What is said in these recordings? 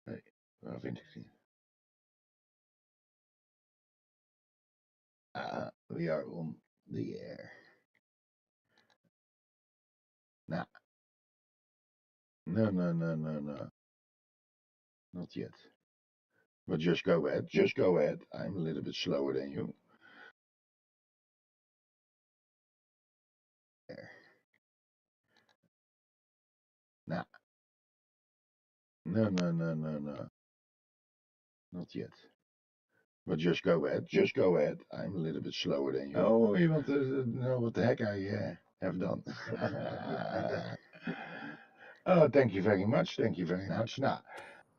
Nee, waar vind ik die? We are on the air. Nah, no. Not yet. But just go ahead. Just go ahead. I'm a little bit slower than you. Nah, no. Not yet. But just go ahead. Just go ahead. I'm a little bit slower than you. Oh, you want to know what the heck I have done? Oh, thank you very much. Thank you very much. Now,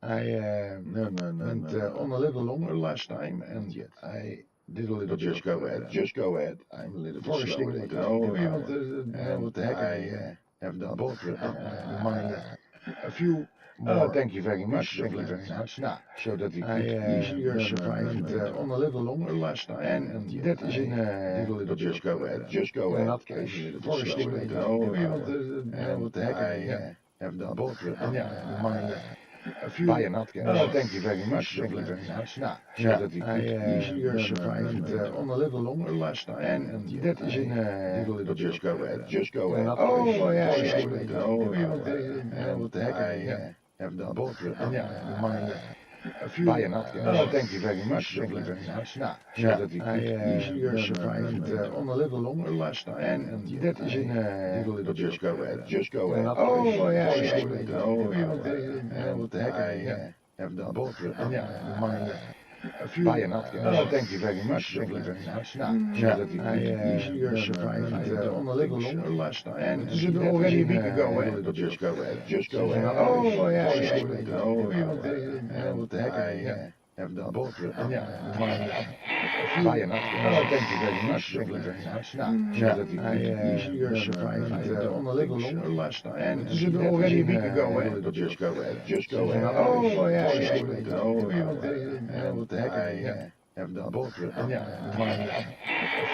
I went on a little longer last time, and I did a little. Just go ahead. Just go ahead. I'm a little bit slower than you. Oh, you want to know what the heck I have done? Bought a few. Oh, thank you very much. Thank you very much. Now, so that we could easier survive. On a little longer last time, and that is in a little. Just go ahead. Just go ahead. In that case, a little bit slower than you. Oh, you want to know what the heck I have done? Bought a few. Buy an outcast. Oh, thank you very much. Thank you very much. Now, so that we could easier survive. On a little longer last time, and that is in a little. Just go ahead. Just go ahead. Oh, yeah. Oh, you want to know what the heck I have done? Bought a few. Buy an outcast. Oh, thank you very much. Thank you very much. Now, so that we could easier survive. On a little longer last time, and that is in a little. Just go ahead. Just go ahead. Oh, yeah. Oh, you want to know what the heck I have done? Bought a few. Buy an outcast. Oh, thank you very much. Thank you very much. Now, so that we could easier survive. On a little longer last time, and this is already a week ago. Just go ahead. Just go ahead. Oh, yeah. Oh, you want to know what the heck I have done? Bought buy an outcast. Oh, thank you very much. Thank you very much. Now, so that we could easier survive. On a little longer last time, and this is already a week ago. Just go ahead. Just go ahead. Oh, yeah. Oh, you want to know what the heck I have done? Bought buy an outcast. Oh, thank you very much. Thank you very much. Now, so that we could easier survive. On a little longer last time, and this is already a week ago. Just go ahead. Just go ahead. Oh, yeah. Oh, you want to know what the heck I have done? Bought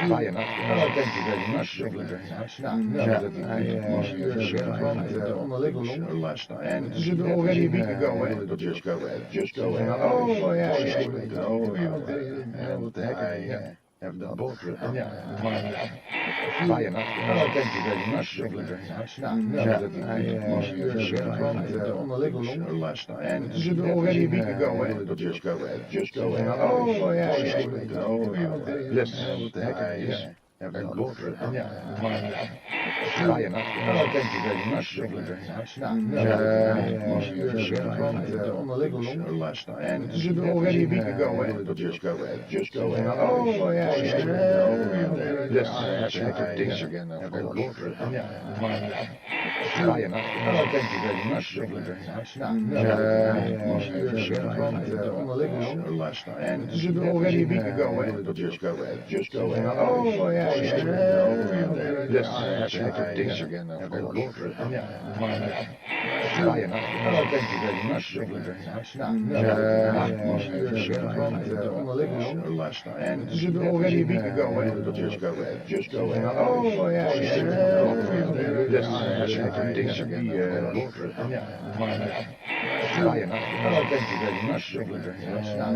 buy an outcast. Oh, thank you very much. Thank you very much. Now, so that we could easier survive. On a little longer last time, and this is already a week ago. Just go ahead. Just go ahead. Oh, yeah. Oh, you want to know what the heck I have done? Bought buy an outcast. Oh, thank you very much. Thank you very much. Now, easier survive. On a little longer last time, and this is already a week ago. Just go ahead. Just go ahead. Oh, yeah. Let's have things again. Buy an outcast. Oh, thank you very much. Thank you very much. Now, easier survive. On a little longer last time, and this is already a week ago. Just go ahead. Just go ahead. Oh, yeah. Let's have things again. Buy an outcast. Oh, thank you very much. Thank you very much. Now, easier survive. On a little longer last time, and this is already a week ago. Just go ahead. Just go ahead. Oh, yeah. Let's have things again. Buy an outcast. Oh, thank you very much. Thank you very much. Now,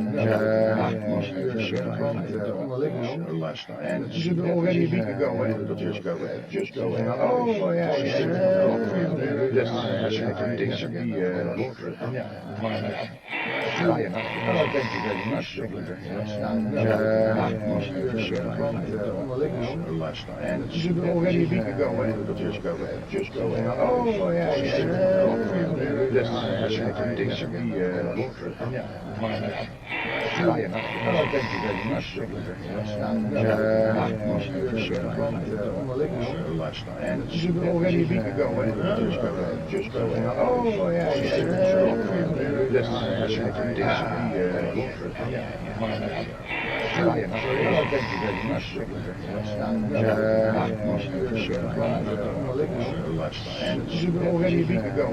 easier survive. On a little longer last time, and this is already a week ago. Just go ahead. Just go ahead. Oh, yeah. Let's have things again. Buy an outcast. Oh, thank you very much. Thank you very much. Now, easier survive. On a little longer last time, and this is already a week ago. Just go ahead. Just go ahead. Oh, yeah. Let's have things again. Buy an outcast. Oh, thank you very much. Thank you very much. Now, easier survive. On a little longer last time, and this is already a week ago. Just go ahead. Just go ahead. Oh, yeah. Let's have things buy an outcast. Oh, thank you very much. Thank you very much. Now, easier survive. On a little longer last time, and this is already a week ago.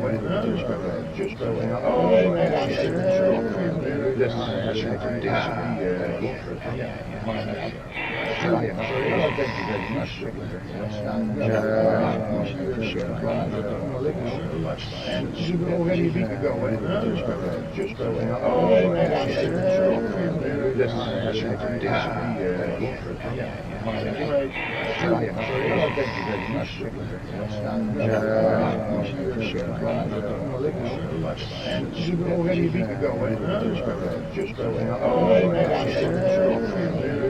Just go ahead. Just go ahead. Oh, yeah. Let's have things Thank you very much. Thank you very much. On a little longer lunchtime. Should we already be going? Just going up. That's actually great. Thank you very much. Thank you very much. On a little longer lunchtime. Should we already be going? Just going up.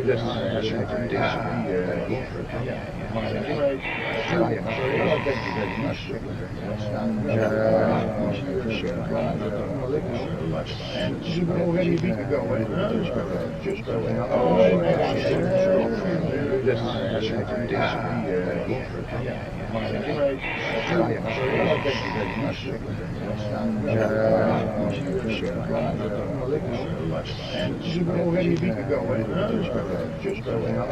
That's actually great. Thank you very much. Thank you very much. On a little longer lunchtime. Should we already be going? Just going up.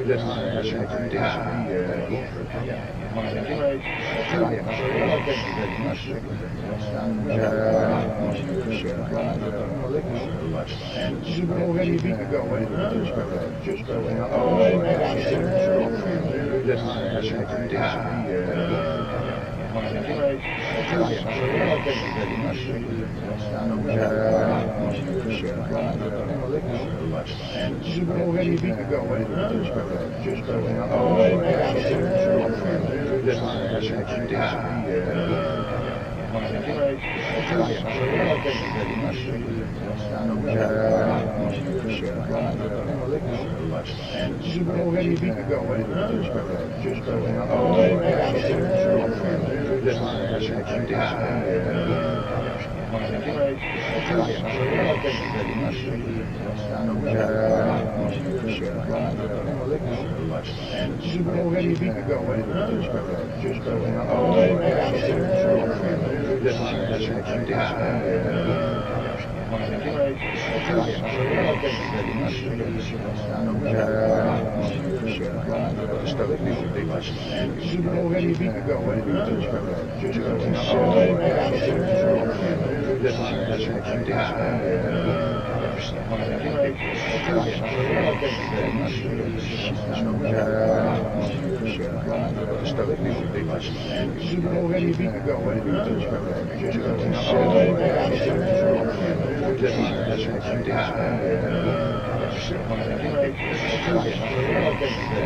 That's actually great. Thank you very much. Thank you very much. On a little longer lunchtime. Should we already be going? Just going up. That's actually great. Thank you very much. Thank you very much. On a little longer lunchtime. Should we already be going? Just going up. That's actually great. Thank you very much. Thank you very much. On a little longer lunchtime. Should we already be going? Just going up. That's actually great. Thank you very much. Thank you very much. On a little longer lunchtime. Should we already be going? Just going up. That's actually great. Thank you very much. Thank you very much. On a little longer lunchtime. Should we already be going? Just going up. That's actually great. Thank you very much. Thank you very much. Should we already be going? Just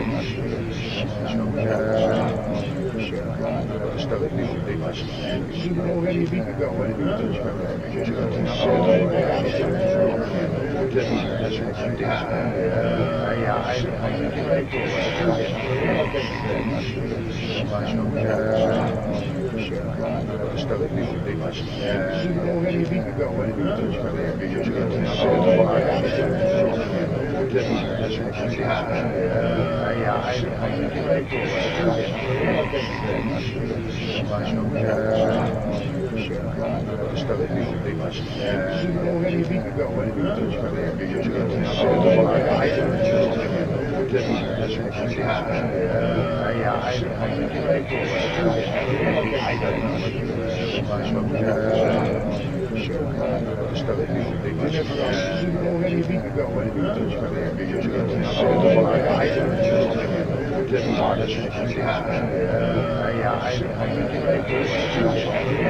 going up. That's actually great. Thank you very much. Should we already be going? Just going up. That's actually great. Thank you very much. Should we already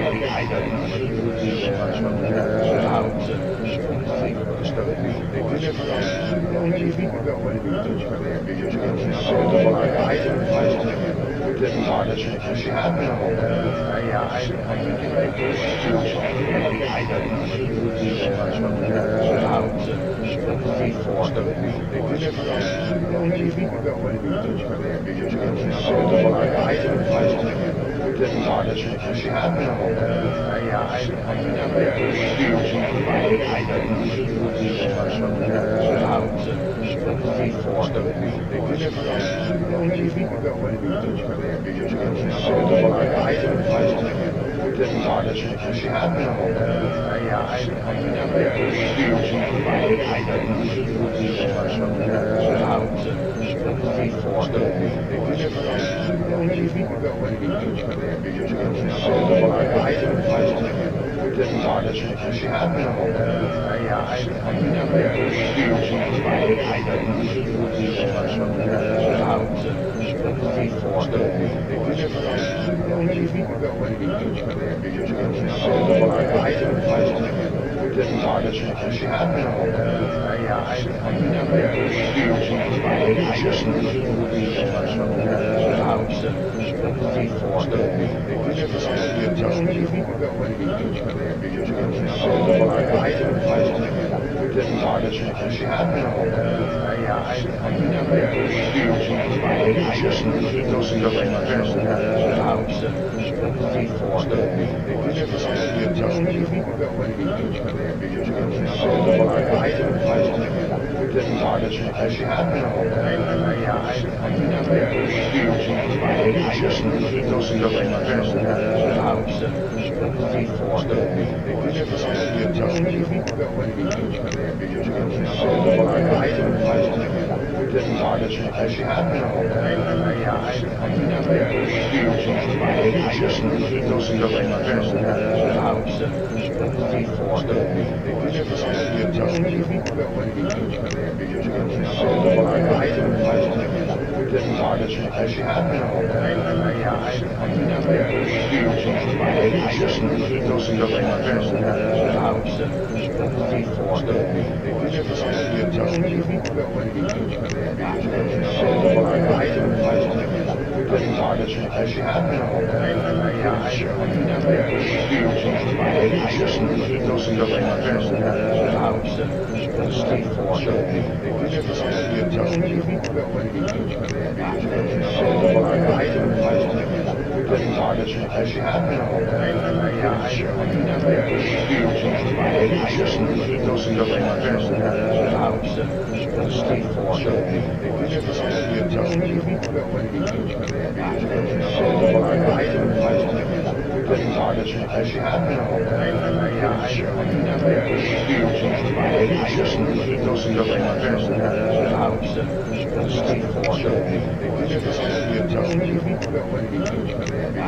be going? Just going up. That's actually great. Thank you very much. Should we already be going? Just going up. That's actually great. Thank you very much. Should we already be going? Just going up. That's actually great. I don't know what you should we already be going? Just going that started as happening AI using AI for only week ago when we took the picture that started as happening AI using for that only week ago when we took the picture that started as happening AI using for that only week ago when we took the picture that started as happening AI using for that only week ago when we took the picture that started as happening AI using for that only week ago when we took the picture that started as happening AI using for that only week ago when we took the picture that started as happening AI using for that only week ago when we took the picture that started as happening AI using for that only week ago when we took the picture that started as happening AI using for that only week ago when we took the picture that started as happening AI using for that only week ago when we took the picture that started as happening AI using for that only week ago when we took the picture that started as happening AI using for that only week ago when we took the picture that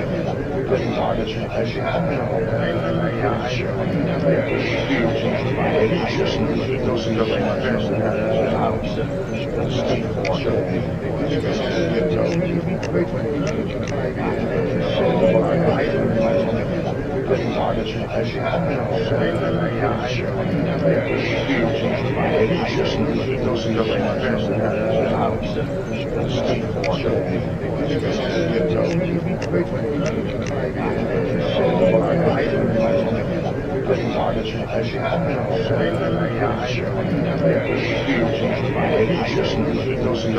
started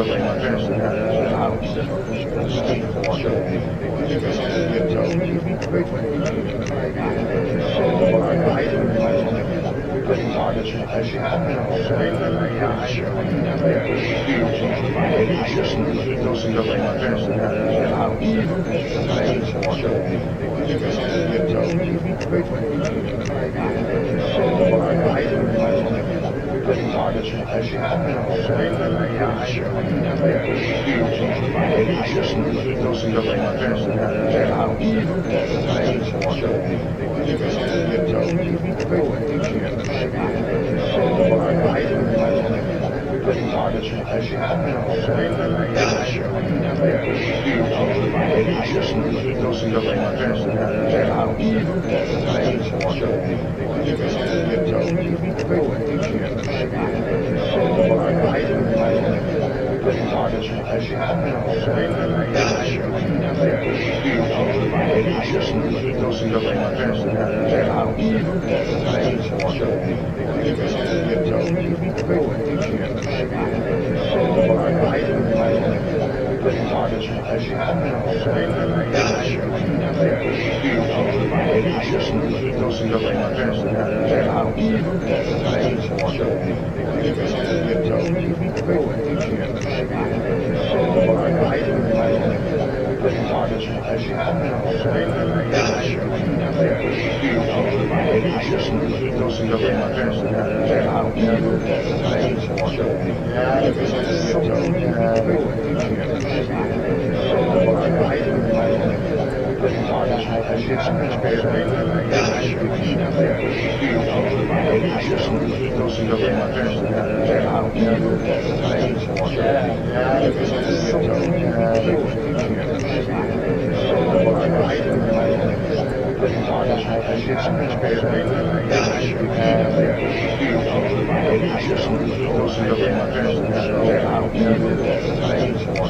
as happening AI even started that only week ago when we took the picture that started as happening AI even that only week ago when we took the picture that started as happening AI even that only week ago when we took the picture that started as happening AI even that only week ago when we took the picture that started as happening AI even that only week ago when we took the picture that started as happening AI even Yeah, this is that something only week ago good when we took attention the to picture detail. that Yeah, started I zit ze met spelen met mijn expertise aan werk. Dat ze dat maar best zeggen. Ja, dat is wel zo. Ja, dat is niet hij zit ze met spelen met mijn expertise aan werk. Dat ze dat maar best zeggen. Ja, dat is wel zo. Ja,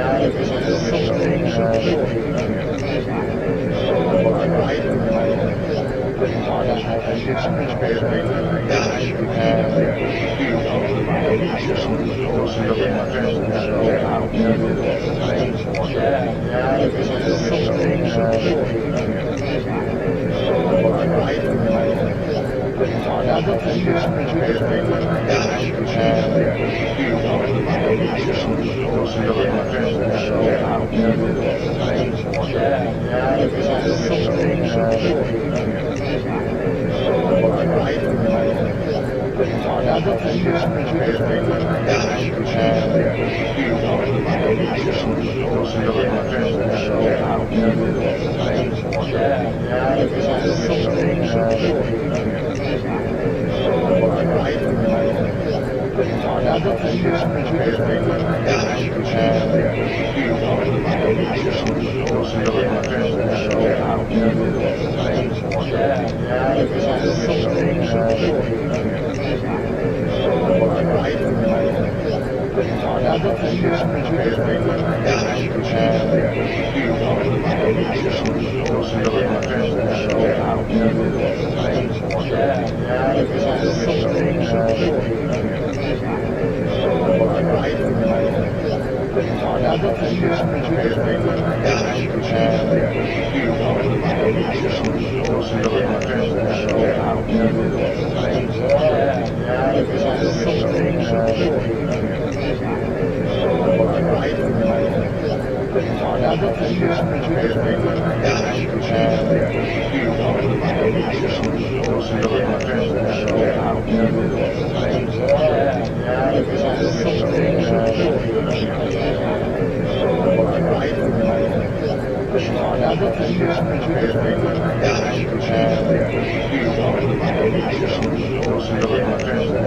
dat is hij zit ze met spelen met mijn expertise aan werk. Dat ze dat maar best zeggen. Ja, dat is wel zo. Ja, dat is hij zit ze met spelen met mijn expertise aan werk. Dat ze dat maar best zeggen. Ja, dat is wel zo. Ja, dat is hij zit ze met spelen met mijn expertise aan werk. Dat ze dat maar best zeggen. Ja, dat is wel zo. Ja, dat is hij zit ze met spelen met mijn expertise aan werk. Dat ze dat maar best zeggen. Ja, dat is wel zo. Ja, dat is hij zit ze met spelen met mijn expertise aan werk. Dat ze dat maar best zeggen. Ja, dat is wel zo. Ja, dat is hij zit ze met spelen met mijn expertise aan werk. Dat ze dat maar best zeggen. Ja, dat is wel zo. Ja, dat is hij zit ze met spelen met mijn expertise aan werk. Dat ze dat maar best zeggen. Ja, dat is wel zo. Ja, dat is hij zit ze met spelen met mijn expertise aan werk. Dat ze dat maar best zeggen.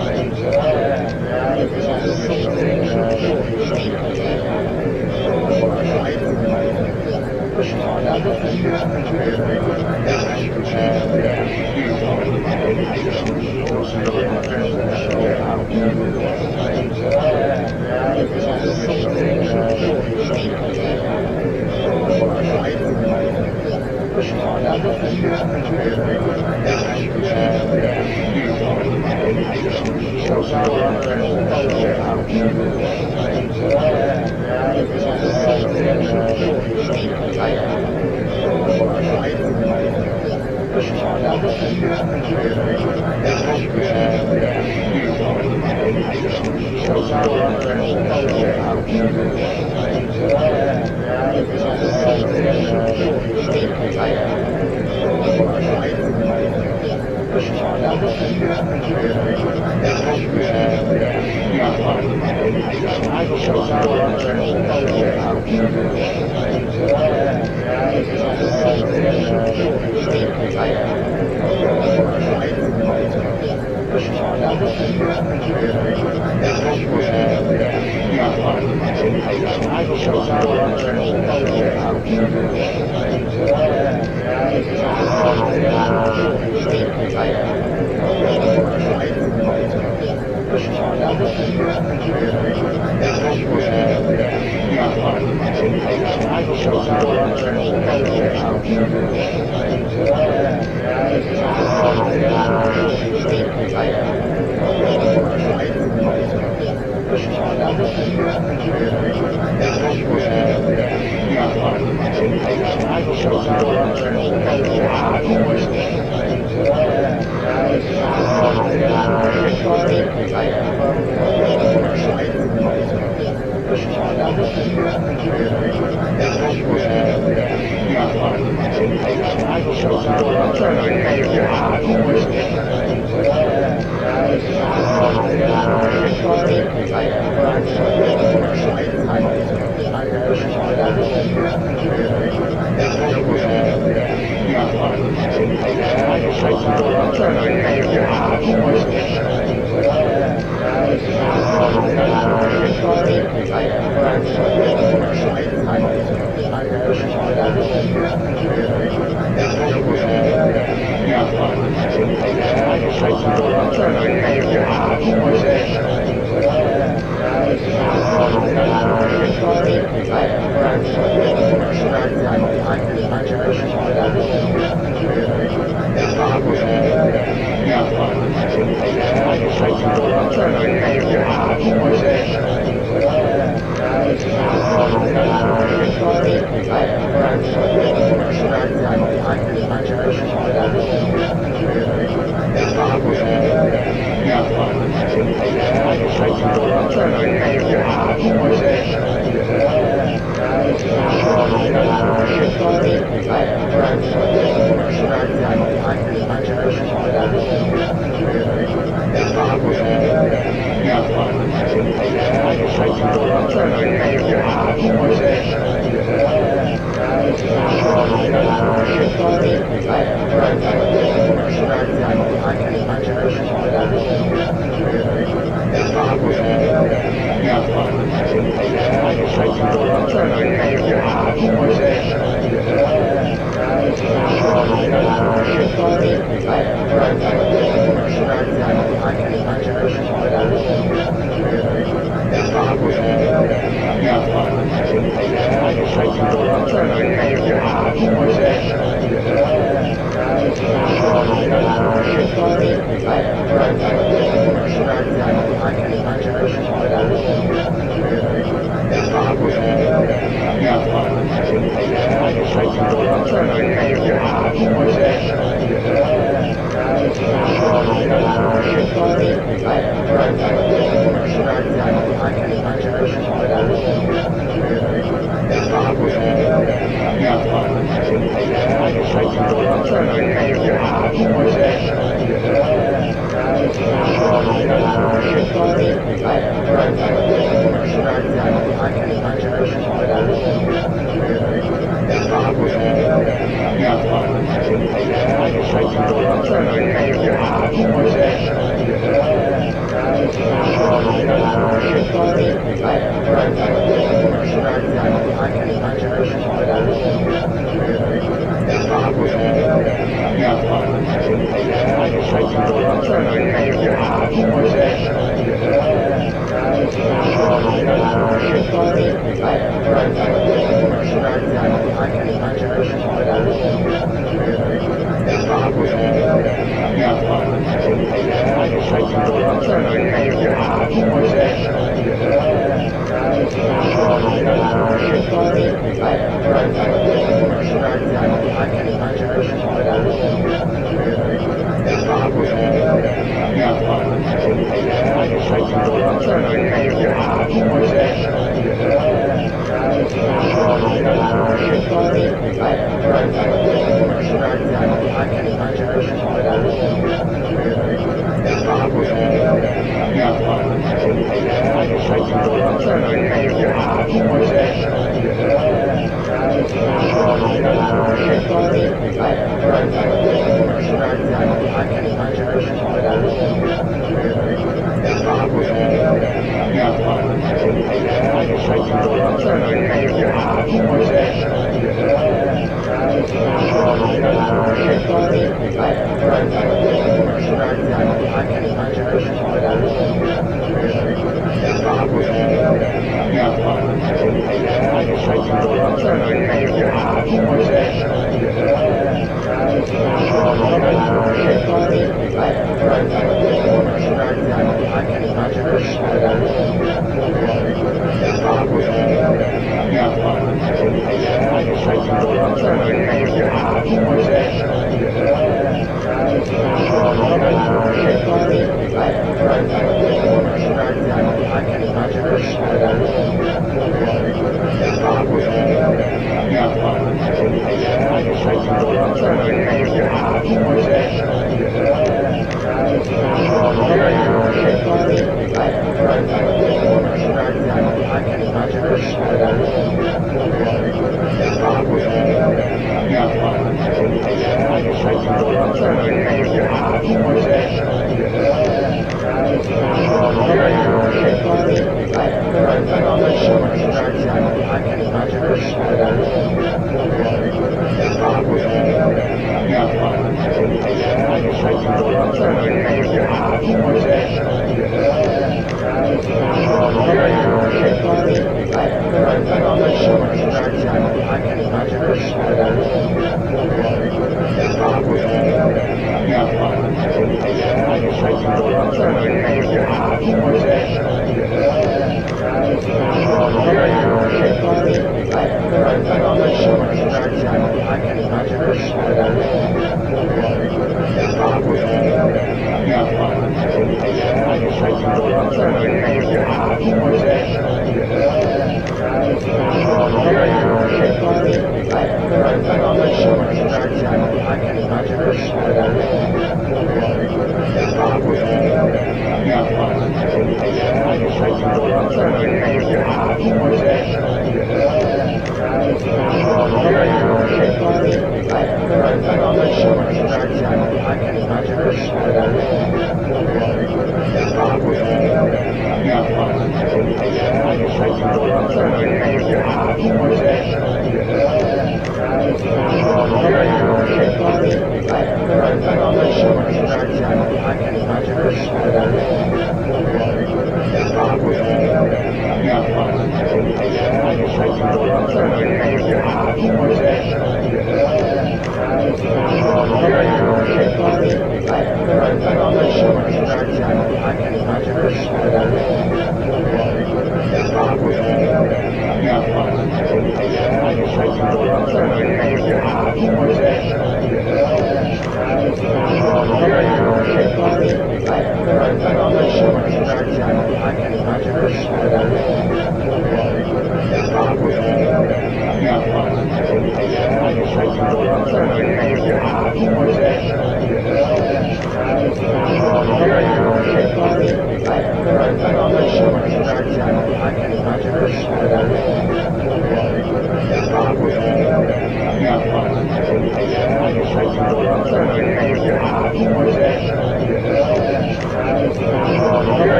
Ja, dat is wel zo. Ja, dat hij zit ze met spelen met mijn expertise aan werk. Dat ze dat maar best zeggen. Ja, dat is wel zo. Ja, dat hij zit ze met spelen met mijn expertise aan werk. Dat ze dat maar best zeggen. Ja, dat is wel zo. Ja, dat hij zit ze met spelen met mijn expertise aan werk. Dat ze dat maar best zeggen. Ja, dat is wel zo. Ja, dat hij zit ze met spelen met mijn expertise aan werk. Dat ze dat maar best zeggen. Ja, dat is wel zo. Ja, dat hij zit ze met spelen met mijn expertise aan werk. Dat ze dat maar best zeggen. Ja, dat is wel zo. Ja, dat hij zit ze met spelen met mijn expertise aan werk. Dat ze dat maar best zeggen. Ja, dat is wel zo. Dat hij zit ze met spelen met mijn expertise aan werk. Dat ze dat maar best zeggen. Ja, dat is wel zo. Dat hij zit ze met spelen met mijn expertise aan werk. Dat ze dat maar best zeggen. Ja, dat is wel zo.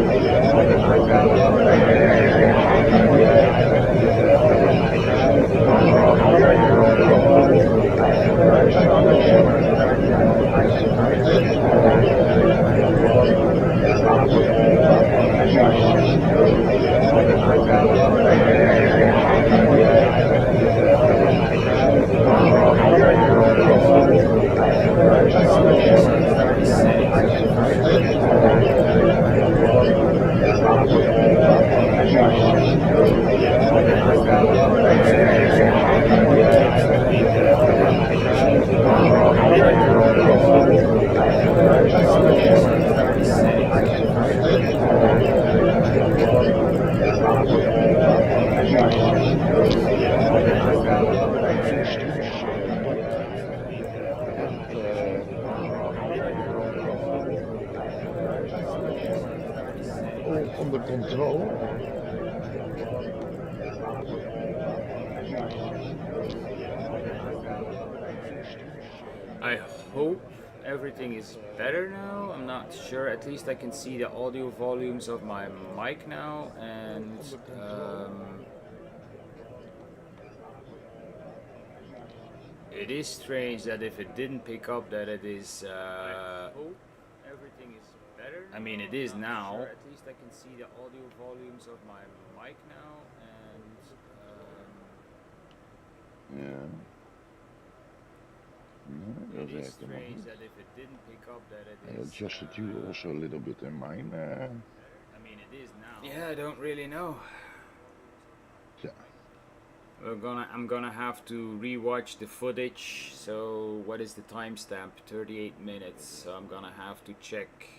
Dat I have all under control. I hope everything is better now. I'm not sure. At least I can see the audio volumes of my mic now, and it is strange that if it didn't pick up, that it is. Everything is better. I mean, it is now. Sure. At least I can see the audio volumes of my mic now, and Ja. No, it dat is werkt helemaal strange goed. that if it didn't pick up, that it I is. adjusted you also a little bit in mine. I mean, it is now. Yeah, I don't really know. Yeah. I'm gonna have to rewatch the footage. So what is the timestamp? 38 minutes. So I'm gonna have to check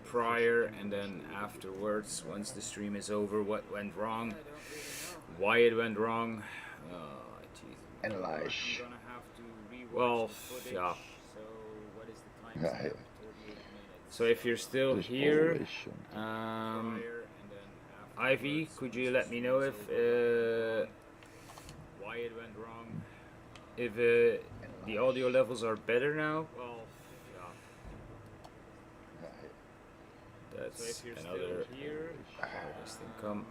prior and then afterwards, once the stream is over, what went wrong, why it went wrong. Analyze. I'm gonna have to rewatch well, the footage. Yeah. So what is the timestamp? Yeah. 38 minutes. So if you're still There's here, always Ivy, could you let me know if why it went wrong? If the audio levels are better now? Well, yeah. That's so if you're another still here, come.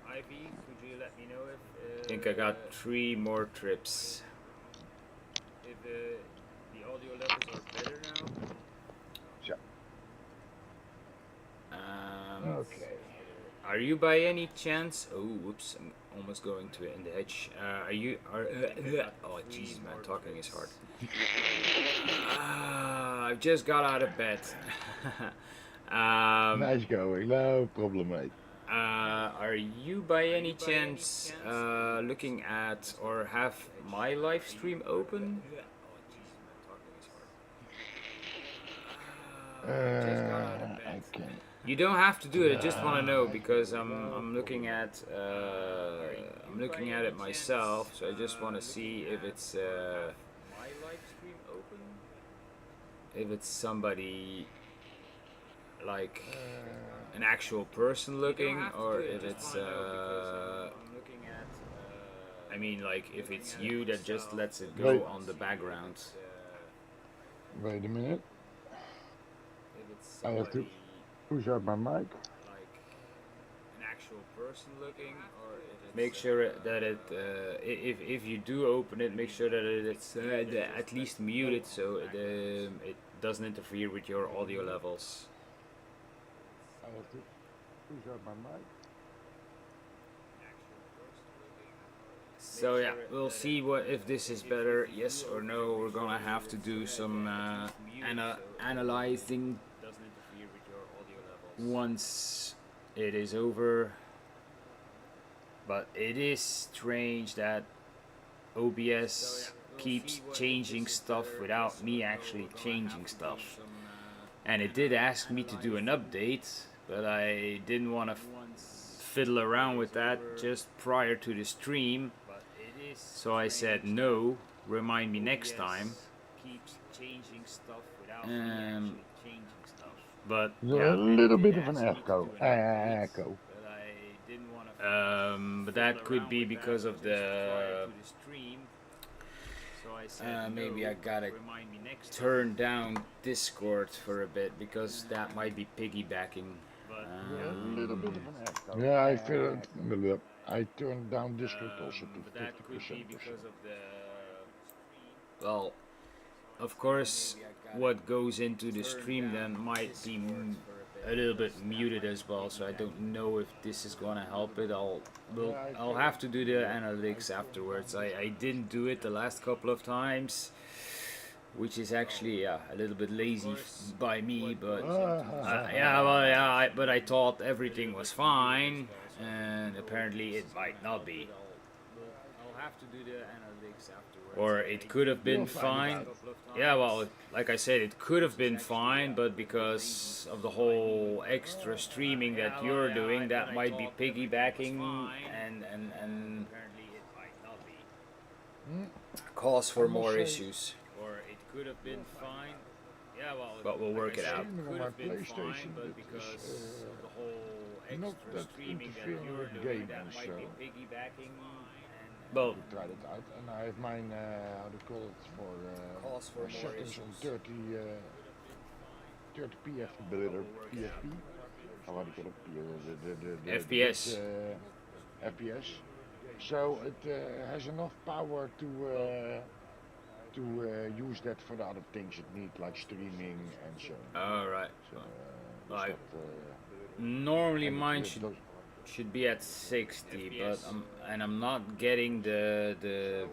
Ivy, could you let me know if I think I got 3 more trips. If the audio levels are better now? Yeah. Okay. Are you by any chance? Oh, whoops! I'm almost going to it in the hedge. Oh, jeez, man, talking is hard. I just got out of bed. Nice going. No problem, mate. Are you by any chance looking at or have my live stream open? I can. You don't have to do it. I just want to know because I'm looking at it myself. So I just want to see if it's my live stream open. If it's somebody like an actual person looking, or if it's I mean, like if it's you that just lets it go on the background. Wait a minute. I have to push up my mic. Like an actual person looking, or if make sure that it if you do open it, make sure that it's at least muted so it doesn't interfere with your audio levels. I have to push up my mic. So yeah, we'll see if this is better, yes or no. We're gonna have to do some analyzing once it is over. But it is strange that OBS keeps changing stuff without me actually changing stuff. And it did ask me to do an update, but I didn't want to fiddle around with that just prior to the stream. So I said no, remind me next time. But yeah, a little bit of an echo. But that could be because of the maybe I gotta turn down Discord for a bit because that might be piggybacking. A little bit of an echo. Yeah, I feel it. I turned down Discord also to That could 50% be or because so. of the. Well, of course, what goes into the stream then might be a little bit muted as well. So I don't know if this is gonna help it. I'll have to do the analytics afterwards. I didn't do it the last couple of times, which is actually a little bit lazy by me. But but I thought everything was fine, and apparently it might not be. I'll have to do the analytics afterwards. Or it could have been fine. Yeah, well, like I said, it could have been fine, but because of the whole extra streaming that you're doing, that might be piggybacking and cause for more issues. Or it could have been fine. Yeah, well, but we'll work it out. Streaming on my PlayStation, But it because is of the whole not extra that streaming that interfering you're with doing, gaming, that might be so piggybacking. well, Well, we tried it out, and I have mine. How do you call it cause for more settings on issues. 30 PFP. How do you call it? FPS. FPS. So it has enough power to use that for the other things it needs, like streaming and so on. All right. So Like, it's not, normally and mine it does, should be at 60, but I'm not getting the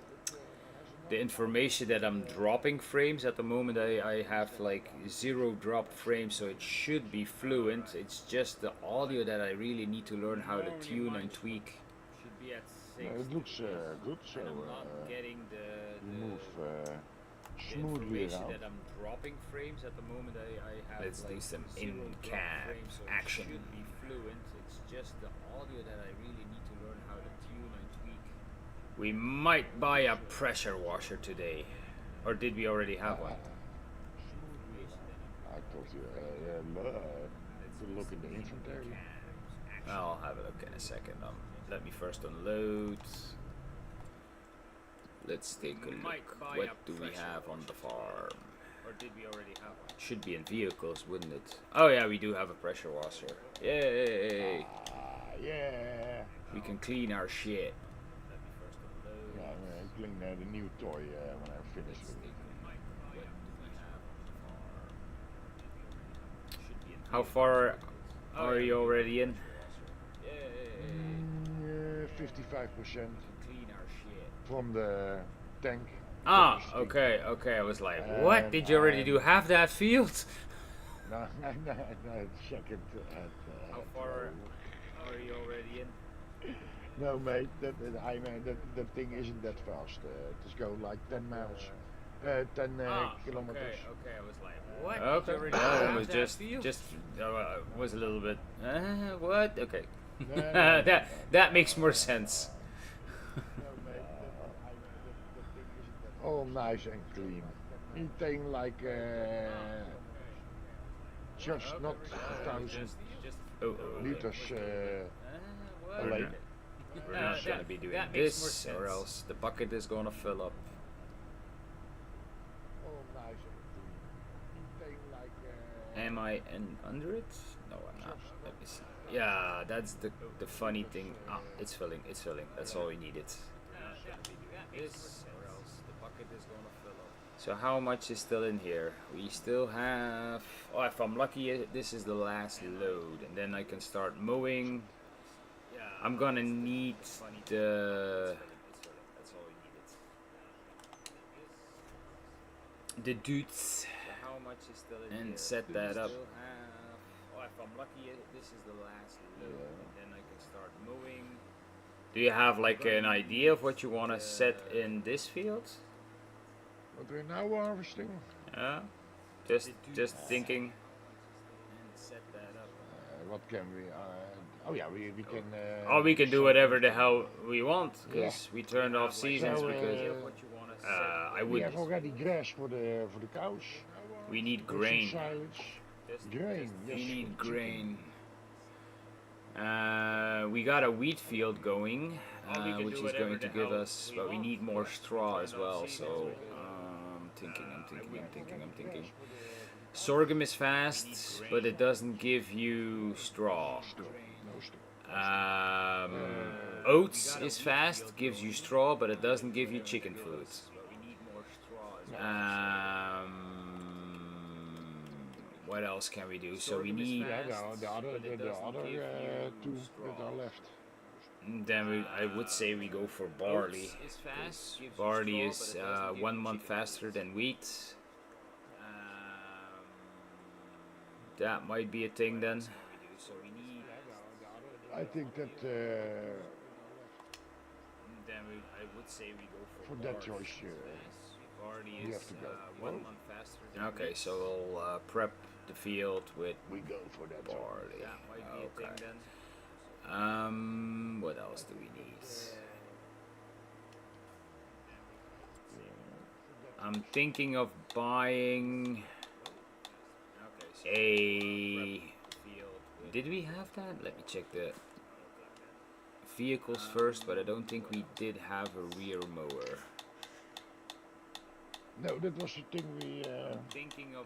information that I'm dropping frames at the moment. I have like 0 dropped frames, so it should be fluent. It's just the audio that I really need to learn how to tune and tweak. Should be at 60. it looks good. So And I'm not getting you move the smoothly information around. that I'm dropping frames at the moment. I have. Let's like do some 0 in-cab frames, so it action. should Be fluent. It's just the audio that I really need to learn how to tune and tweak. We might buy a pressure washer today, or did we already have one? I told you, to look in the inventory. I'll have a look in a second. Let me first unload. Let's take a look. What do we have on the farm? Or did we already have one? Should be in vehicles, wouldn't it? Oh yeah, we do have a pressure washer. Yay! Yeah. We can clean our shit. Yeah, I'm gonna clean the new toy when I finish with it. How far are you already in? 55% from the tank. Ah, okay. I was like, what? Did you already do half that field? No, second. How far are you already in? No, mate, that thing isn't that fast. It's going like 10 miles, 10 kilometers. Okay, I was like, what? Okay, no, it was just was a little bit. What? Okay, No. that makes more sense. All nice and clean. Eating like just not 1,000 liters a lake. We're not gonna be doing this, or else the bucket is gonna fill up. All nice and clean. Eating like Am I under it? No, I'm not. Let me see. Yeah, that's the funny thing. Ah, it's filling. That's all we needed. This, or else the bucket is gonna fill up. So how much is still in here? We still have. Oh, if I'm lucky, this is the last load, and then I can start mowing. I'm gonna need the dudes and set that up. Oh, if I'm lucky, this is the last load, and then I can start mowing. Do you have like an idea of what you want to set in this field? what we're now harvesting. Yeah, just thinking. What can we? We can. Oh, we can do whatever the hell we want because we turned off seasons So, because I we would. have already grass for the cows. We need Some grain. silage. Grain. Yes. We need for grain. We got a wheat field going, which is going to give us, but we need more straw as well. So thinking. Sorghum is fast, but it doesn't give you straw. No straw. Oats is fast, gives you straw, but it doesn't give you chicken food. What else can we do? So we need. Yeah, the other two that are left. Then I would say we go for barley. Barley is 1 month faster than wheat. That might be a thing then. I think that I would say we go for that choice we have to go. 1 month faster. Okay, so we'll prep the field with We go for that barley. one. That might be a thing then. What else do we need? I'm thinking of buying a. Did we have that? Let me check the vehicles first, but I don't think we did have a rear mower. No, that was the thing we.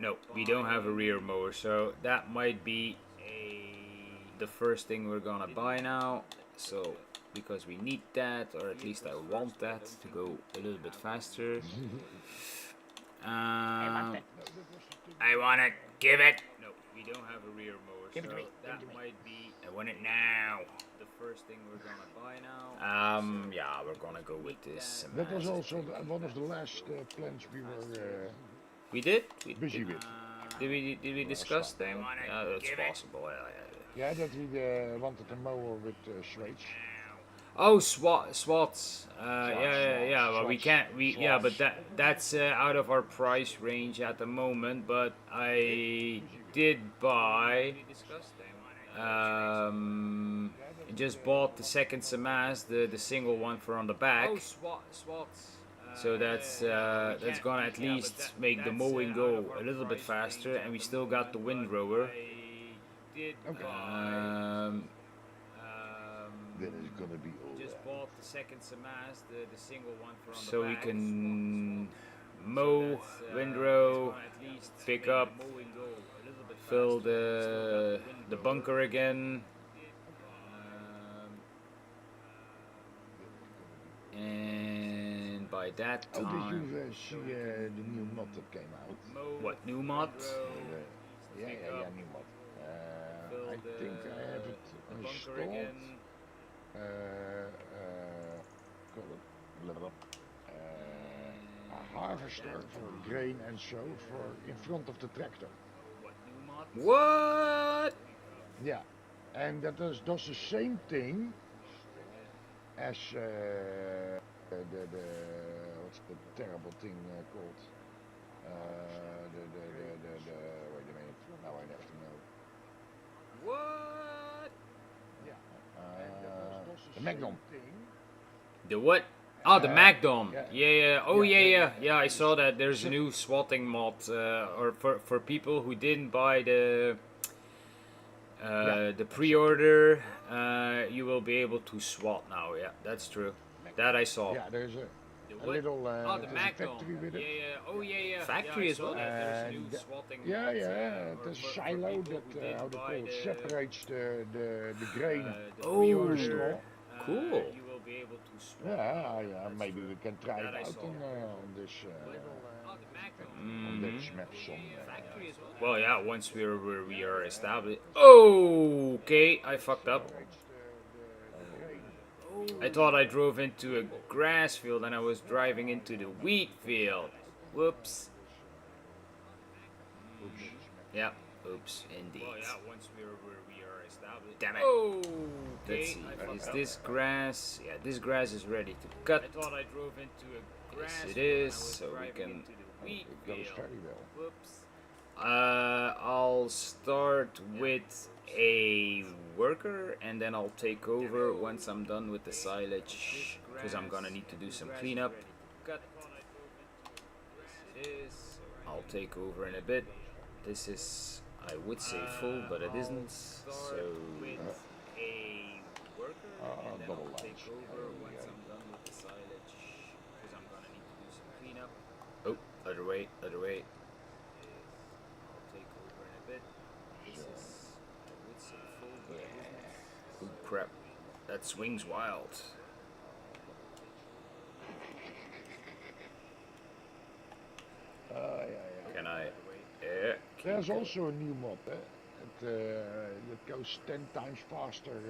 No, we don't have a rear mower, so that might be the first thing we're gonna buy now. So, because we need that, or at least I want that to go a little bit faster. I want it. Give it. No, we don't have a rear mower, so that might be. I want it now. The first thing we're gonna buy now. Yeah, we're gonna go with this. That was also one of the last plans we were We did. busy with. Did we discuss that? Yeah, that's possible. Yeah, that we wanted a mower with switch. Oh, SWATs. Yeah. Well, we can't. But that's out of our price range at the moment. But I did buy. Just bought the second Samas, the single one for on the back. Oh, SWATs. So that's gonna at least make the mowing go a little bit faster, and we still got the windrower. Okay. Then it's gonna be all Just right. bought the second Samas, the single one for on the back. So we can mow, windrow, pick up, fill the bunker again. And by that Oh, time. did you see the new mod that came out? What new mod? Yeah, new mod. I think I have it installed. A harvester for grain and so for in front of the tractor. What? Yeah, and that does the same thing as the what's the terrible thing called? Wait a minute. Now I have to know. What? Yeah. The Magnum. The what? Oh, the Magdom. yeah. Yeah. Oh, Yeah, yeah. I saw that there's a new swatting mod, or for people who didn't buy the pre-order, you will be able to swat now. Yeah, that's true. That I saw. Yeah, there's a little the there's a Magdom. factory with it. Yeah. Factory as well. There's a new And swatting yeah, mod, there's a silo that how they call it separates the grain Oh, from the straw. cool. Yeah, maybe we can try it out on this on this map somewhere. Well, yeah. Once we are established. Okay, I fucked up. I thought I drove into a grass field and I was driving into the wheat field. Whoops. Yeah. Oops. Indeed. Well, yeah. Once we are established. Damn it. Let's see. Is this grass? Yeah, this grass is ready to cut. I thought I drove into a grass field. Yes, it is. So we can. It goes very well. Whoops. I'll start with a worker and then I'll take over once I'm done with the silage because I'm gonna need to do some cleanup. I'll take over in a bit. This is, I would say full, but it isn't. So a worker and then I'll take over once I'm done with the silage because I'm gonna need to do some cleanup. Oh, Other way, other way. I'll take over in a bit. This So, is, I would say, full, but oh crap, that swings wild. yeah. Can I? Yeah. There's also a new mod that goes 10 times faster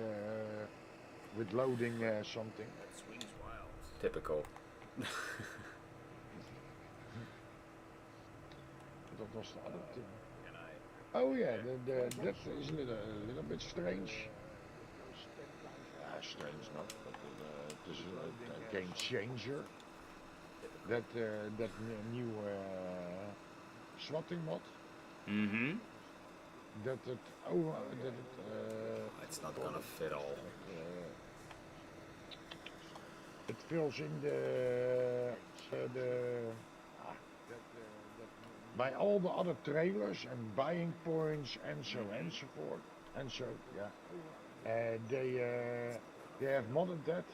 with loading something. That swings wild. Typical. That was the other thing. Can I? Oh yeah, that is a little bit strange. Strange not, but it is a game changer. That new swatting mod. Mm-hmm. That it It's not gonna fit all. it fills in the by all the other trailers and buying points and so forth and so yeah. They have modded that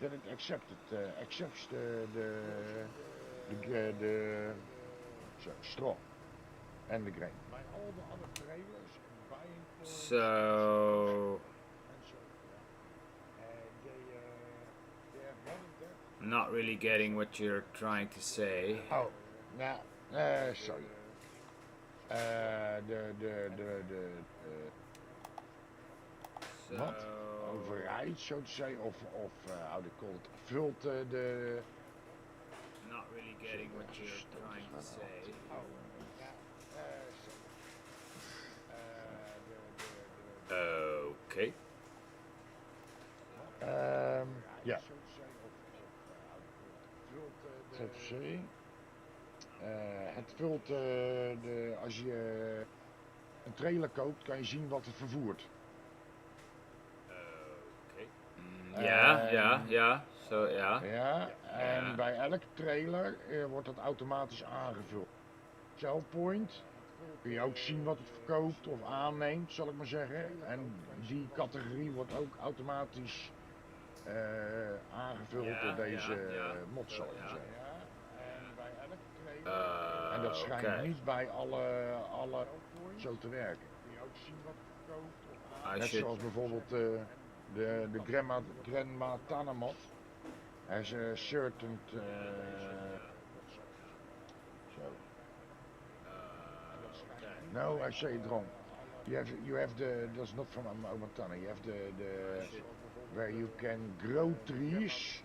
it accepts the straw and the grain. By all the other trailers and buying points. So I'm not really getting what you're trying to say. Oh, now, sorry. The what? Override, so to say, of how they call it, vult the. Not really getting what you're trying to say. Oh, Okay. Ja. Zo te zeggen. Het vult als je een trailer koopt, kan je zien wat het vervoert. Ja. Zo ja. Ja, en bij elke trailer wordt dat automatisch aangevuld. Sellpoint kun je ook zien wat het verkoopt of aanneemt, zal ik maar zeggen. En die categorie wordt ook automatisch aangevuld door deze mod, zal ik maar zeggen. En dat schijnt niet bij alle zo te werken. Kun je ook zien wat het verkoopt. Net zoals bijvoorbeeld de Grandma Tanamod. Has a certain No, I say it wrong. You have the that's not from Montana. You have the where you can grow trees.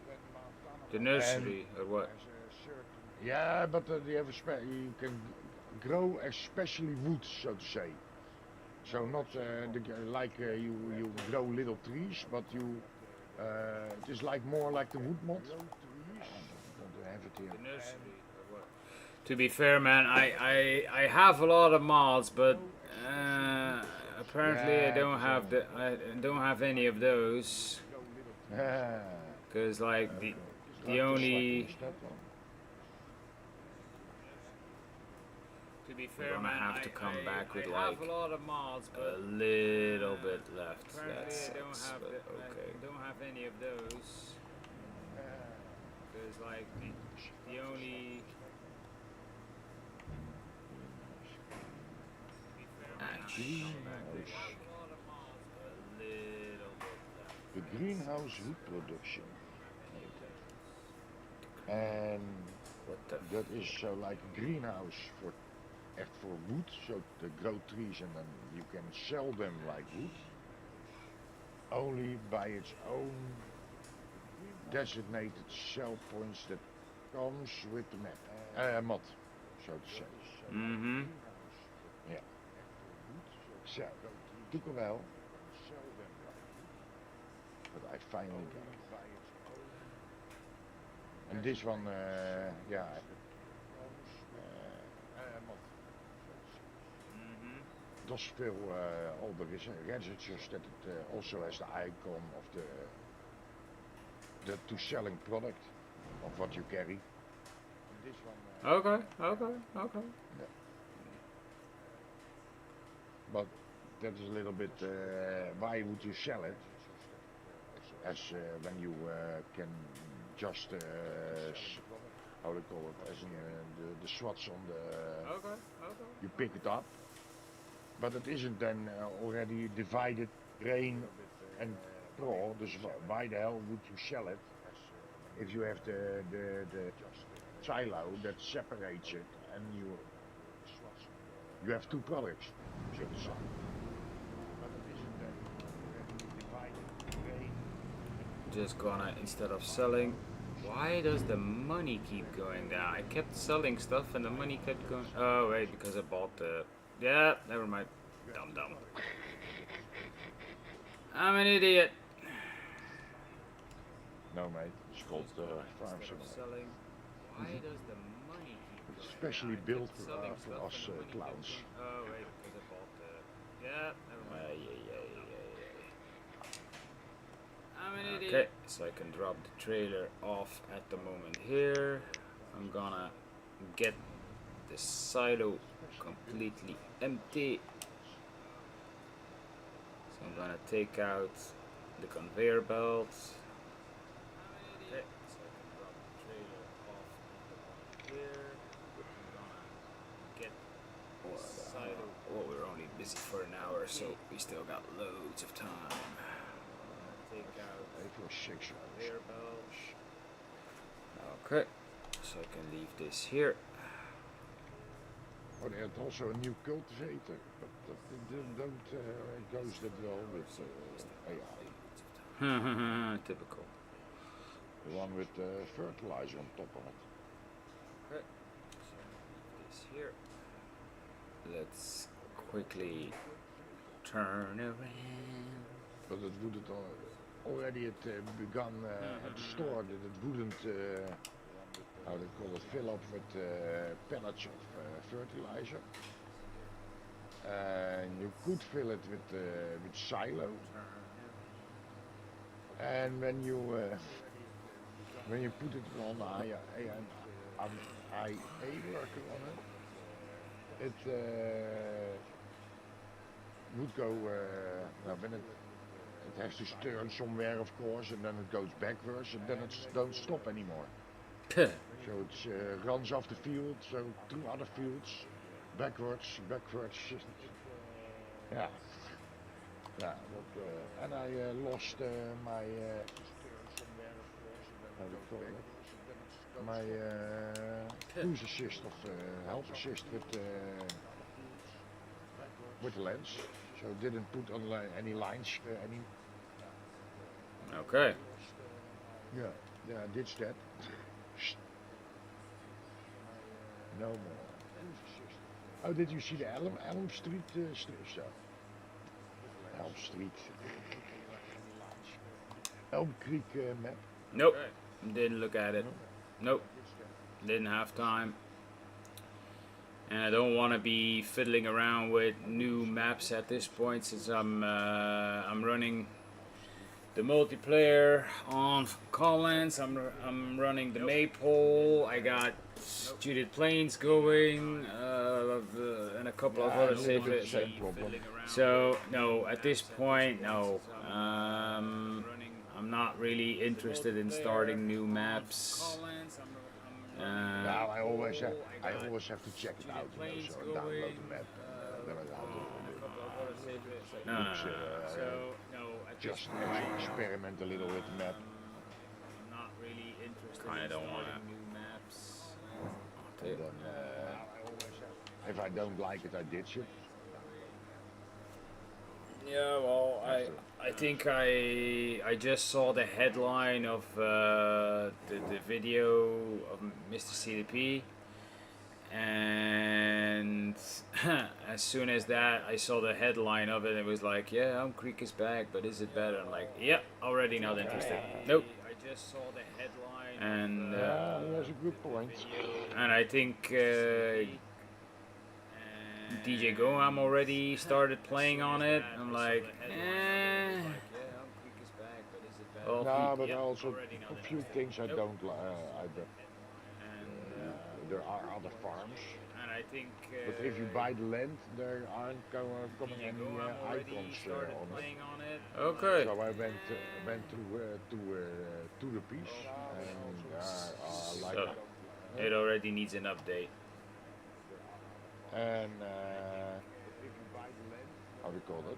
The nursery or what? Yeah, but you have you can grow especially wood, so to say. So not like you grow little trees, but you it is like more like the wood mod. Have it here. The nursery or what? To be fair, man, I have a lot of mods, but apparently I don't have any of those. Cause like the only. To be fair, we're gonna have to come back with like a lot of mods, but a little bit left. That's okay. I don't have any of those. Cause like the only. The greenhouse reproduction. And that is so like a greenhouse for wood, so to grow trees and then you can sell them like wood. Only by its own designated sell points that comes with the map. Mod, so to say. Mm-hmm. Yeah. So, took a while, but I finally got it. And this one, does fill all the registers that it also has the icon of the to selling product of what you carry. This one, Okay. Yeah. But that is a little bit why would you sell it? As when you can just how how they call it, as in the swats on the, Okay. you pick it up, but it isn't then already divided grain and straw, dus why the hell would you sell it if you have the silo that separates it and you have two products, so to say. But it isn't then already divided grain. Just gonna, instead of selling, why does the money keep going down? I kept selling stuff and the money kept going. Oh wait, because I bought the. Yeah, never mind. Dumb. I'm an idiot. No, mate, it's called Farm Instead of Simulator. selling, why does the money keep going It's specially down? I built kept for selling us stuff and the money kept clowns. going. Oh wait, because I bought the. Yeah, never mind. I'm an idiot. Okay, so I can drop the trailer off at the moment here. I'm gonna get the silo completely empty. So I'm gonna take out the conveyor belt. Okay, so I can drop the trailer off at the moment here. I'm gonna get the silo. Well, we're only busy for an hour, so we still got loads of time. Take out Even 6 hours. conveyor belt. Okay, so I can leave this here. Oh, they had also a new cultivator, but that goes that well with AI. Typical. The one with fertilizer on top of it. Okay, so leave this here. Let's quickly turn around. But it wouldn't already it begun at the store that it wouldn't how they call it, fill up with pellets of fertilizer. And you could fill it with silo. And when you put it on IA worker on it, it would go when it has to turn somewhere, of course, and then it goes backwards, and then it don't stop anymore. So it runs off the field, so through other fields, backwards. Yeah. Yeah, and I lost my how do you call it? My cruise assist of help assist with the lens, so it didn't put on any lines any. Okay. Yeah, I did that. No more. Oh, did you see the Elm Street strip show? Elm Street. Elm Creek map. Nope. Didn't look at it. Nope. Didn't have time. And I don't want to be fiddling around with new maps at this point, since I'm running the multiplayer on Collins. I'm running the maypole. I got Judith Plains going, and a couple of other savers. So no, at this point, no. I'm not really interested in starting new maps. Now I always have to check it out, you know, so I download the map. Then I just experiment a little with the map. I'm not really interested I in don't starting wanna. new maps. And then if I don't like it, I ditch it. Yeah, well, I think I just saw the headline of the video of Mr. CDP, and as soon as that I saw the headline of it, it was like, yeah, Elm Creek is back, but is it better? I'm like, yep, already not interested. Nope. I just saw the headline. And That's a good point. and I think DJ Goham already started playing on it. I'm like, well, No, but also a few things I don't like. There are other farms, and I think but if you buy the land, there aren't coming any icons on it. Okay. So I went to the piece, and like It already needs an update. And how do you call it?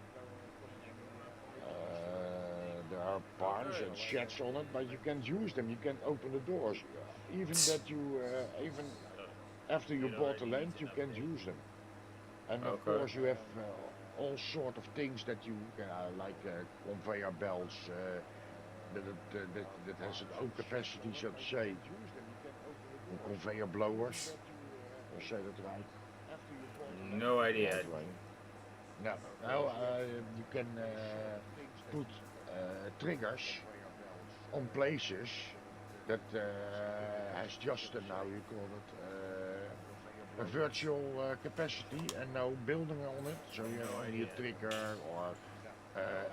There are barns and sheds on it, but you can use them. You can open the doors, even that you even after you bought the land, you can use them. And of Okay. course, you have all sort of things that you can, like conveyor belts that has its own capacity, so to say. And conveyor blowers. I'll say that right. No idea. Right. No, now you can put triggers on places that has just how you call it a virtual capacity and no building on it. So you have only a trigger or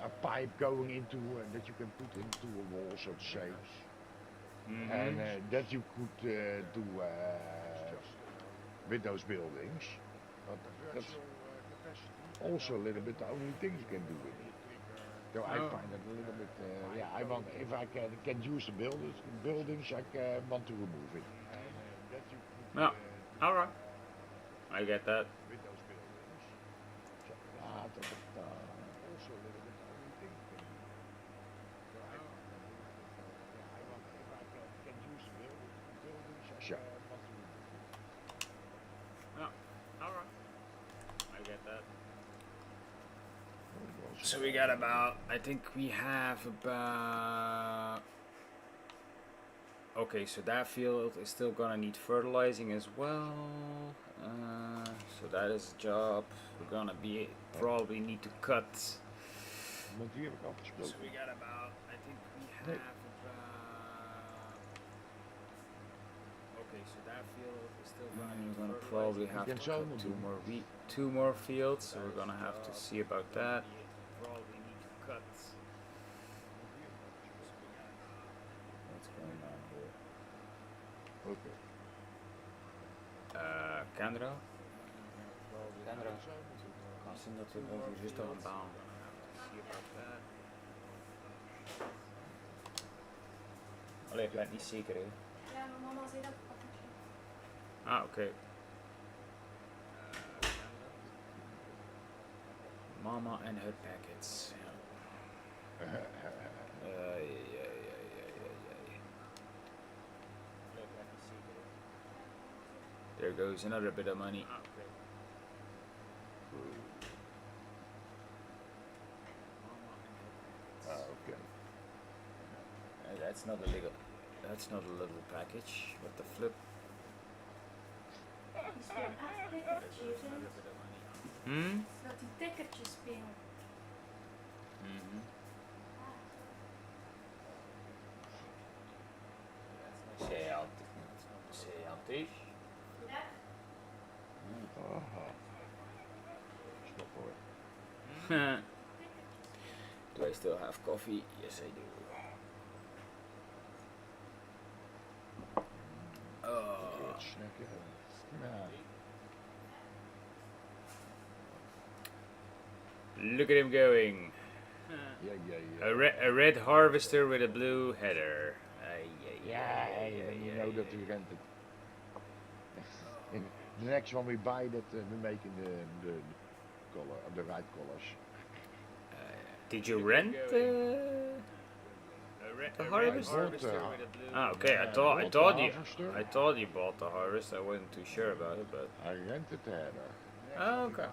a pipe going into that you can put into a wall, so to say. And that you could do with those buildings. But that's also a little bit the only thing you can do with it. So I find it a little bit, yeah. I want if I can use the buildings, I want to remove it. No. All right. I get that. With those buildings. So, also a little bit the only thing you can do. So I want if I can use the buildings, I want to remove it. No. All right. I get that. So we got about, I think we have about, okay, so that field is still gonna need fertilizing as well. So that is a job. We're gonna be, probably need to cut. So we got about, I think we have about, okay, so that field is still gonna need, we're gonna probably have to cut two more fields, so we're gonna have to see about that. Probably need to cut. What's going on here? Okay. Kendra? Kendra? Misschien dat we over juist al een baan. See about that. Allee, ik ben het niet zeker, hè. Ja, maar mama zei dat pakketje. Ah, oké. Mama and her packets. There goes another bit of money. Okay. That's not a little package. What the flip? Die spelen echt tikkertjes, hè. Dat die tikkertjes spelen. CLT. Ja? Stop hoor. Do I still have coffee? Yes, I do. Good snacken. Ja. Look at him going. A red harvester with a blue header. You know that we rent it. The next one we buy that we make in the color, the right colors. Did you rent the harvester? Ah, okay. I thought you bought the harvester. I wasn't too sure about it, but I rented the header. oh, okay.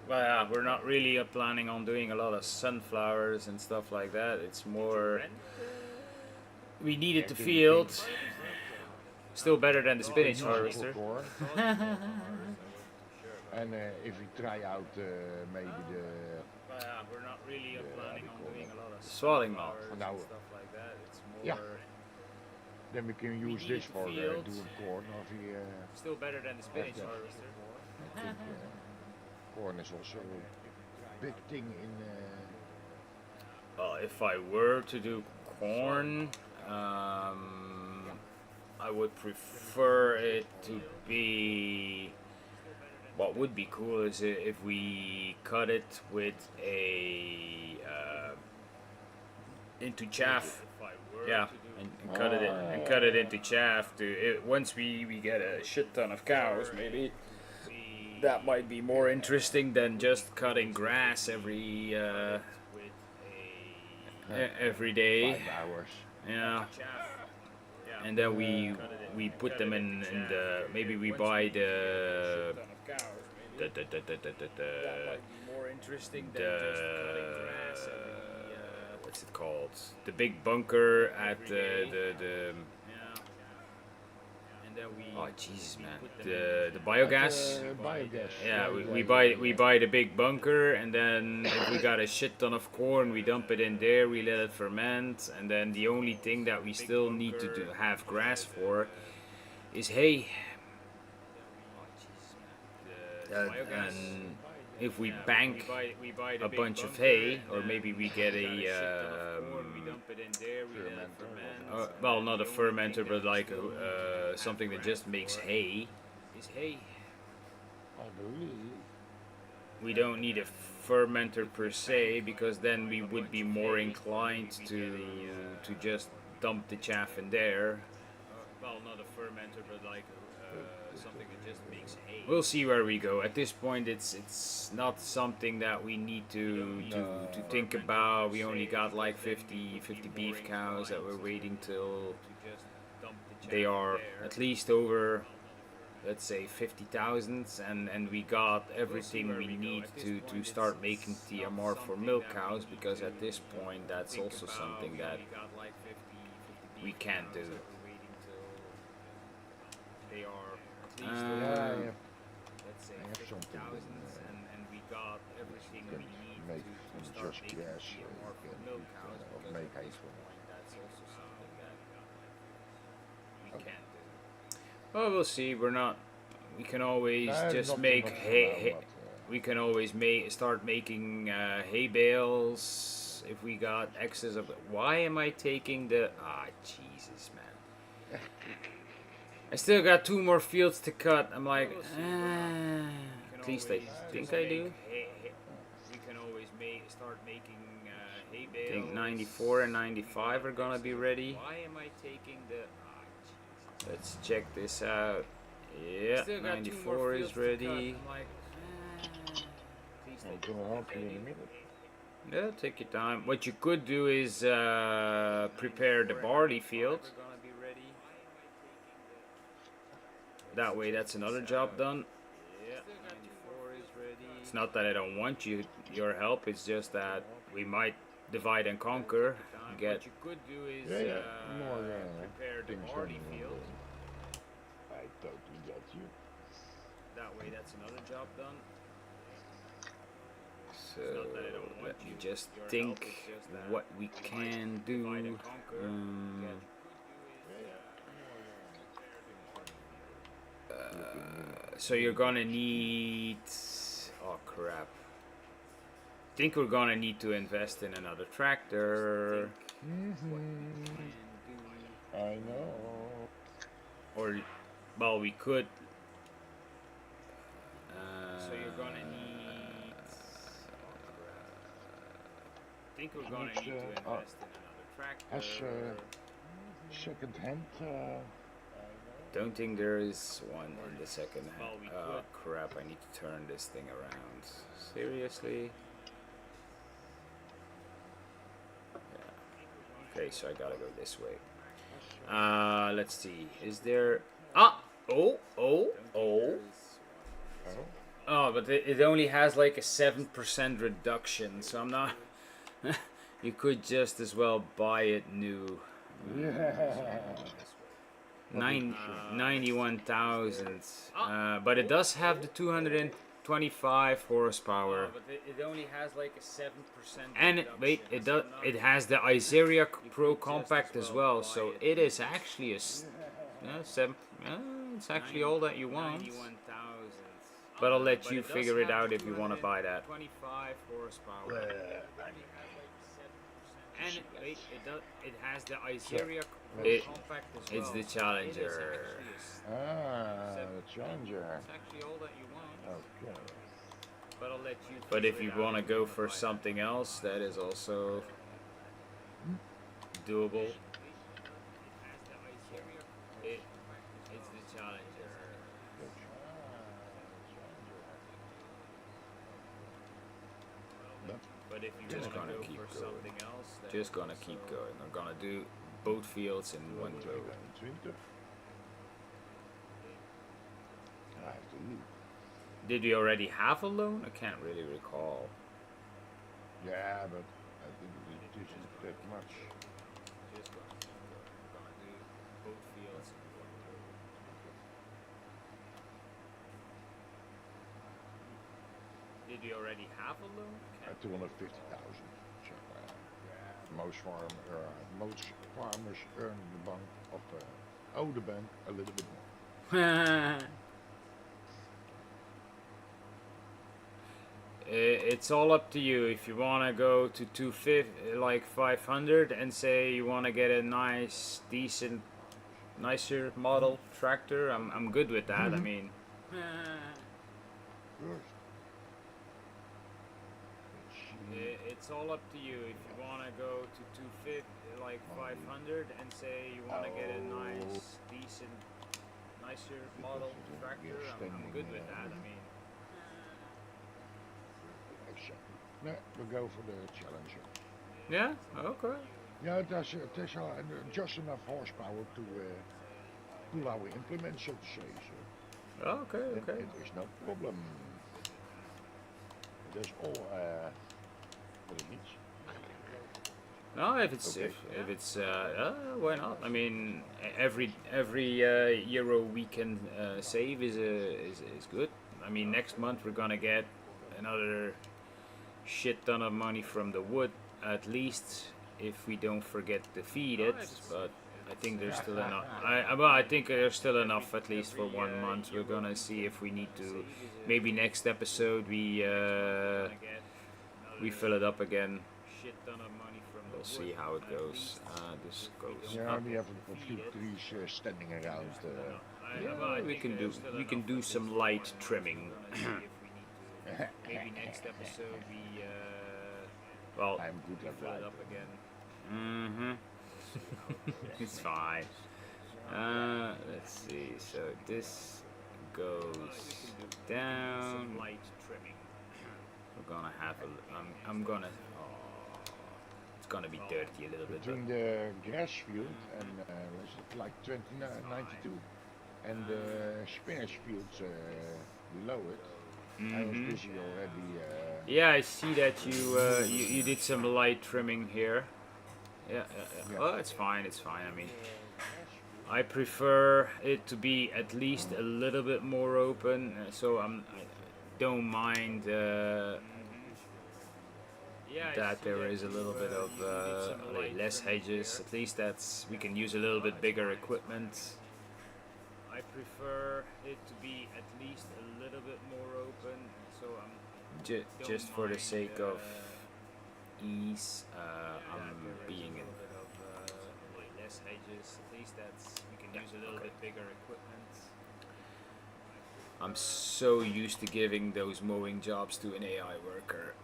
Well, yeah, we're not really planning on doing a lot of sunflowers and stuff like that. It's more we needed the field. Still better than the spinach harvester. And if we try out maybe the we're not really planning on doing a lot of swelling moth and stuff like that. It's more then we can use this for doing corn. Still better than the spinach harvester. I think corn is also a big thing in. Well, if I were to do corn, I would prefer it to be. What would be cool is if we cut it with a into chaff, yeah, and cut it into chaff. Once we get a shit ton of cows, maybe that might be more interesting than just cutting grass every day. 5 hours. Yeah. And then we put them in the, maybe we buy the what's it called, the big bunker at the oh Jesus man, the biogas. Biogas. Yeah, we buy the big bunker, and then if we got a shit ton of corn, we dump it in there, we let it ferment, and then the only thing that we still need to have grass for is hay. And if we bank a bunch of hay, or maybe we get a well, not a fermenter, but like something that just makes hay. I believe. We don't need a fermenter per se, because then we would be more inclined to just dump the chaff in there. Well, not a fermenter, but like something that just makes hay. We'll see where we go. At this point, it's not something that we need to think about. We only got like 50 beef cows that we're waiting till they are at least over, let's say, 50,000, and we got everything we need to start making TMR for milk cows, because at this point that's also something that we can't do. They are at least let's say 50,000, and we got everything we need to start making TMR for milk cows, because at this point that's also something that we can't do. Well, we'll see. We can always just make hay. We can always start making hay bales if we got excess of. Why am I taking the? Jesus, man! I still got 2 more fields to cut. I'm like, at least I think I do. We can always start making hay bales. I think 94 and 95 are gonna be ready. Why am I taking the? Let's check this out. Yeah, 94 is ready. I'm gonna help you in a minute. Yeah, take your time. What you could do is prepare the barley field. That way, that's another job done. It's not that I don't want your help. It's just that we might divide and conquer. What you could do is prepare the barley field. I totally get you. That way, that's another job done. So let me just think what we can do. So you're gonna need. Oh crap! I think we're gonna need to invest in another tractor. I know. Or, well, we could. So you're gonna need. I think we're gonna need to invest in another tractor. As second hand. Don't think there is one in the second hand. Oh crap! I need to turn this thing around. Seriously? Yeah. Okay, so I gotta go this way. Let's see. Is there? Oh, but it only has like a 7% reduction, so I'm not. You could just as well buy it new. Yeah. 91,000. But it does have the 225 horsepower. But it only has like a 7%. And it has the Iseria Pro Compact as well, so it is actually a 7. It's actually all that you want. But I'll let you figure it out if you want to buy that. 25 horsepower. And it has the Iseria Compact as well. It's the Challenger. The Challenger. It's actually all that you want. Okay. But I'll let you. But if you want to go for something else, that is also doable. It's the Challenger. But if you Just want to gonna go keep for going. something else, then just gonna keep going. I'm gonna do both fields in one go. 22. I have to leave. Did we already have a loan? I can't really recall. Yeah, but I think it isn't that much. Just gonna keep going. I'm gonna do both fields in one go. Did we already have a loan? 250,000. So, most farmers earn the bank of owe the bank a little bit more. It's all up to you. If you want to go to 250, like 500, and say you want to get a nice, decent, nicer model tractor, I'm good with that. I mean, First, it's all up to you. If you want to go to 250, like 500, and say you want to get a nice, decent, nicer model tractor, I'm good with that. I mean. exactly. No, we go for the Challenger. Yeah. Okay. Yeah, there's just enough horsepower to pull our implement, so to say. So Okay. then Okay. it is no problem. That's all what it needs. No, if it's Okay. if it's why not? I mean, every euro we can save is good. I mean, next month we're gonna get another shit ton of money from the wood, at least if we don't forget to feed it. But I think there's still enough. I think there's still enough at least for 1 month. We're gonna see if we need to. Maybe next episode we fill it up again. We'll see how it goes. This goes Yeah, up. we have a few trees standing around. Yeah, we can do some light trimming. Maybe next episode we well I'm good at fill it light. up again. It's fine. Let's see. So this goes down. We're gonna have a. I'm gonna. Oh, it's gonna be dirty a little bit. Between the grass field and like 92 and the spinach fields below it, I was busy already. Yeah, I see that you did some light trimming here. Yeah. Yeah. Oh, it's fine. It's fine. I mean, I prefer it to be at least a little bit more open, so I don't mind that there is a little bit of like less hedges. At least that's we can use a little bit bigger equipment. I prefer it to be at least a little bit more open, so just for the sake of ease, I'm being in less hedges. At least that's we can use a little bit bigger equipment. I'm so used to giving those mowing jobs to an AI worker.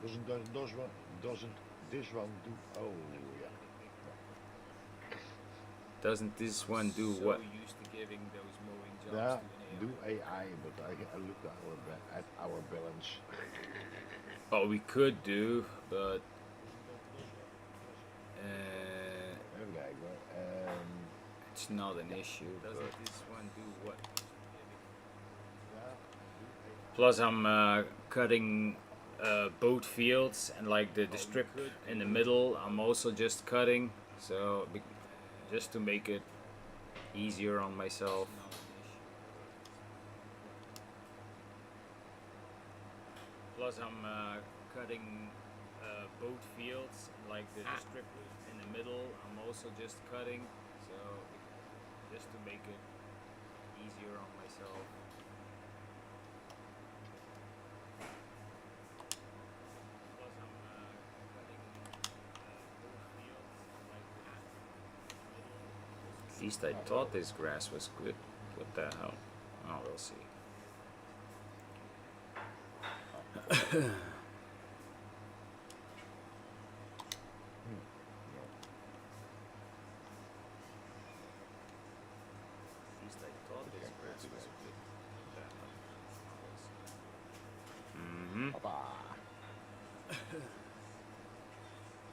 Doesn't this one do? Oh yeah. Doesn't this one do what? Used to giving those mowing jobs Yeah, to do AI, but I look at our balance. Well, we could do, but Okay, well, it's not an issue. Doesn't this one do what? Plus, I'm cutting both fields, and like the strip in the middle, I'm also just cutting, so just to make it easier on myself. Plus, I'm cutting both fields, like the strip in the middle, I'm also just cutting, so just to make it easier on myself. At least I thought this grass was good. What the hell? Oh, we'll see.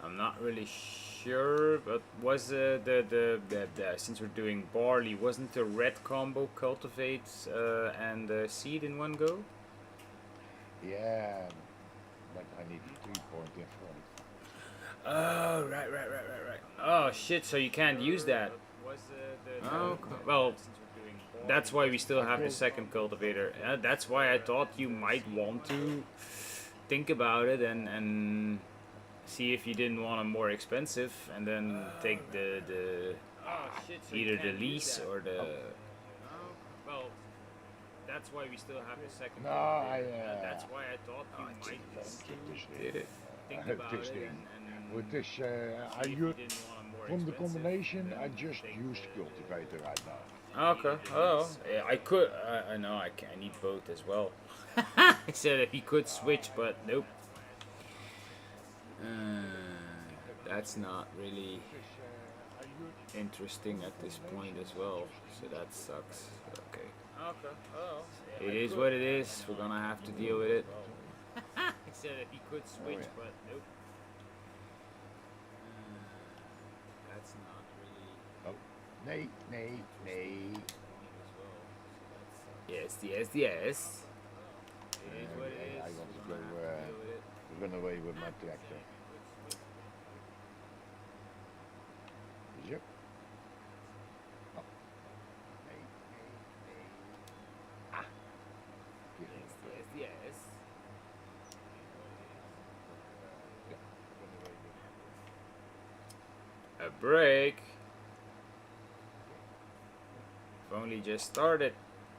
I'm not really sure, but was the since we're doing barley, wasn't the red combo cultivate and seed in one go? Yeah, but I need 3 point in front. Oh, right. Oh shit! So you can't use that. Oh, well, that's why we still have the second cultivator. That's why I thought you might want to think about it and see if you didn't want a more expensive, and then take the either the lease or the. Well, that's why we still have the second. No, I. That's why I thought you might want to Did it. think about This it thing. and With this, see I if you use didn't want a more from the expensive, combination. and I then just take used the- cultivator right now. Okay. Oh, yeah, I could. I know. I need both as well. I said that he could switch, but nope. That's not really interesting at this point as well. So that sucks. Okay. Okay. Oh. It is what it is. We're gonna have to deal with it. I said that he could switch, but nope. That's not really. Nee, nee, nee. Yes. It is what it is. I want to We're go gonna have to deal with it. run away with my tractor. Yep. Oh. Nee, nee. Ah. Yes. A break. I've only just started,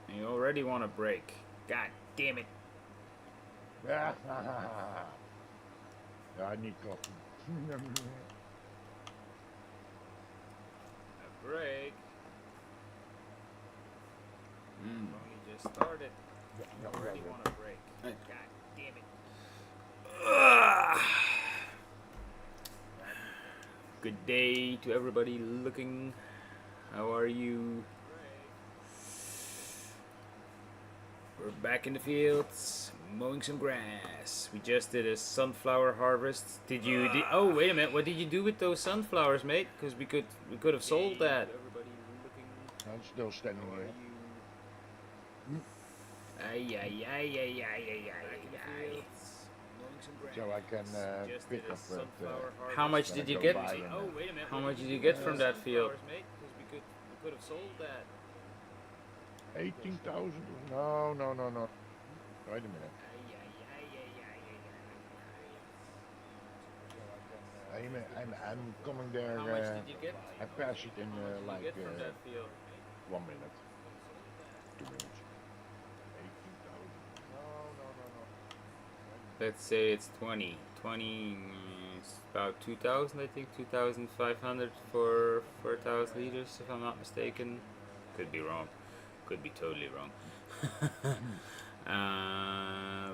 and you already want a break. God damn it. Yeah, I need coffee. A break. Only just started. You already want a break. God damn it. Good day to everybody looking. How are you? We're back in the fields, mowing some grass. We just did a sunflower harvest. Oh, wait a minute. What did you do with those sunflowers, mate? Because we could have sold that. I'm still standing here. Ay. So I can pick up How much did you get? How much did you get from that field? 18,000? No. Wait a minute. I'm coming there. How much did you get? I pass it in like From that field? 1 minute. 2 minutes. 18,000. No. Let's say it's 20. 20 is about 2,000, I think. 2,500 for 4,000 liters, if I'm not mistaken. Could be wrong. Could be totally wrong.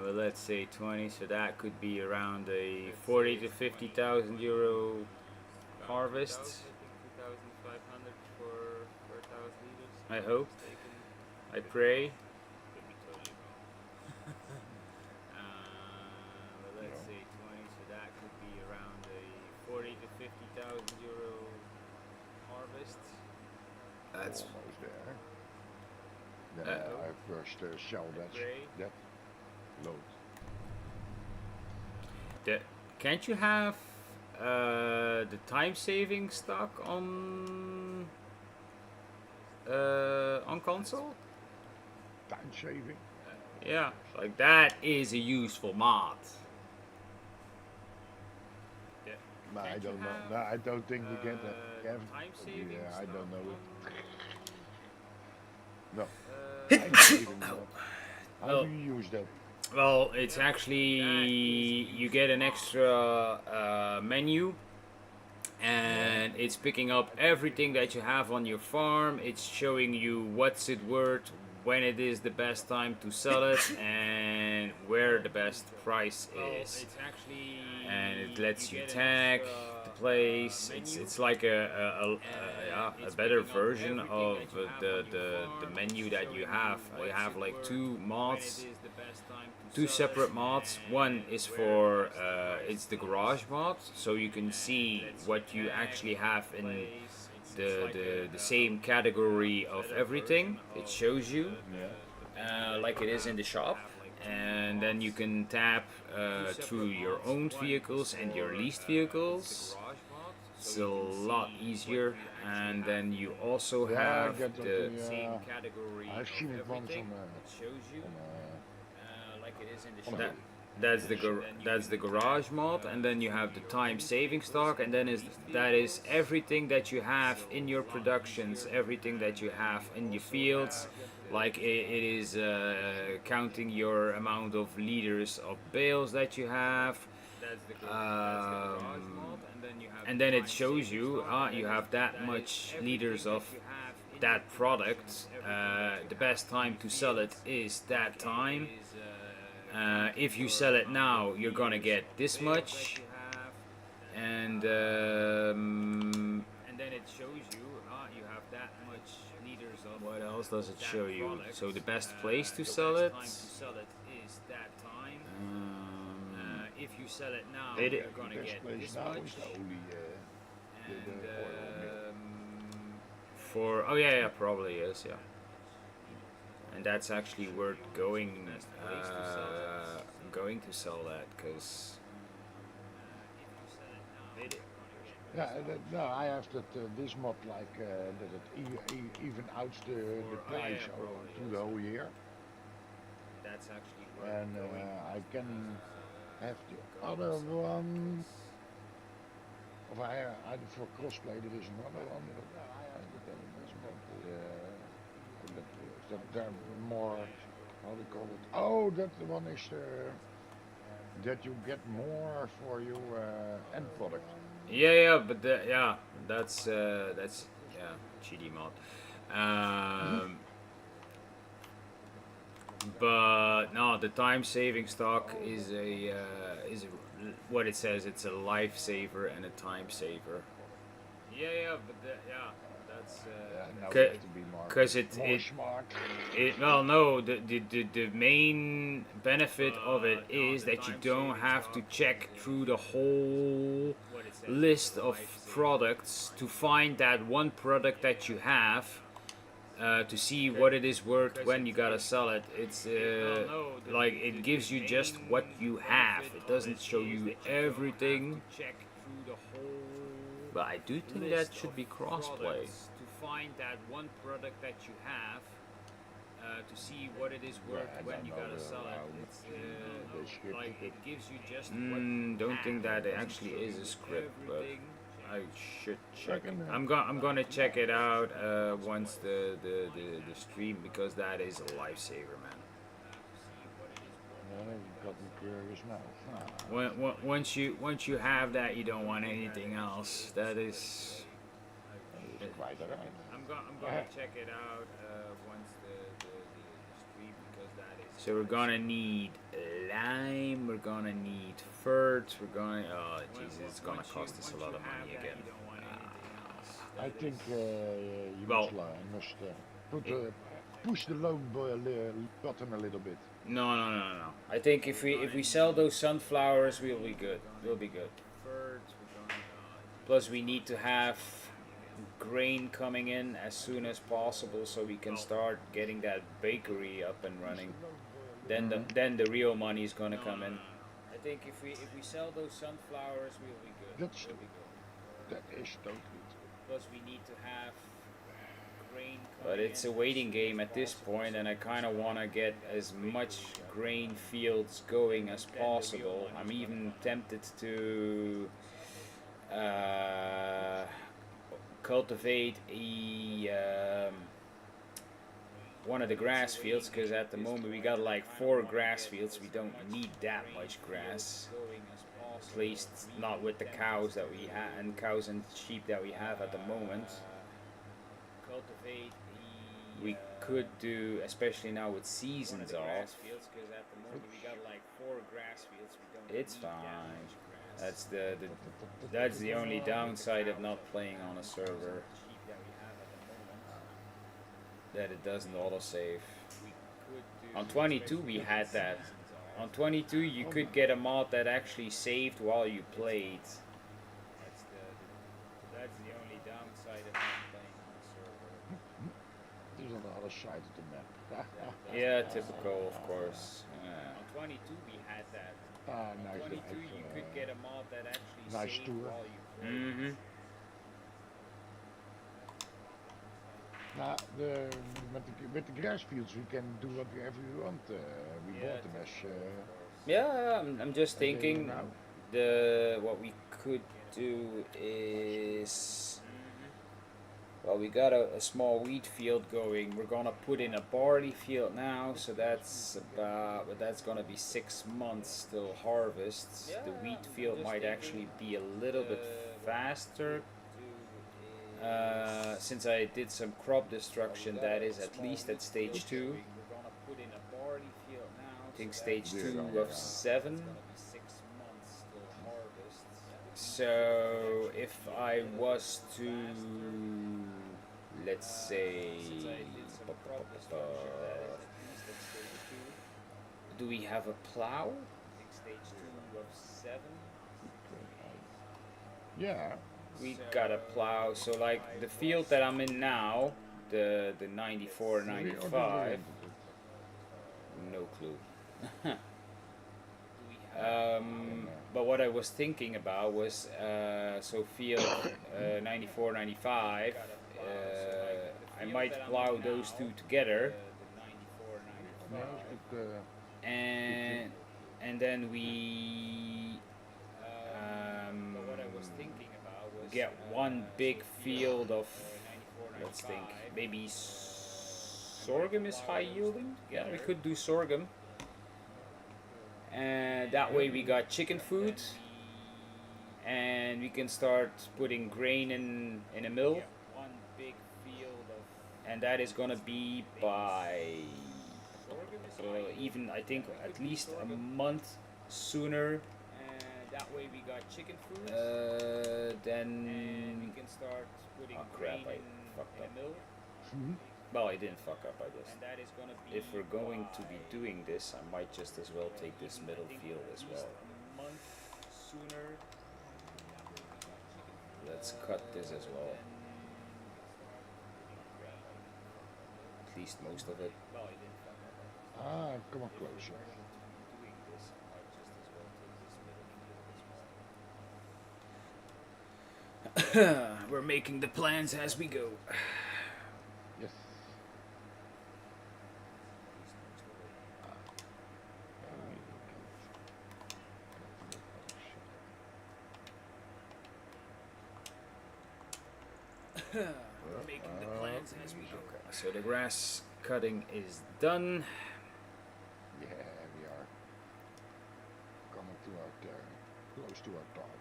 But let's say 20, so that could be around a 40 to 50,000 euro harvest. I hope. I pray. But let's say 20, so that could be around a 40 to 50,000 euro harvest. That's almost there. Then I first sell that load. Can't you have the time saving stock on console? Time saving. Yeah, like that is a useful mod. No, I don't know. No, I don't think we get that. Time saving I don't know it. No. How do you use that? Well, it's actually you get an extra menu, and it's picking up everything that you have on your farm. It's showing you what's it worth, when it is the best time to sell it, and where the best price is. And it lets you tag the place. It's like a better version of the menu that you have. You have like two mods. two separate mods. One is for it's the garage mod, so you can see what you actually have in the same category of everything. It shows you like it is in the shop, and then you can tap through your owned vehicles and your leased vehicles. It's a lot easier, and then you also Yeah, I have get that. the same category I've seen of it once everything. on It shows you like it is in the on shop. That's the garage mod, and then you have the time saving stock, and then that is everything that you have in your productions, everything that you have in your fields. Like it is counting your amount of liters of bales that you have. And then it shows you you have that much liters of that product. The best time to sell it is that time. If you sell it now, you're gonna get this much, and then it shows you you have that much liters of. What else does it show you? So the best place to sell it. Is that time. If you sell it now, you're gonna best get place this now much. is the olie, the oil mill. For yeah, probably is, yeah. And that's actually worth going going to sell that, because Yeah, no, I have that this mod like that it even out the price through the whole year, that's actually worth and going. I can have the other one. Of I for crossplay there is another one. That they're more, how do you call it? Oh, that the one is that you get more for your end product. Yeah, but that's yeah, GD mod. But no, the time saving stock is what it says. It's a lifesaver and a time saver. Yeah, but that's Now you have to be because more smart. well, no, the main benefit of it is that you don't have to check through the whole list of products to find that one product that you have, to see what it is worth when you gotta sell it. It's like it gives you just what you have. It doesn't show you everything. But I do think that should be crossplay. To find that one product that you have, to see what it is worth when you gotta sell it. It's like it gives you just what. Don't think that it actually is a script, but I should check. I'm gonna check it out once the stream, because that is a lifesaver, man. You've got me curious now. Once you have that, you don't want anything else. That is. It's quite alright. I'm gonna check it out once the stream, because that is. So we're gonna need lime. We're gonna need fert. We're going. Oh Jesus, it's gonna cost us a lot of money again. I think you must push the loan button a little bit. No. I think if we sell those sunflowers, we'll be good. We'll be good. Plus, we need to have grain coming in as soon as possible, so we can start getting that bakery up and running. Then the real money is gonna come in. I think if we sell those sunflowers, we'll be good. That is totally true. Plus, we need to have grain. But it's a waiting game at this point, and I kind of want to get as much grain fields going as possible. I'm even tempted to cultivate one of the grass fields, because at the moment we got like 4 grass fields. We don't need that much grass. At least not with the cows that we have, and cows and sheep that we have at the moment. We could do, especially now with seasons off. It's fine. That's the only downside of not playing on a server, that it doesn't autosave. On 22 we had that. On 22, you could get a mod that actually saved while you played. That's the only downside of not playing on the server. Het is aan de andere side of the map. Yeah, typical, of course. On 22, we had that. Nice. 22, you could get a mod that actually nice saved tour. while you played. Nou, met de grassfields, we can do whatever we want. We bought them as... Yeah, I'm just thinking what we could do is, well, we got a small wheat field going. We're gonna put in a barley field now, so that's gonna be 6 months till harvest. The wheat field might actually be a little bit faster. Since I did some crop destruction, that is at least at stage 2. I think stage 2 of 7. So if I was to, let's say, do we have a plow? Yeah. We got a plow, so like the field that I'm in now, the 94, 95, no clue. But what I was thinking about was, so field 94, 95, I might plow those two together, and then we get one big field of, let's think, maybe sorghum is high yielding. Yeah, we could do sorghum. And that way we got chicken food, and we can start putting grain in a mill. And that is gonna be by even, I think, at least a month sooner. That way we got chicken food. Then we can start putting grain in a mill. Well, I didn't fuck up, I just. If we're going to be doing this, I might just as well take this middle field as well. Let's cut this as well. At least most of it. Come on closer. We're making the plans as we go. Yes. We're making the plans as we go. Okay, so the grass cutting is done. Yeah, we are coming to our close to our target.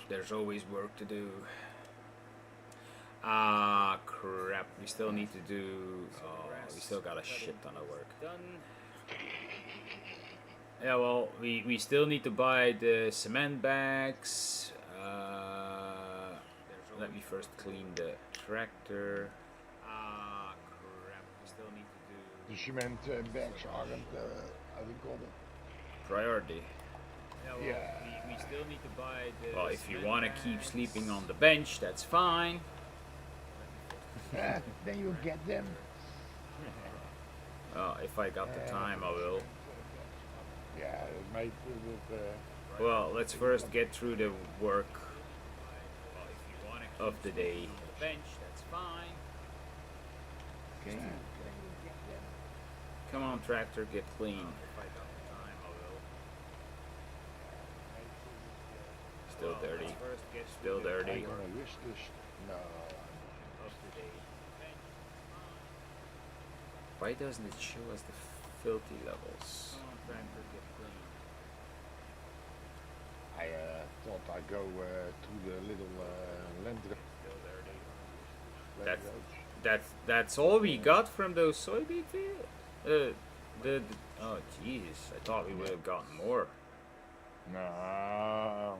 There's always work to do. Ah, crap. We still need to do... Oh, we still got a shit ton of work. Yeah, well, we still need to buy the cement bags. Let me first clean the tractor. Ah, crap. We still need to do... The cement bags aren't, how do you call them? Priority. Yeah. We still need to buy the... Well, if you want to keep sleeping on the bench, that's fine. Then you'll get them. If I got the time, I will. Yeah, it might... Well, let's first get through the work of the day. Bench, that's fine. Okay. Come on, tractor, get clean. Still dirty. Still dirty. No. Why doesn't it show us the filthy levels? I thought I'd go to the little land. That's all we got from those soybean fields. Oh jeez, I thought we would have gotten more. No.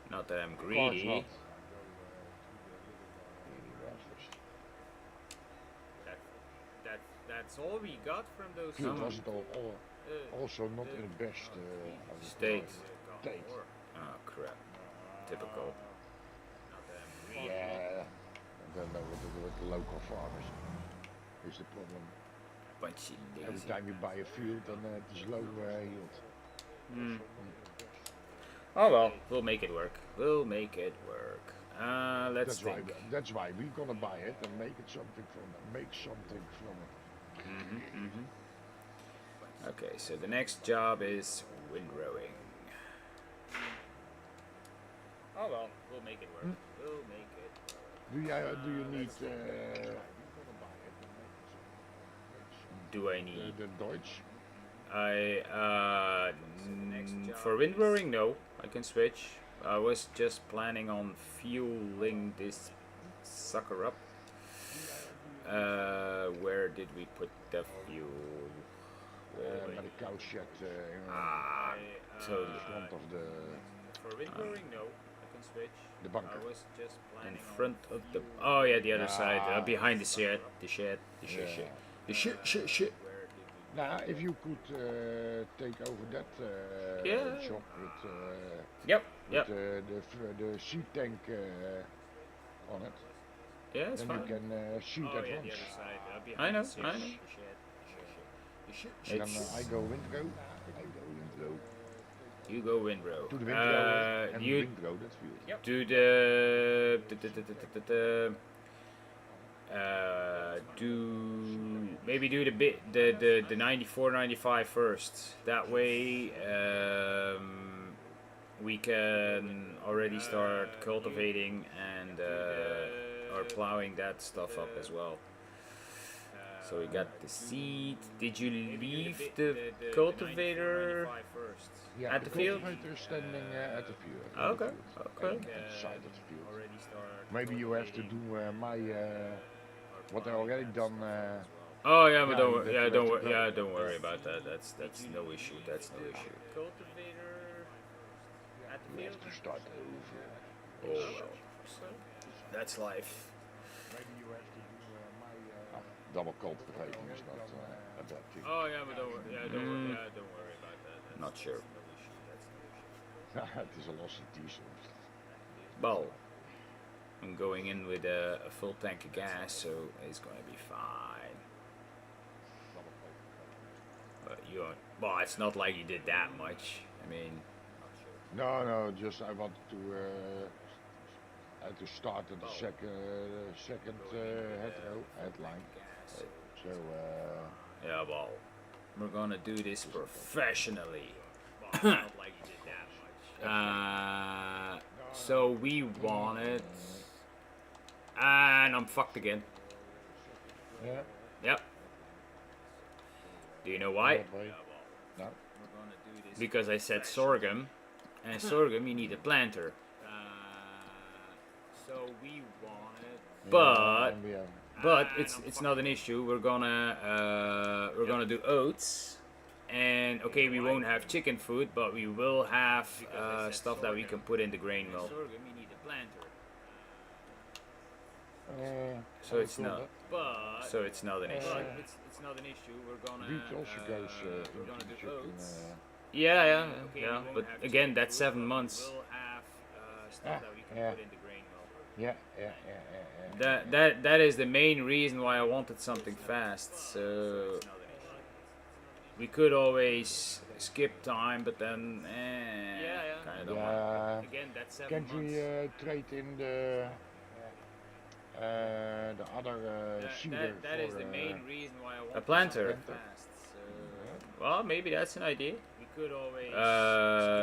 Not that I'm greedy. That's all we got from those. Was it all Also not in the best State. state. Oh crap. Typical. Yeah, I don't know what the local farmers is the problem. Punchy Every daisy. time you buy a field, then it is low yield. Hmm. Oh well, we'll make it work. We'll make it work. Let's think. That's why we're gonna buy it and make it something from it. Make something from it. Okay, so the next job is windrowing. Oh well, we'll make it work. We'll make it work. Do you need Do I need? the Deutsch? For windrowing, no. I can switch. I was just planning on fueling this sucker up. Where did we put the fuel? By the cow shed Totally. in front of the For windrowing, no. I can switch. the bunker. I was just planning in front of the. Oh yeah, the other side, behind the shed. The shed. Shit. Now, if you could take over that job with, Yep. the seed tank on it, Yeah, it's then fine. you can shoot at once. I know. Then It's, I go windrow. you go windrow. To the windrow and You windrow that field. do the 94 95 first. That way we can already start cultivating and or plowing that stuff up as well. So we got the seed. Did you leave the cultivator Yeah, at the field? cultivator is standing at the field. Okay, At the okay. side of the field. Maybe you have to do my what I already done. Oh yeah, but Yeah, don't you wor- got yeah to don't let wor- it go. yeah don't worry about that. That's no issue. That's no issue. We have to start over. Oh well, that's life. Maybe you have to do my double cultivating is not a bad thing. Oh yeah, but don't worry about that. Not sure. It is a lossy diesel. Well, I'm going in with a full tank of gas, so it's gonna be fine. But you don't. Well, it's not like you did that much. I mean, No, just I wanted to start at the second headline. So yeah, well, we're gonna do this professionally. So we want it, and I'm fucked again. yeah. Yep. Do you know why? No. Because I said sorghum, and sorghum you need a planter. So we want it, but it's not an issue. We're gonna do oats, and okay, we won't have chicken food, but we will have stuff that we can put in the grain mill. So it's not. So it's not an issue. It's not an issue. Wheat also goes into the chicken. Yeah. But again, that's 7 months. Yeah. That is the main reason why I wanted something fast. So we could always skip time, but then kind of don't want. Again, that's 7 Can't months. we trade in the other seeder That for, is the main reason why I wanted a planter. Fast. So, well, maybe that's an idea. We could always.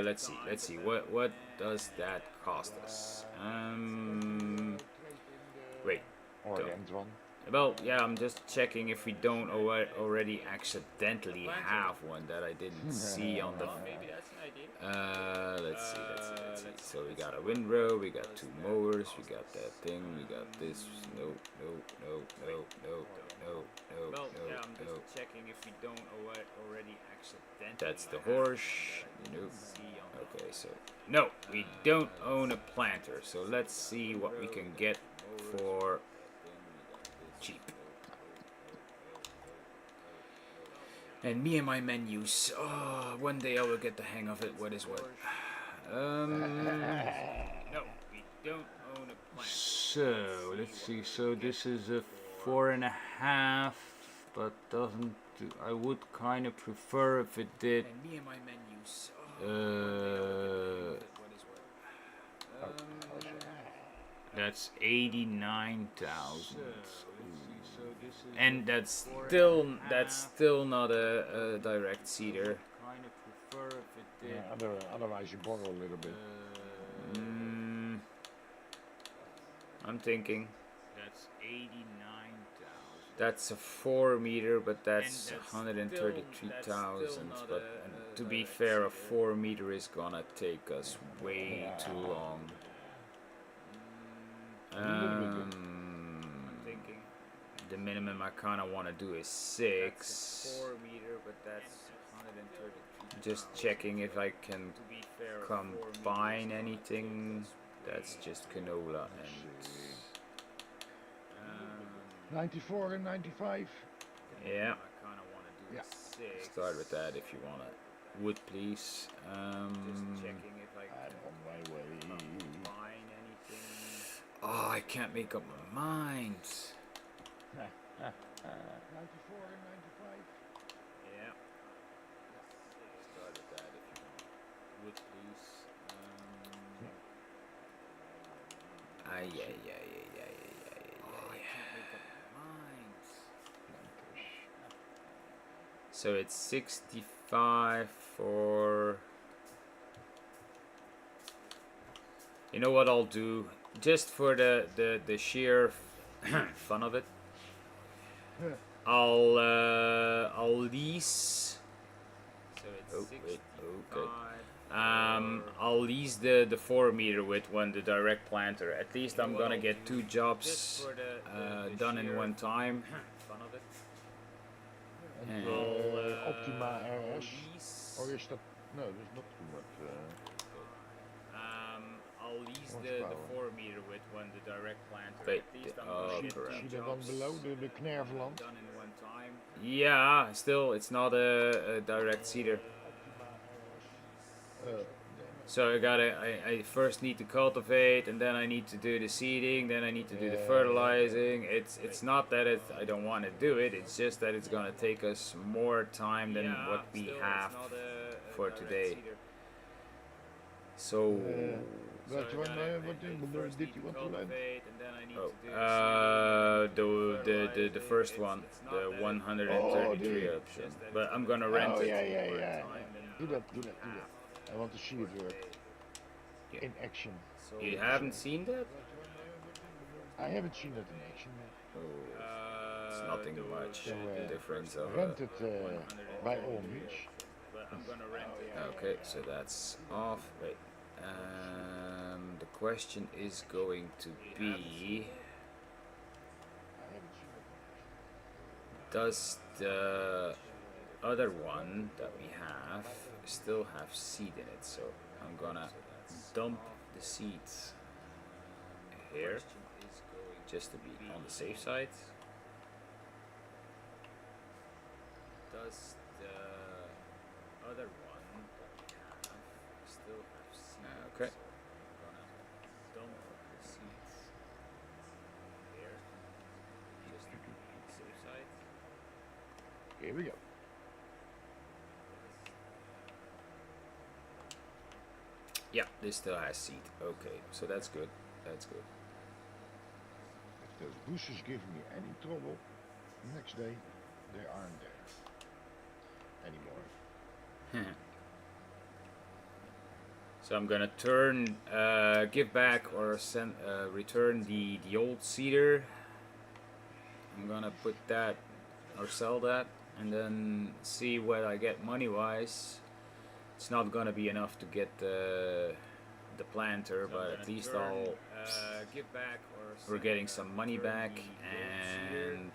Let's see. What does that cost us? Wait. or Go. the end one? Well, yeah, I'm just checking if we don't already accidentally have one that I didn't see on the. Maybe that's an idea. Let's see. So we got a windrow, we got 2 mowers, we got that thing, we got this. No. Well, yeah, I'm just checking if we don't already accidentally. That's the horse. Nope. Okay, so no, we don't own a planter. So let's see what we can get for cheap. And me and my menus. Oh, one day I will get the hang of it. What is what? No, we don't own a plant. So let's see. So this is a 4.5, but doesn't. I would kind of prefer if it did. And me and my menus. That's 89,000. And that's still not a direct seeder. Yeah, otherwise you borrow a little bit. I'm thinking. That's 89,000. That's a 4 meter, but that's 133,000. But to be fair, a 4 meter is gonna take us way too long. I'm thinking. The minimum I kind of want to do is 6. 4 meter, but that's 133. Just checking if I can combine anything. That's just canola and 94 and 95. Yeah. Start with that if you want to. Wood, please. Just checking if I can I'm on my way. combine anything. Oh, I can't make up my mind. 94 and 95. Yeah. Start with that if you want. Wood, please. Oh, I can't make up my mind. So it's 65 for. You know what I'll do? Just for the sheer fun of it, I'll lease. So it's okay. I'll lease the 4 meter with the direct planter. At least I'm gonna get 2 jobs done in one time. And Optima RS. Or is that? No, there's not too much. I'll lease the horsepower. 4 meter with the direct planter. Wait, See that one below, the Knerveland? Done in one time. Yeah, still, it's not a direct seeder. So I first need to cultivate, and then I need to do the seeding, then I need to do the fertilizing. It's not that I don't want to do it, it's just that it's gonna take us more time than what we have for today. So What did you want to learn? The first one, the 133 option. But I'm gonna rent it. Yeah. Do that. I want to see it work in action. You haven't seen that? I haven't seen it in action yet. Oh, it's nothing much difference. Rent it by all means. Okay, so that's off. Wait. The question is going to be: does the other one that we have still have seed in it? So I'm gonna dump the seeds here, just to be on the safe side. Does the other one that we have still have seeds? Okay. So I'm gonna dump the seeds here, just to be on the safe side. Here we go. Yeah, this still has seed. Okay, so that's good. That's good. If those boosters give me any trouble, next day they aren't there anymore. So I'm gonna give back or return the old seeder. I'm gonna put that or sell that, and then see what I get money wise. It's not gonna be enough to get the planter, but at least I'll give back or we're getting some money back, and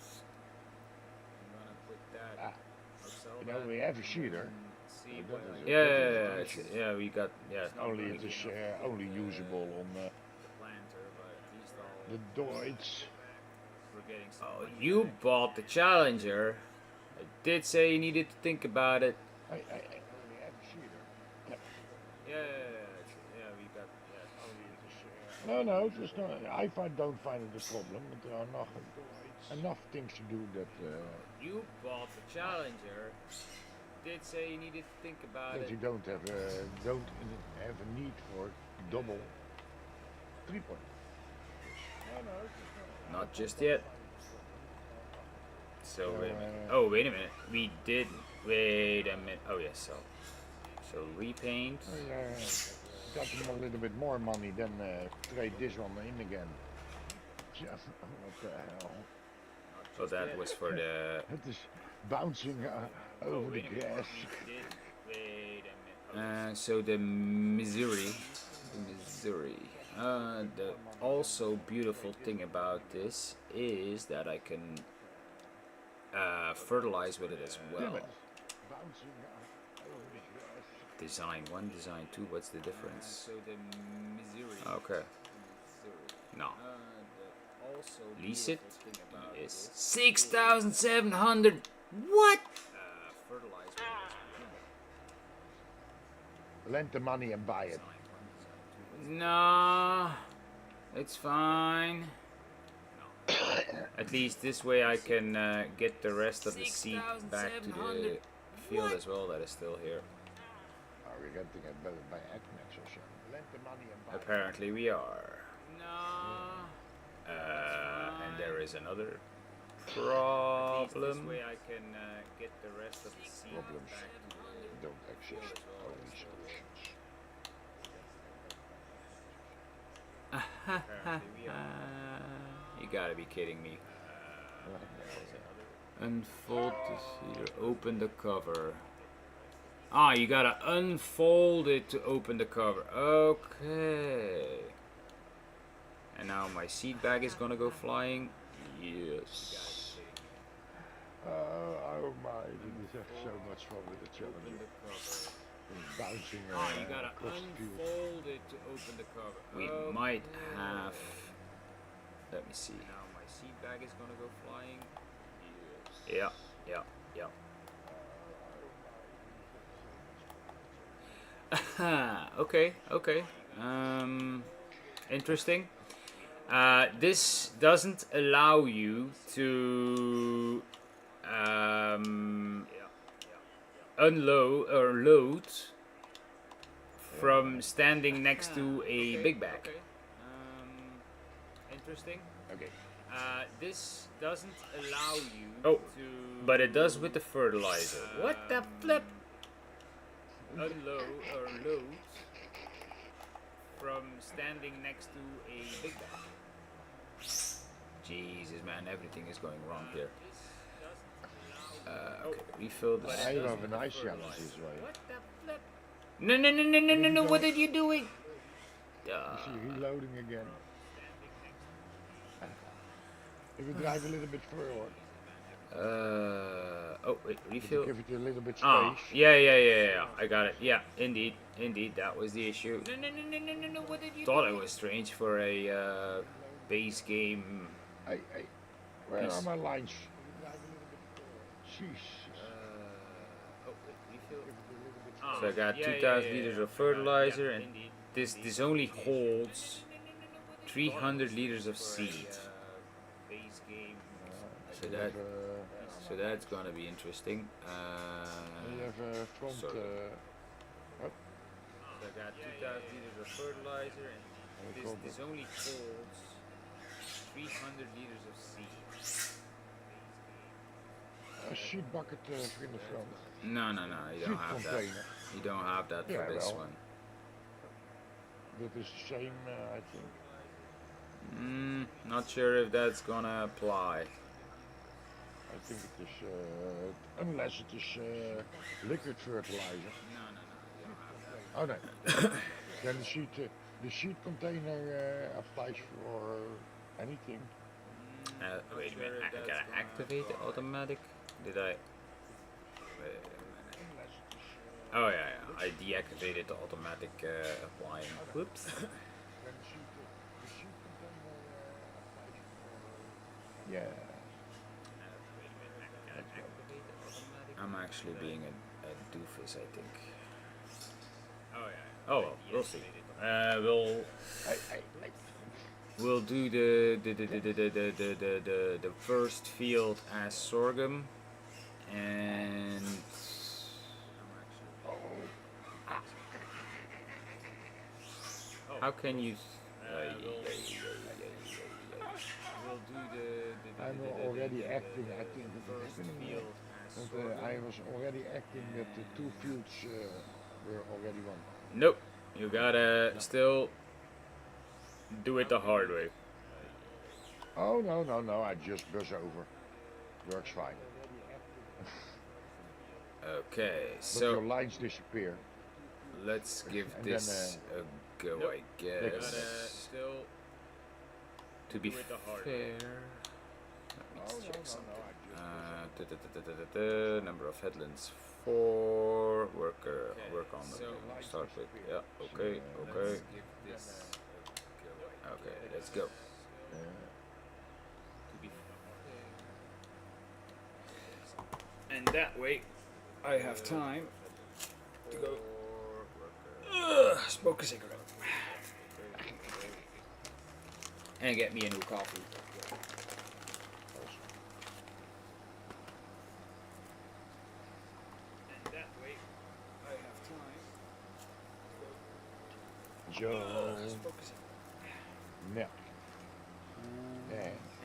I'm gonna put that or sell You know, we have a sheeter. Yeah, we got Only it is only usable on the Deutz. Oh, you bought the Challenger. I did say you needed to think about it. I only have a sheeter. Yeah, we got. No, just not. Don't find it a problem. But there are enough things to do that You bought the Challenger. Did say you needed to think about that it. you don't have a need for double 3-point. Not just yet. So wait a minute. uh, Oh, wait a minute. We did. Wait a minute. Oh yes. So repaint. Got them a little bit more money, then trade this one in again. Just, what the hell? Oh, that was for the. It is bouncing over the grass. Wait a minute. So the Missouri. The also beautiful thing about this is that I can fertilize with it as well. Bouncing over the grass. Design 1, design 2, what's the difference? So the Missouri. Okay. No. Lease it is 6,700. What? Fertilize with it as well. Lend the money and buy it. No, it's fine. At least this way I can get the rest of the seed back to the field as well that is still here. Are we going to get better by Acmex or so? Lend the money and buy Apparently we are. No. And there is another problem. This way I can get the rest of the seed Problems back to the don't exist, only solutions. You gotta be kidding me. Unfold the cedar, open the cover. Ah, you gotta unfold it to open the cover. Okay. And now my seed bag is gonna go flying. Yes. Oh my, this is so much fun with the Challenger. Bouncing You gotta across the field. unfold it to open the cover. We might have. Let me see. Now my seed bag is gonna go flying. Yes. Yeah. Okay. Interesting. This doesn't allow you to unload or load from standing next to a big bag. Interesting. Okay. This doesn't allow you to. But it does with the fertilizer. What the flip? Unload or load from standing next to a big bag. Jesus, man, everything is going wrong here. Okay, refill the. I have a nice challenge this way. What the flip? No! What are you doing? You see, reloading again. If you drive a little bit forward. Wait, refill. Give it a little bit space. Ah, yeah. I got it. Yeah, indeed, that was the issue. No, what did you Thought it was strange for a base game. Hey, where are my lines? Jesus. So I got 2,000 liters of fertilizer, and this only holds 300 liters of seed. So that's gonna be interesting. You have a front. So I got 2,000 liters of fertilizer, and this only holds 300 liters of seed. A sheet bucket for in the front. No, you don't have that. You don't have that for this one. That is the same, I think. Not sure if that's gonna apply. I think it is, unless it is liquid fertilizer. No, you don't have that. Oh no. Then the sheet container applies for anything. Wait a minute, I gotta activate the automatic. Did I? Wait a minute. Oh yeah. I deactivated the automatic applying. Whoops. Yeah. I'm actually being a doofus, I think. Oh well, we'll see. We'll do the first field as sorghum, and how can you? We'll do I'm already acting. I think it is first happening. field as But sorghum. I was already acting that the 2 fields were already won. Nope, you gotta still do it the hard way. Oh, no, I just buzz over. Works fine. Okay, But your so lines disappear. let's give And this a go, I guess. Still To be fair, let me just check something. Number of headlands 4. Work on them. Start with okay. Okay, let's go. And that way, I have time to go smoke a cigarette and get me a new coffee. And that way, I have time Joe. to smoke a cigarette Melk.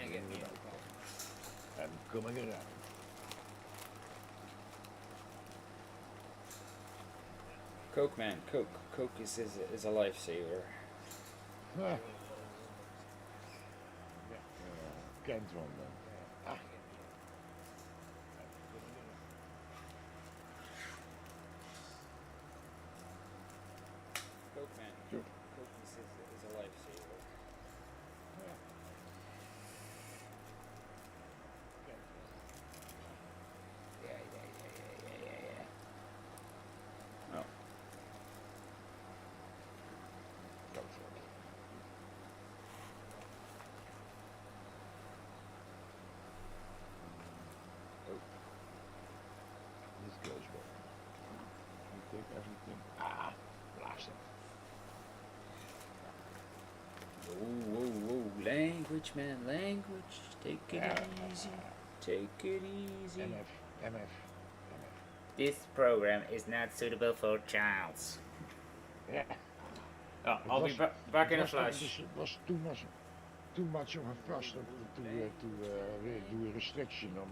and get me a new coffee. I'm coming around. Coke, man, Coke. Coke is a lifesaver. Ah. Kent one then. Ah. Coke, man. Sure. Coke is a lifesaver. Yeah. Oh. Go for it. Oh. This goes well. You take everything. Ah, blast it. Whoa, language, man, language. Take it easy. Take it easy. MF. This program is not suitable for childs. Yeah. Oh, I'll be back in a flash. It was too much of a fuss to do a restriction on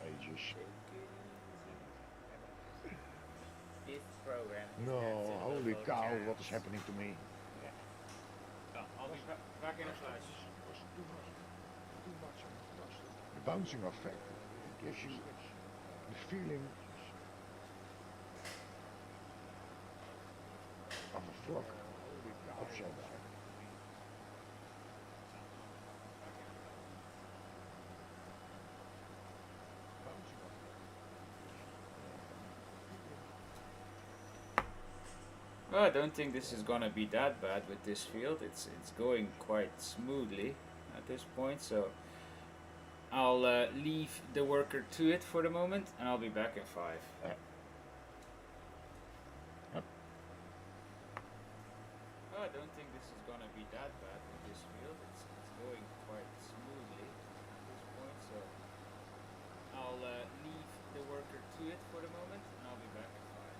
ages. This program is No, not suitable holy for cow, childs. what is happening to me? Oh, I'll be back in a flash. The bouncing effect gives you the feeling of a frog upside down. Well, I don't think this is gonna be that bad with this field. It's going quite smoothly at this point, so I'll leave the worker to it for the moment, and I'll be back in 5. Well, I don't think this is gonna be that bad with this field. It's going quite smoothly at this point, so I'll leave the worker to it for the moment, and I'll be back in 5. Yeah.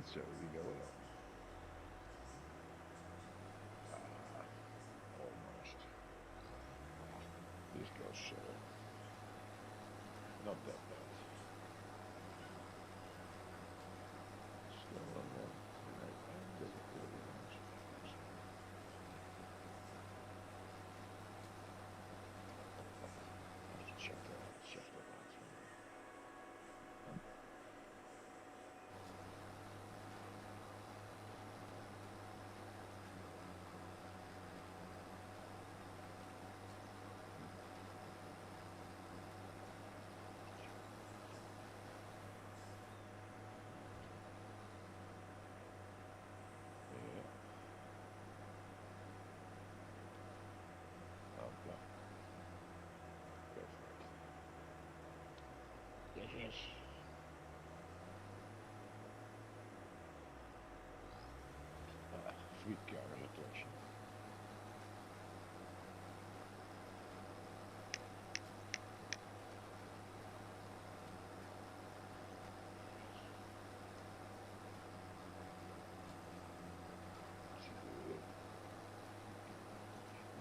so we go along. Almost. This goes not that bad. Still on the right angle of the lens. Have to check that out. Yeah. Oh, no. Go for it. Yes. Free camera attraction.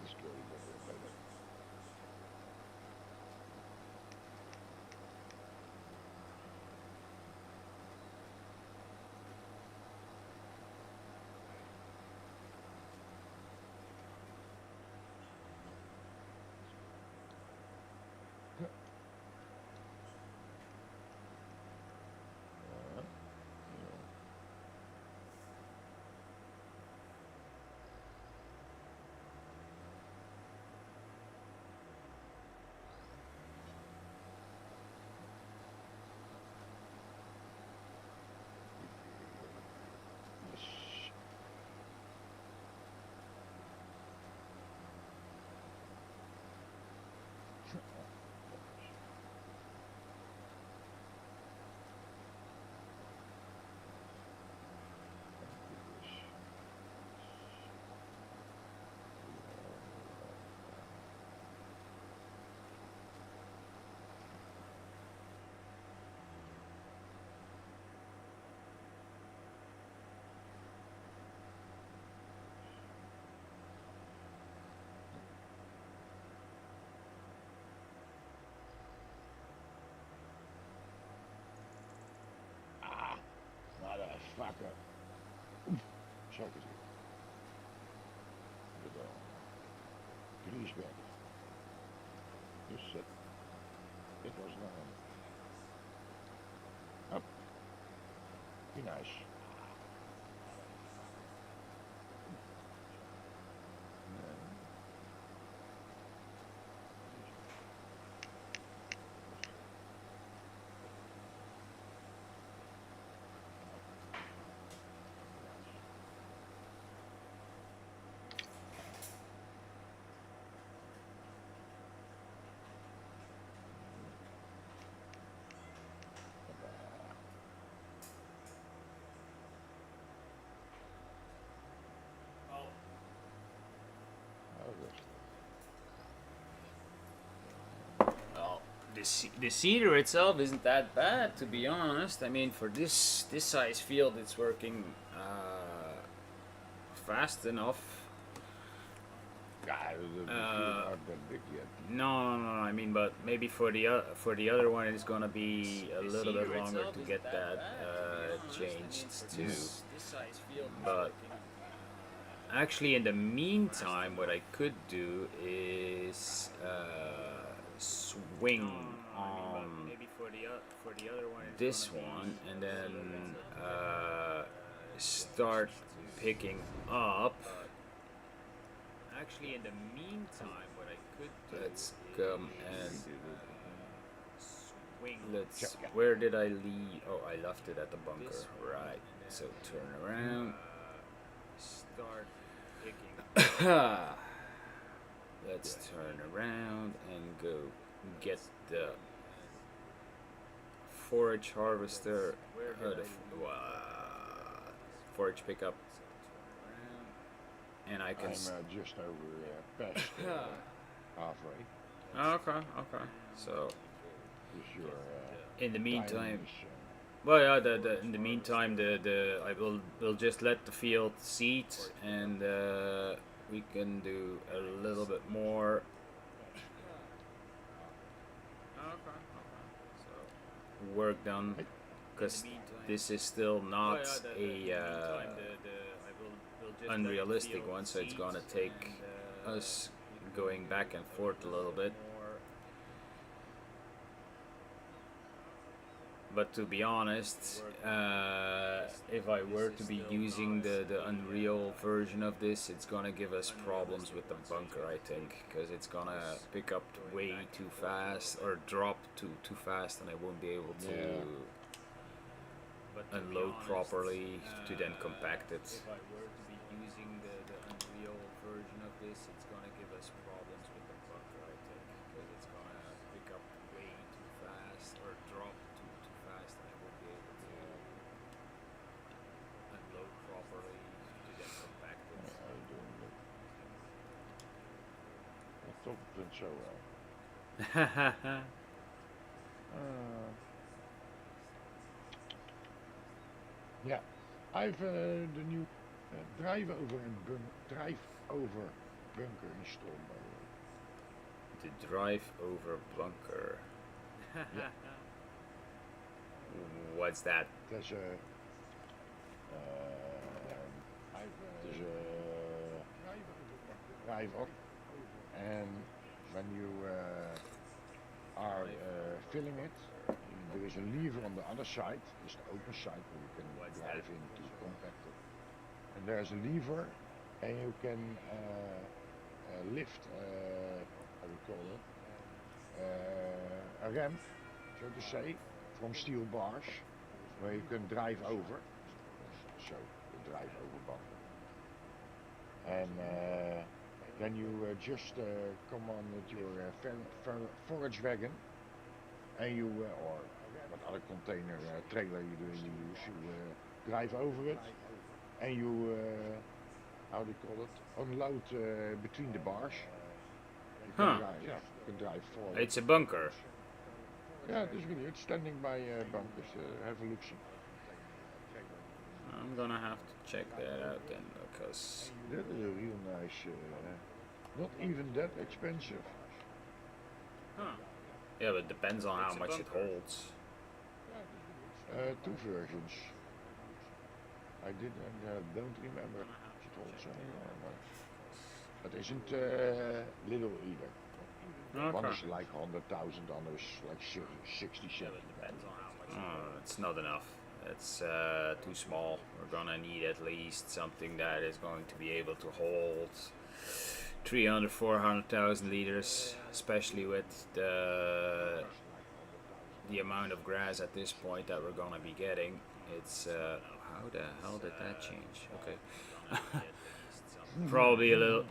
Let's go together. Yes. Motherfucker. Check it here. Good old grease back. Just sit. It was nothing. Up. Be nice. Well, the cedar itself isn't that bad, to be honest. I mean, for this size field, it's working fast enough. The aren't that big yet. No. I mean, but maybe for the other one, it's gonna be a little bit longer to get that changed too. But actually, in the meantime, what I could do is swing on this one and then start picking up. Actually, in the meantime, what I could do, let's come and swing. Let's. Where did I leave? Oh, I left it at the bunker. Right. So turn around. Start picking. Let's turn around and go get the forage harvester. Forage pickup. And I can. I'm just over past halfway. Okay. So. Is your In the meantime, timings, Well, yeah. In the meantime, I will just let the field seed, and we can do a little bit more work done, because this is still not a unrealistic one, so it's gonna take us going back and forth a little bit. But to be honest, if I were to be using the Unreal version of this, it's gonna give us problems with the bunker, I think, because it's gonna pick up way too fast or drop too fast, and I won't be able to unload properly to then compact it. If I were to be using the Unreal version of this, it's gonna give us problems with the bunker, I think, because it's gonna pick up way too fast or drop too fast, and I won't be able to unload properly to then compact it. Dat toch het zo wel. Yeah, I've the new drive over bunker installed, by the way. The drive over bunker. Yeah. What's that? There's a drive up, and when you are filling it, there is a lever on the other side. It's the open side where you can drive in to compact it. And there's a lever, and you can lift, how do you call it, a ramp, so to say, from steel bars, where you can drive over. So, the drive over bunker. And then you just come on with your forage wagon, and you, or what other container trailer you use, you drive over it, and you, how do you call it, unload between the bars. You can drive, yeah, you can drive forward. It's a bunker. Yeah, it is really, it's standing by bunkers, have a look-see. I'm gonna have to check that out then, because that is a real nice, not even that expensive. Yeah, but it depends on how much it holds. Two versions. I don't remember if it holds anymore, but it isn't little either. Okay. One is like 100,000, other is like 60, 70. It's not enough. It's too small. We're gonna need at least something that is going to be able to hold 300, 400,000 liters, especially with the amount of grass at this point that we're gonna be getting. It's how the hell did that change? Okay. Probably a little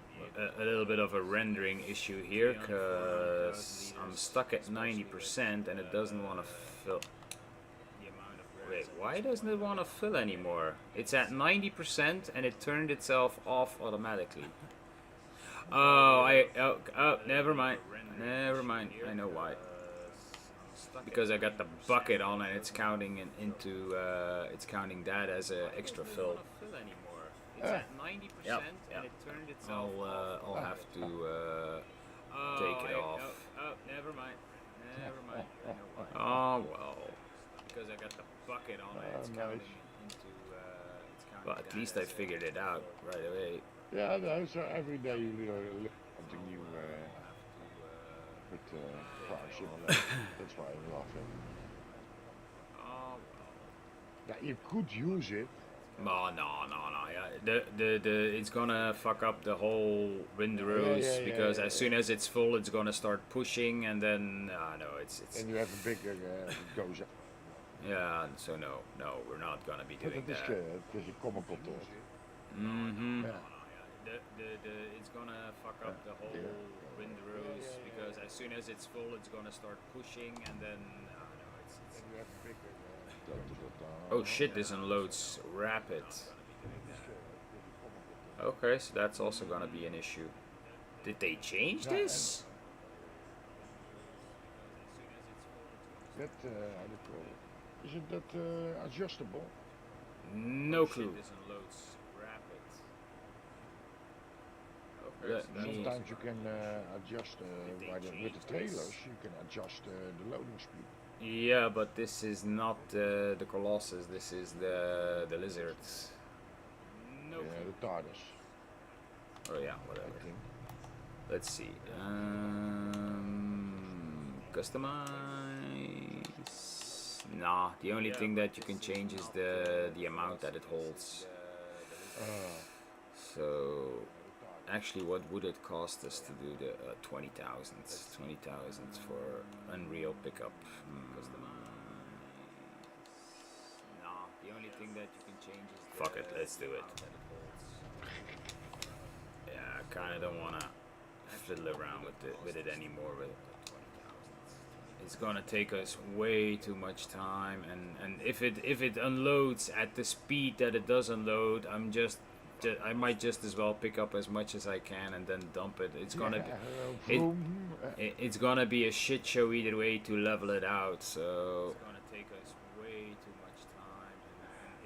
bit of a rendering issue here, because I'm stuck at 90% and it doesn't want to fill. Wait, why doesn't it want to fill anymore? It's at 90% and it turned itself off automatically. Oh, never mind. Never mind. I know why. Because I got the bucket on and it's counting it's counting that as an extra fill. It's at 90% and it turned itself off. I'll have to take it off. Never mind. Never mind. I know why. Oh well. Because I got the bucket on it, it's counting but at least I figured it out right away. Yeah, no, so every day you learn something new with Car Simulator. That's why I love it. Oh well. Yeah, you could use it. No. Yeah, it's gonna fuck up the whole windrows because as soon as it's full, it's gonna start pushing, and then no, it's. And you have a bigger it goes up. Yeah, so no, we're not gonna be doing that. Het is een comical toch? Mm-hmm. Yeah. It's gonna fuck up the whole windrows because as soon as it's full, it's gonna start pushing, and then no, it's. Oh shit! This unloads rapid. Okay, so that's also gonna be an issue. Did they change this? That how do you call it? Isn't that adjustable? No clue. Let me. Sometimes you can adjust with the trailers. You can adjust the loading speed. Yeah, but this is not the Colossus. This is the lizards. Yeah, the TARDIS. Oh yeah, whatever. I think. Let's see. Customize. Nah, the only thing that you can change is the amount that it holds. So, actually, what would it cost us to do the 20,000? 20,000 for Unreal pickup. Nah, the only thing that you can change is. Fuck it, let's do it. Yeah, I kind of don't wanna fiddle around with it anymore. It's gonna take us way too much time, and if it unloads at the speed that it does unload, I might just as well pick up as much as I can and then dump it. It's gonna it's gonna be a shit show either way to level it out. So it's gonna take us way too much time.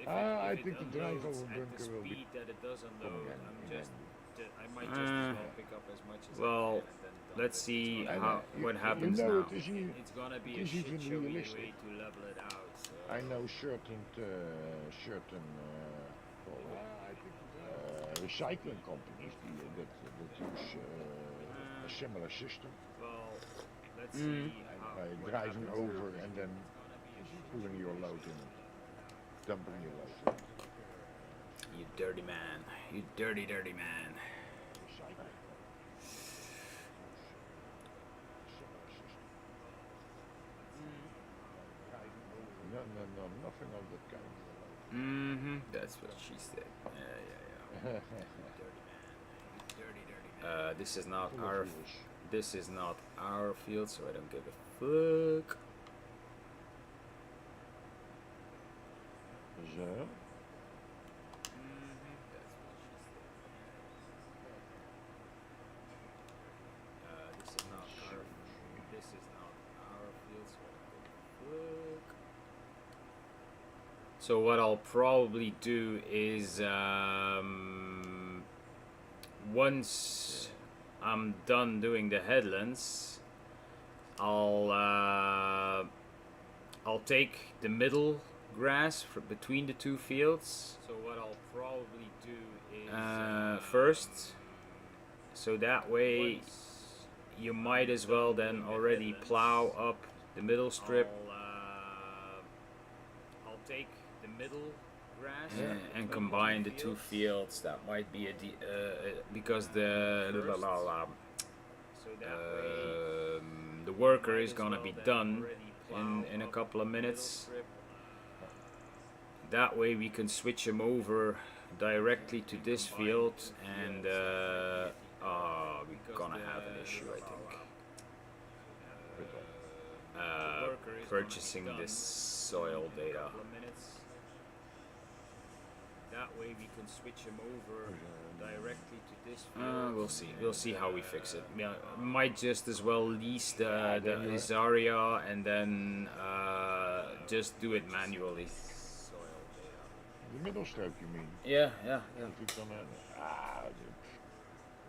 And I think the drive over bunker will be. That it does unload, I might just as well pick up as much as I can. Let's see what happens now. It's gonna be a shit show either way to level it out. So. I know certain recycling companies that use a similar system. Well, let's see driving over and then pulling your load in, dumping your load. You dirty man. You dirty man. No, nothing of that kind. That's what she said. Yeah. Dirty man. This is not our field, so I don't give a fuck. So. So what I'll probably do is once I'm done doing the headlands, I'll take the middle grass between the two fields. So what I'll probably do is first, so that way you might as well then already plow up the middle strip. I'll take the middle grass and combine the two fields. That might be because the worker is gonna be done in a couple of minutes. That way we can switch him over directly to this field, and we're gonna have an issue, I think. Purchasing this soil data. That way we can switch him over directly to this field. We'll see how we fix it. Yeah, might just as well lease this area and then just do it manually. The middle stroke, you mean? Yeah. It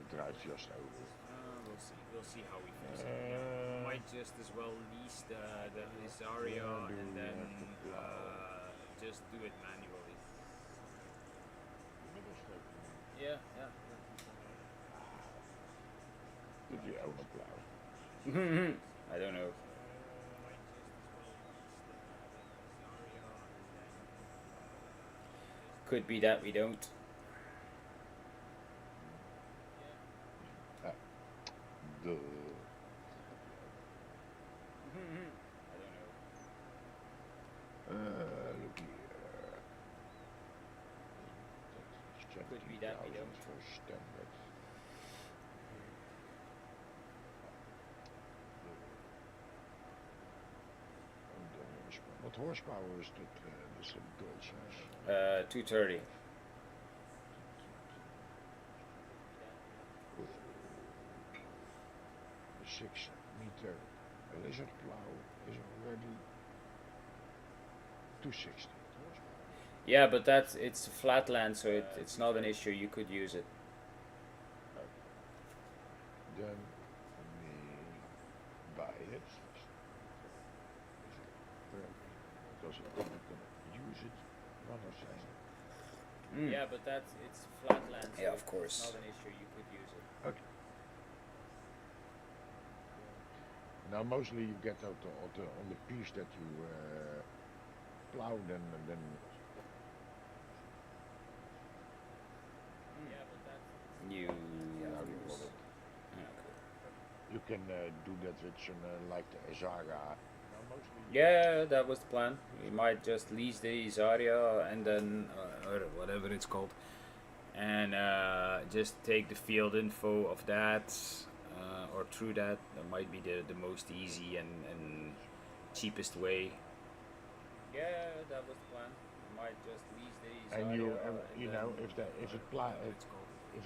drives just over. We'll see how we fix it. Yeah, might just as well lease this area and then just do it manually. The middle stroke, you mean? Yeah. Did you own a plow? I don't know. Could be that we don't. Duh. I don't know. Look here. Could be that we don't. For standard. What horsepower is that? This Deutsch? 230. With 6 meter lizard plow is already 260. Yeah, but it's flatland, so it's not an issue. You could use it. Then we buy it. Because if we can use it, one or something. Yeah, but it's flatland. So yeah, of course. It's not an issue. You could use it. Okay. Now mostly you get out on the piece that you plowed and then. Yeah, but that's you. How do you call it? You can do that with some like the Azara. Yeah, that was the plan. We might just lease the Isaria and then, or whatever it's called, and just take the field info of that, or through that. That might be the most easy and cheapest way. Yeah, that was the plan. We might just lease the Isaria. And you know, if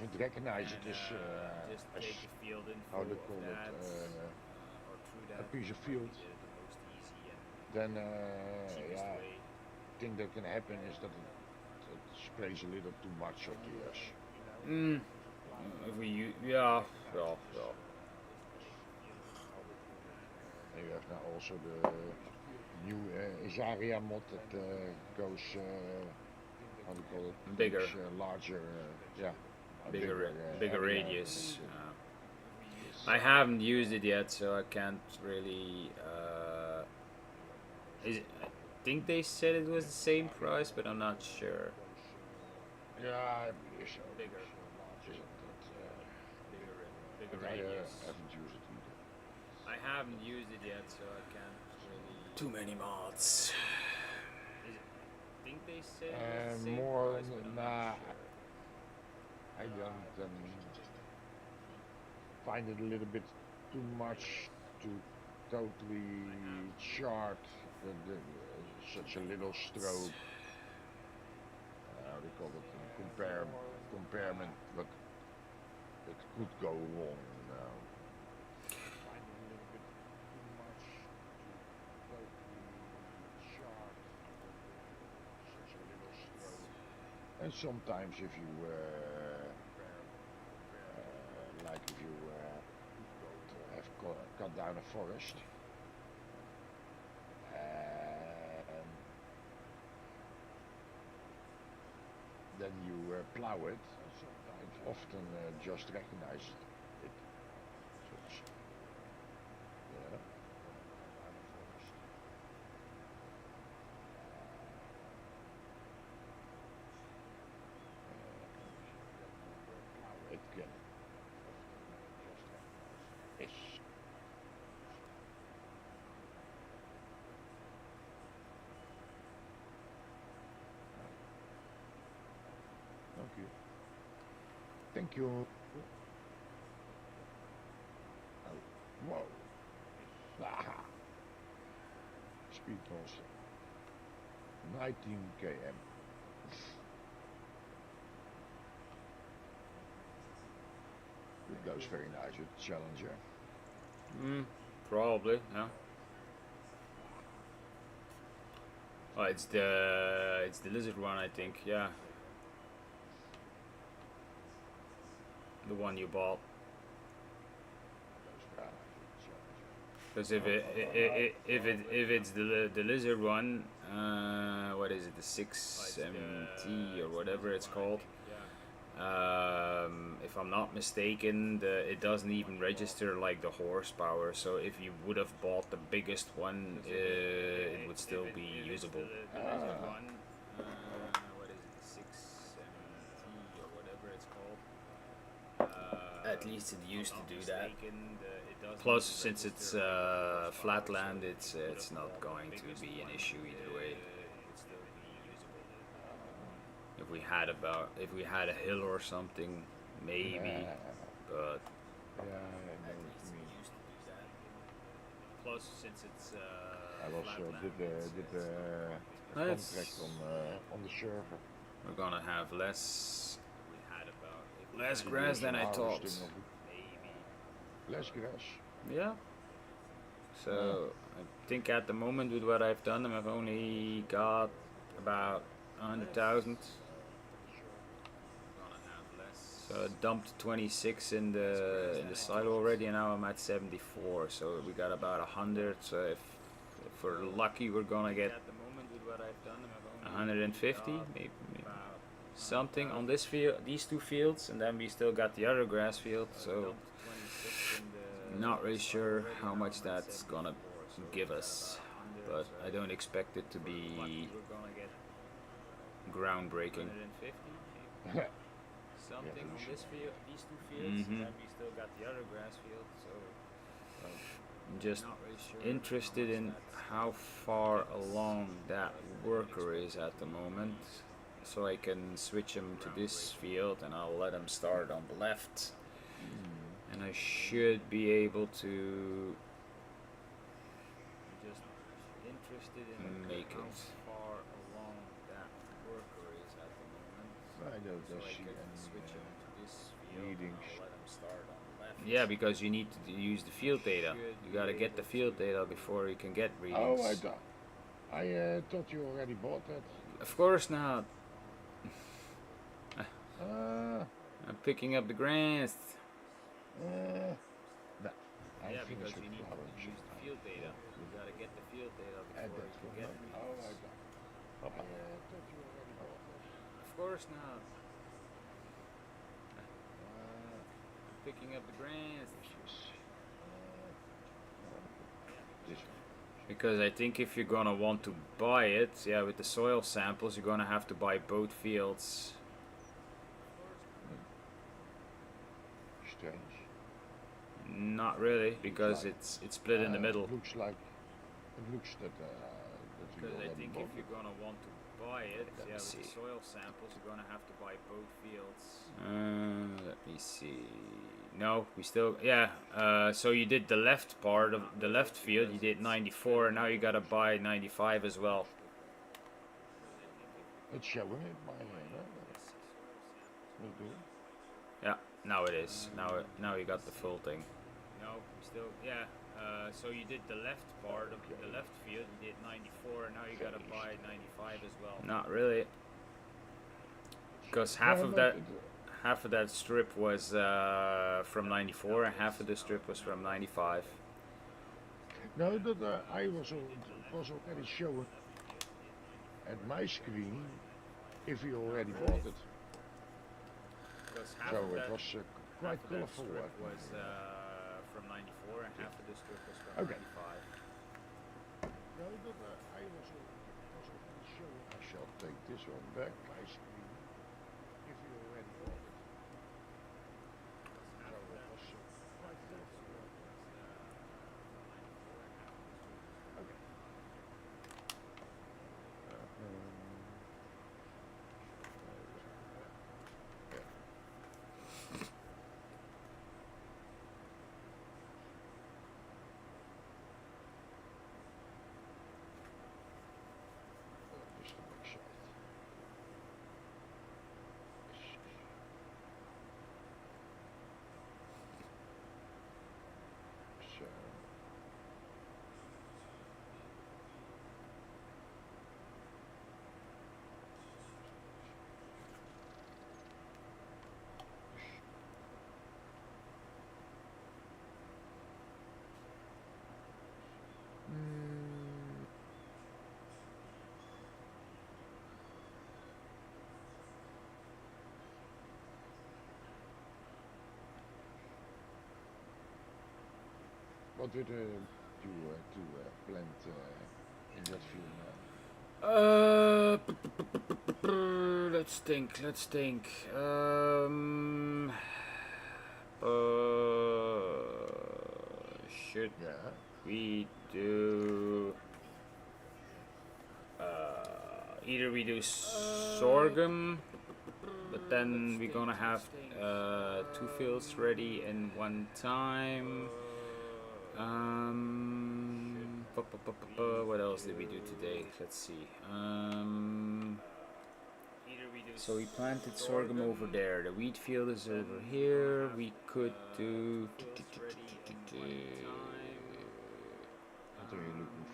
it recognizes it as just take the field info how they call of that, it, or through that. a piece of field, then yeah, thing that can happen is that it sprays a little too much of the If we yeah. And you have now also the new Isaria mod that goes how do you call it? Bigger. Much, larger, yeah. Bigger radius. I haven't used it yet, so I can't really. I think they said it was the same price, but I'm not sure. Yeah, I believe so. Bigger. Bigger I radius. haven't used it either. I haven't used it yet, so I can't really. Too many mods. I think they said it was the same More, price, but I'm nah, not sure. I don't find it a little bit too much to totally chart such a little stroke. How do you call it? Comparement, but it could go wrong now. Find it a little bit too much to totally chart such a little stroke. And sometimes if you like if you have cut down a forest and then you plow it, sometimes often just recognize it. So it's, yeah. It can is. Thank you. Thank you. Oh, whoa. Ah. Speed monster. 19 km. It goes very nice with the Challenger. Probably, yeah. Oh, it's the lizard one, I think. Yeah, the one you bought. Because if it's the lizard one, what is it, the 6MT or whatever it's called? If I'm not mistaken, it doesn't even register like the horsepower. So if you would have bought the biggest one, it would still be usable. The lizard one, what is it, the 6MT or whatever it's called? At least it used to do that. Plus, since it's flatland, it's not going to be an issue either way. If we had a hill or something, maybe, but at least we used to do that. Plus, since it's I also did a contract on the server. We're gonna have less grass than I thought. Less grass. Yeah. So I think at the moment with what I've done, I've only got about 100,000. So I dumped 26 in the silo already, and now I'm at 74. So we got about 100. So if we're lucky, we're gonna get 150, maybe something on this field, these two fields, and then we still got the other grass field. So not really sure how much that's gonna give us, but I don't expect it to be groundbreaking. Something on this field, these two fields, and then we still got the other grass field. So I'm just interested in how far along that worker is at the moment, so I can switch him to this field, and I'll let him start on the left, and I should be able to make it. Far along that worker is at the moment. I don't see any readings. Yeah, because you need to use the field data. You gotta get the field data before you can get readings. Oh, I thought you already bought that. Of course not. Uh, I'm picking up the grass. no. Yeah, because you need to use the field data. You gotta get the field data before you can get readings. I thought you already bought that. Of course not. I'm picking up the grass. This Because I think if you're gonna want to buy it, yeah, with the soil samples, you're gonna have to buy both fields. strange. Not really, because it's split in the middle. Looks like it looks that you Because I already think bought if you're gonna want to buy it, Let me yeah, with see. the soil samples, you're gonna have to buy both fields. Let me see. No, we still, yeah. So you did the left part of the left field. You did 94, and now you gotta buy 95 as well. It's showing it my hand. Will do. Yeah, now it is. Now you got the full thing. No, we still, yeah. So you did the left part of the left field. You did 94, and now you gotta buy 95 as well. Not really, because half of that strip was from 94, and half of the strip was from 95. No, that I was already showing at my screen if you already bought it. Because So it was quite colorful. strip was from 94, and half of the strip was from Okay. 95. No, that I was already showing. I shall take this one back. My screen if you already bought it. So it was quite colorful. Okay. Just to make sure. So. What did you plant in that field now? Let's think. Should Yeah. we do either we do sorghum, but then we're gonna have two fields ready in one time. What else did we do today? Let's see. So we planted sorghum over there. The wheat field is over here. We could do.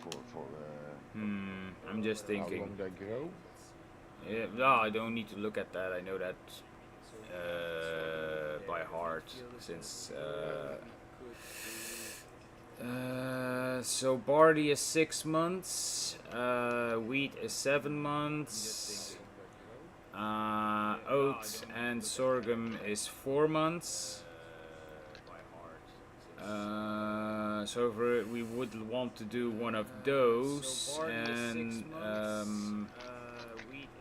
for I'm just how thinking. long they grow? Yeah, no, I don't need to look at that. I know that by heart since. So barley is 6 months, wheat is 7 months, oats and sorghum is 4 months. So we would want to do one of those, and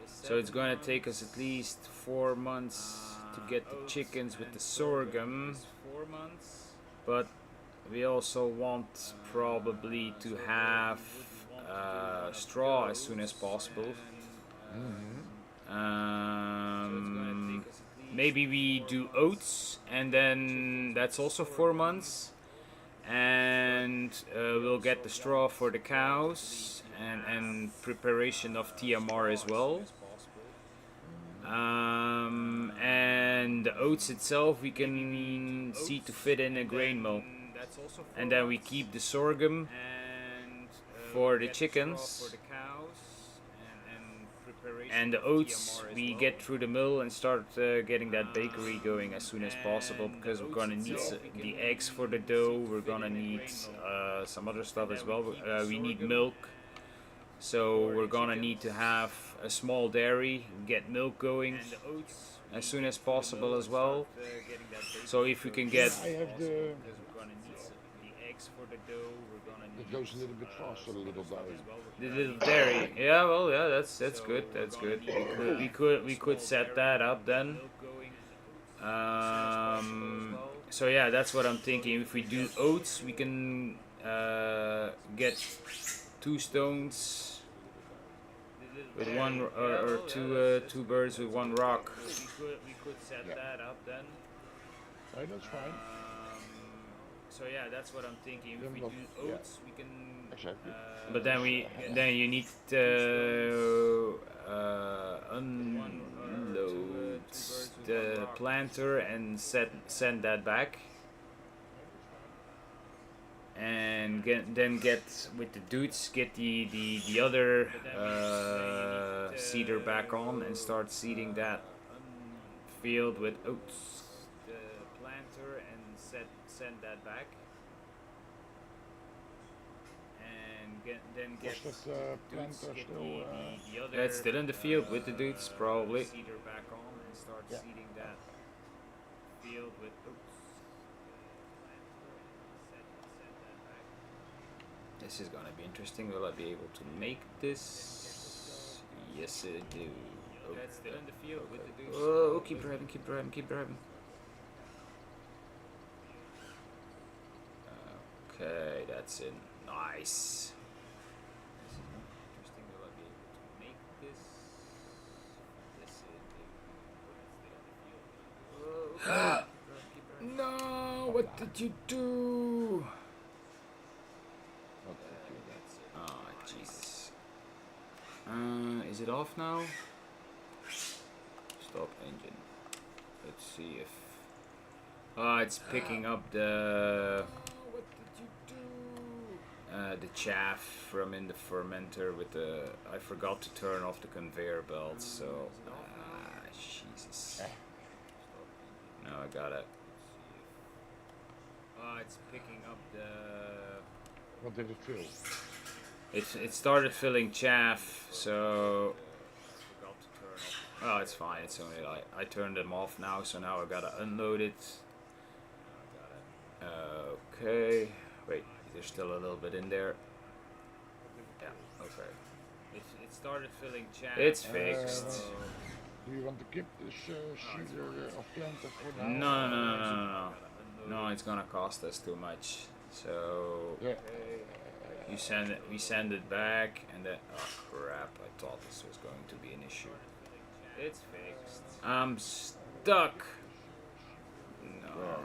so it's gonna take us at least 4 months to get the chickens with the sorghum, but we also want probably to have straw as soon as possible. Maybe we do oats, and then that's also 4 months, and we'll get the straw for the cows and preparation of TMR as well. And the oats itself we can see to fit in a grain mill, and then we keep the sorghum for the chickens, and the oats we get through the mill and start getting that bakery going as soon as possible, because we're gonna need the eggs for the dough. We're gonna need some other stuff as well. We need milk, so we're gonna need to have a small dairy, get milk going as soon as possible as well. So if we can get I have the. It goes a little bit faster, a little dairy. the little dairy, yeah, well, yeah, that's good. That's good. We could set that up then. So yeah, that's what I'm thinking. If we do oats, we can get 2 stones with one, or two birds with one rock. We could set that up then. Right, that's fine. So yeah, that's what I'm thinking. If Then we what- do oats, we can. Exactly. But then you need to unload the planter and send that back, and then get with the dudes, get the other seeder back on and start seeding that field with oats. The planter and send that back. Then get Was that planter dudes, get still? the other. It's still in the field with the dudes, probably. Seeder back on and start Yeah. seeding that field with oats. This is gonna be interesting. Will I be able to make this? Yes, I do. Oh, that's still in the field with the dudes. Oh, keep driving, keep driving, keep driving. Okay, that's it. Nice. This is interesting. Will I be able to make this? Yes, I do. No! What did you do? Oh, Jesus. Is it off now? Stop engine. Let's see if. Oh, it's picking up the. What did you do? The chaff from in the fermenter with the. I forgot to turn off the conveyor belt, so. Jesus. No, I got it. Oh, it's picking up the. What did it feel? It started filling chaff, so. Oh, it's fine. It's only like I turned them off now, so now I gotta unload it. Okay. Wait, there's still a little bit in there. Yeah. Okay. It started filling chaff. It's fixed. Do you want to keep this seeder of planter for now? No. No, it's gonna cost us too much. So. Yeah. We send it back, and then oh crap! I thought this was going to be an issue. It's fixed. I'm stuck. No,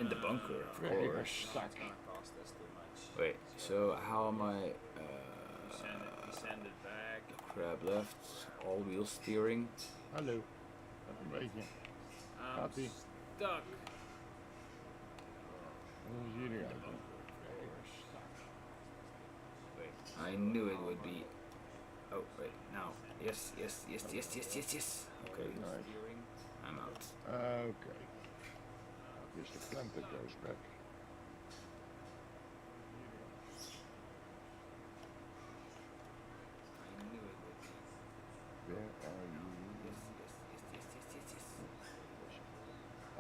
in the bunker, of Where you are course. stuck. Wait, so how am I? Send it back. Crab left. All wheel steering. Hallo. Een beetje. Gaat ie? Stuck. Hoe is jullie uit? Wait. I knew it would be. Oh wait, now. Yes. Okay. Nice. I'm out. Okay. Here's the planter goes back. I knew it would be. Where are you? Yes.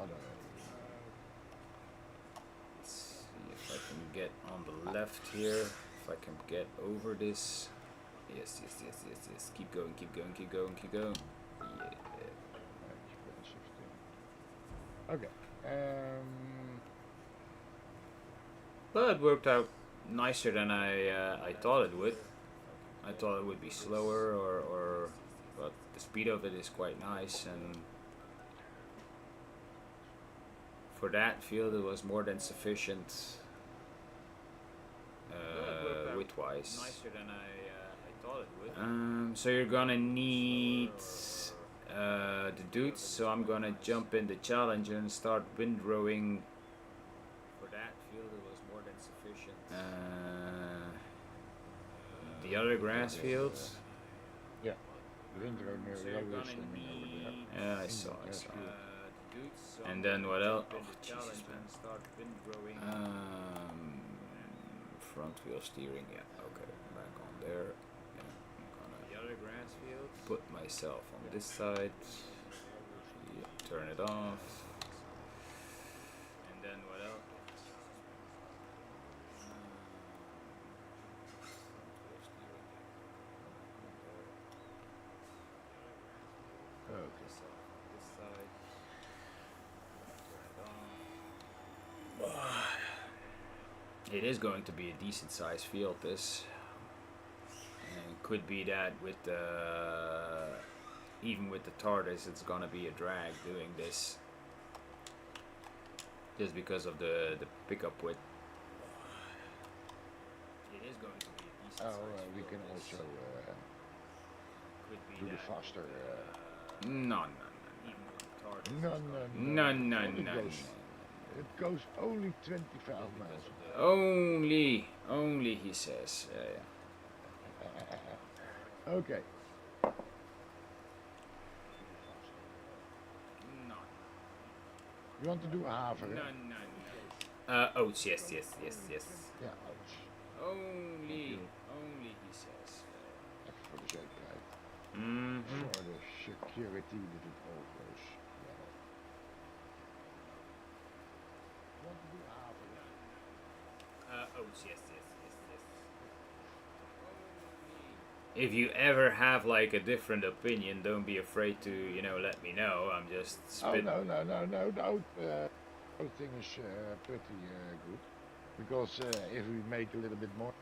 Other. Let's see if I can get on the left here. If I can get over this. Yes. Keep going. Yeah. Expensive thing. Okay. But it worked out nicer than I thought it would. I thought it would be slower, but the speed of it is quite nice, and for that field it was more than sufficient width-wise. Nicer than I thought it would. So you're gonna need the dudes, so I'm gonna jump in the challenge and start windrowing. For that field, it was more than sufficient. The other grass fields. Yeah. Windrow near So the you're other gonna standing over there. need Yeah, I saw. the dudes. So And I'm then gonna what else? jump in Oh, the Jesus, challenge man. and start windrowing. Front wheel steering. Yeah. Okay. Back on there. Yeah. I'm The gonna other grass fields. put myself on this side. Yeah, turn it off. And then what else? Okay. This side. It is going to be a decent sized field, this. And could be that with the even with the TARDIS, it's gonna be a drag doing this, just because of the pickup width. It is going to be a decent Oh, size we field, can this. also Could be do the that faster. No. even with the TARDIS, No, it's gonna be No. It goes, it goes only 25 miles. Only he says. Yeah. Okay. No. You want to do a half? No. Oats, yes. Yeah, ouch. Only he says. For the zekerheid. Mm-hmm. For the security that it all goes well. You want to do a half? Oats, yes. If you ever have like a different opinion, don't be afraid to, let me know. I'm just Oh, spit. no. Everything is pretty good. Because if we make a little bit more.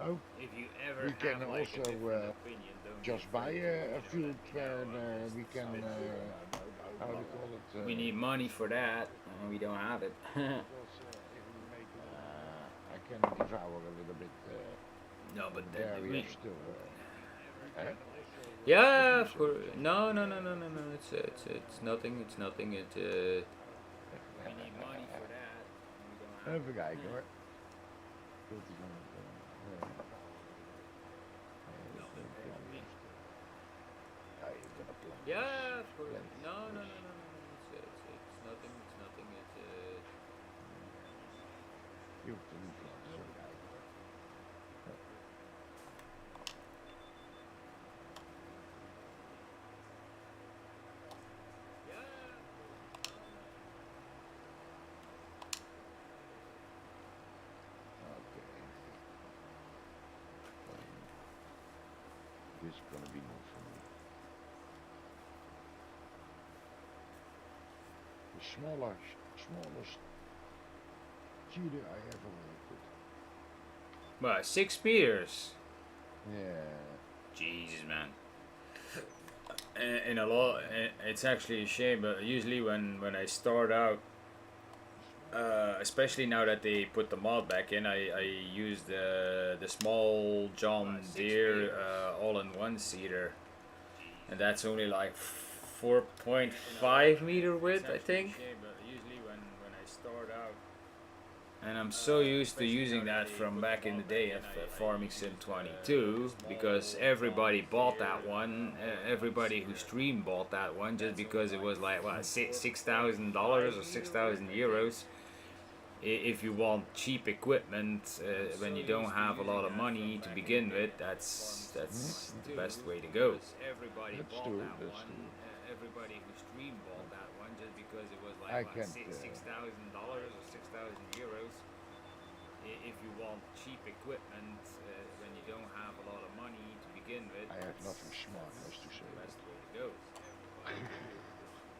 Oh, If you ever we can have like also a different opinion, don't be just buy afraid a to, field let me where know. I'm we just can, spit. how do you call it? We need money for that, and we don't have it. Because if we make I can devour a little bit. No, but There then we we. have still. Yeah, of course. No. It's nothing. It's nothing. It. We need money for that. And we don't have Even kijken hoor. Yeah, of course. No. It's nothing. It's nothing. It's. Je hoeft er niet langs te kijken hoor. This is gonna be more for me. The smallest cheater I ever worked with. Well, 6 meters. Yeah. Jesus, man. And a lot. It's actually a shame, but usually when I start out, especially now that they put the mod back in, I use the small John Deere all-in-one seeder, and that's only like 4.5 meter width, I think. But usually when I start out, And I'm so used to using that from back in the day of Farming Sim 22 because everybody bought that one. Everybody who streamed bought that one just because it was like what $6,000 or 6,000 euros. If you want cheap equipment when you don't have a lot of money to begin with, that's the best way to go. Everybody That's bought true. that That's one. true. Everybody who streamed bought that one just because it was I like what, can't. $6,000 or 6,000 euros. If you want cheap equipment when you don't have a lot of money to begin with, I have that's nothing smart else to say. the best way to go.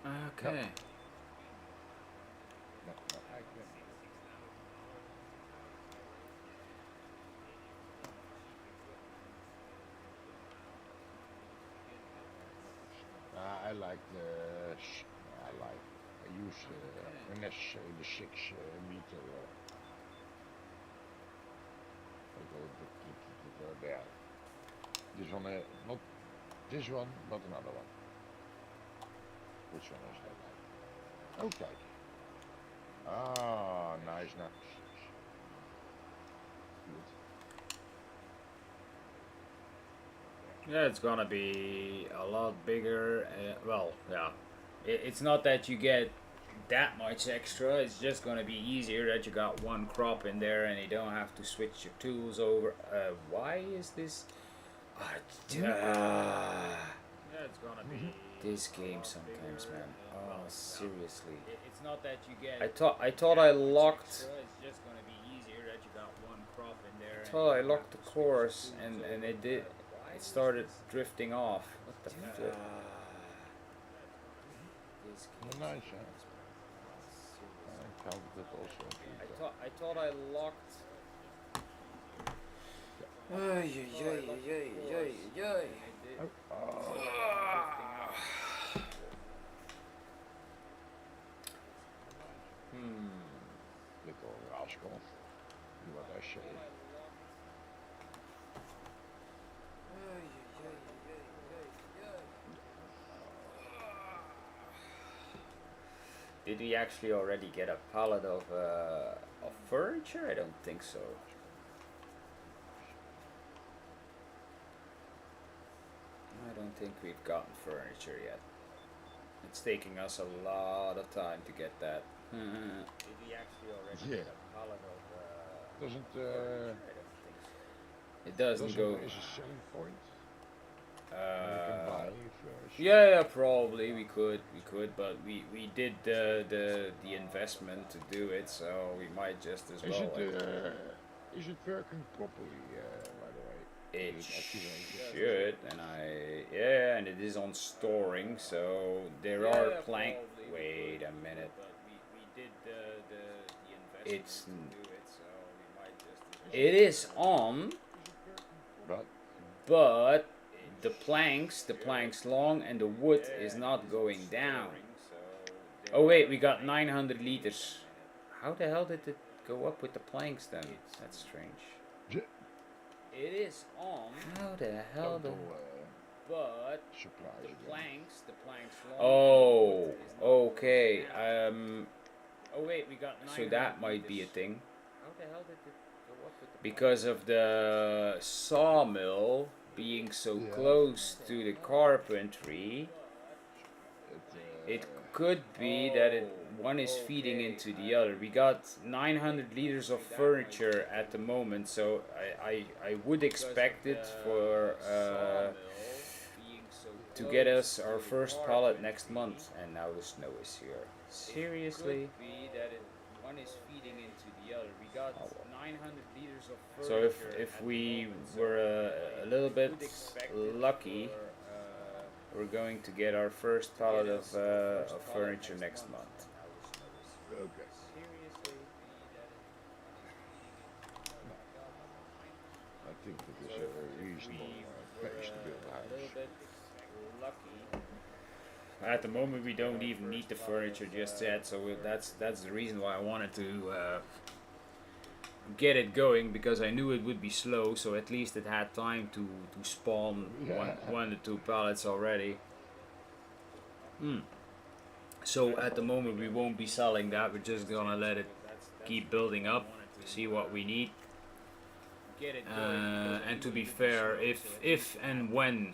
No, Okay. no, I can't. I like the. I use unnecessary the 6 meter. There. This one, not this one, but another one. Which one is that? Okay. Ah, nice, nice. Good. Yeah, it's gonna be a lot bigger. Well, yeah. It's not that you get that much extra. It's just gonna be easier that you got one crop in there and you don't have to switch your tools over. Why is this? Yeah, it's gonna be this game sometimes, man. Oh, seriously. It's not that you get. I thought I locked. It's just gonna be easier that you got one crop in there. I thought I locked the course and it did. It started drifting off. What the flip? This game Nice, huh? sometimes, man. I counted it also. I thought I locked. Ay, ay, ay, ay, ay, ay. Little rascal. What I say. Did we actually already get a pallet of furniture? I don't think so. I don't think we've gotten furniture yet. It's taking us a lot of time to get that. Did we actually already get a pallet of Doesn't furniture? I don't think so. It doesn't go. Is a selling point. You can buy first. Yeah, probably we could, but we did the investment to do it, so we might just as well. Is it working properly? By the way, it should, and it is on storing, so there are plank. Wait a minute. We did the investment to do it, so we might just. It is on, but the planks long, and the wood is not going down. Oh wait, we got 900 liters. How the hell did it go up with the planks then? That's strange. It is on. How the hell but the planks long. Oh, okay. Oh wait, we got 900 so that might be a thing. How the hell did it go up with the because of the sawmill being so close to the carpentry, it could be that one is feeding into the other. We got 900 liters of furniture at the moment, so I would expect it for to get us our first pallet next month. And now the snow is here. Seriously? One is feeding into the other. We got 900 liters of furniture. So if we were a little bit lucky, we're going to get our first pallet of furniture next month. Okay. I think that is a reasonable pace to build a house. At the moment, we don't even need the furniture just yet, so that's the reason why I wanted to get it going, because I knew it would be slow, so at least it had time to spawn one to two pallets already. So at the moment we won't be selling that, we're just gonna let it keep building up, see what we need. And to be fair, if and when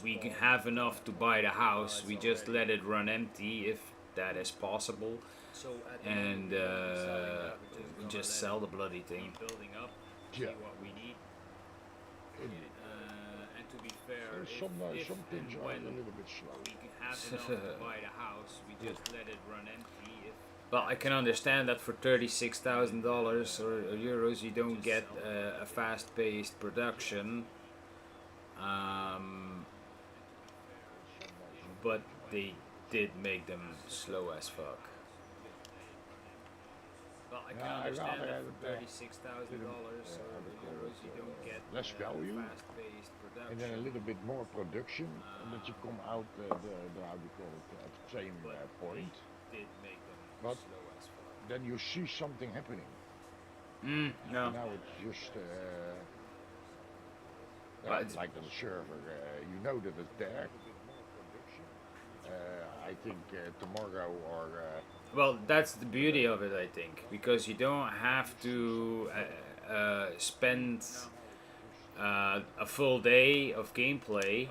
we have enough to buy the house, we just let it run empty if that is possible, and just sell the bloody thing. Yeah. And to be fair, Some things are a little bit slow. Well, I can understand that for $36,000 or euros you don't get a fast-paced production, but they did make them slow as fuck. Well, I can understand that for $36,000 or euros you don't get less value, fast-paced production. and then a little bit more production, and that you come out the how do you call it, at the same point. Did make them But slow as fuck. then you see something happening. No. Now it's just But like on the server, you know that it's there. I think tomorrow or Well, that's the beauty of it, I think, because you don't have to spend a full day of gameplay.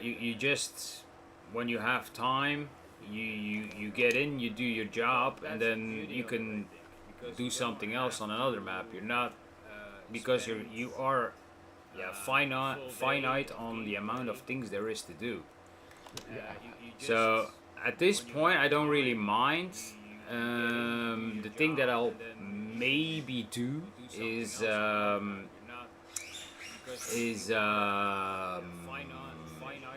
You just, when you have time, you get in, you do your job, and then you can do something else on another map. You're not, because you are finite on the amount of things there is to do. So at this point, I don't really mind. The thing that I'll maybe do is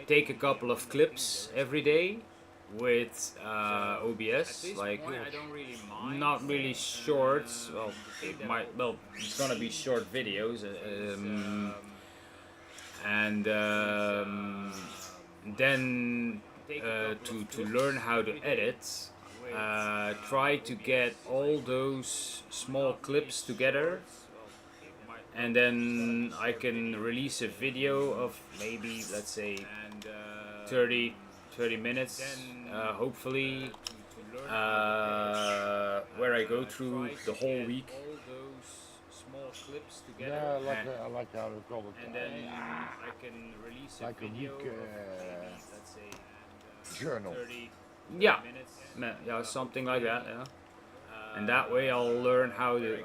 take a couple of clips every day with OBS, like not really short. Well, it's gonna be short videos, and then to learn how to edit, try to get all those small clips together, and then I can release a video of maybe, let's say, 30 minutes, hopefully, where I go through the whole week. yeah, I like how they call it, And then I can release a like a video week of, let's say, journal. 30 yeah, something like that, yeah. And that way I'll learn how to,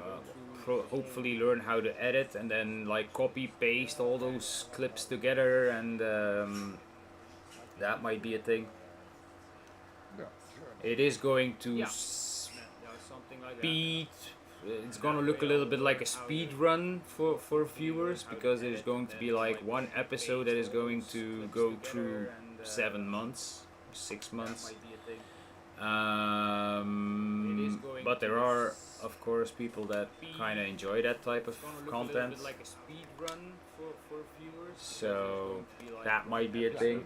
hopefully learn how to edit, and then like copy paste all those clips together, and that might be a thing. Yeah, It is going to speed. It's gonna look a little bit like a speed run for viewers, because there's going to be like one episode that is going to go through 7 months, 6 months. But there are, of course, people that kind of enjoy that type of content. So that might be a thing.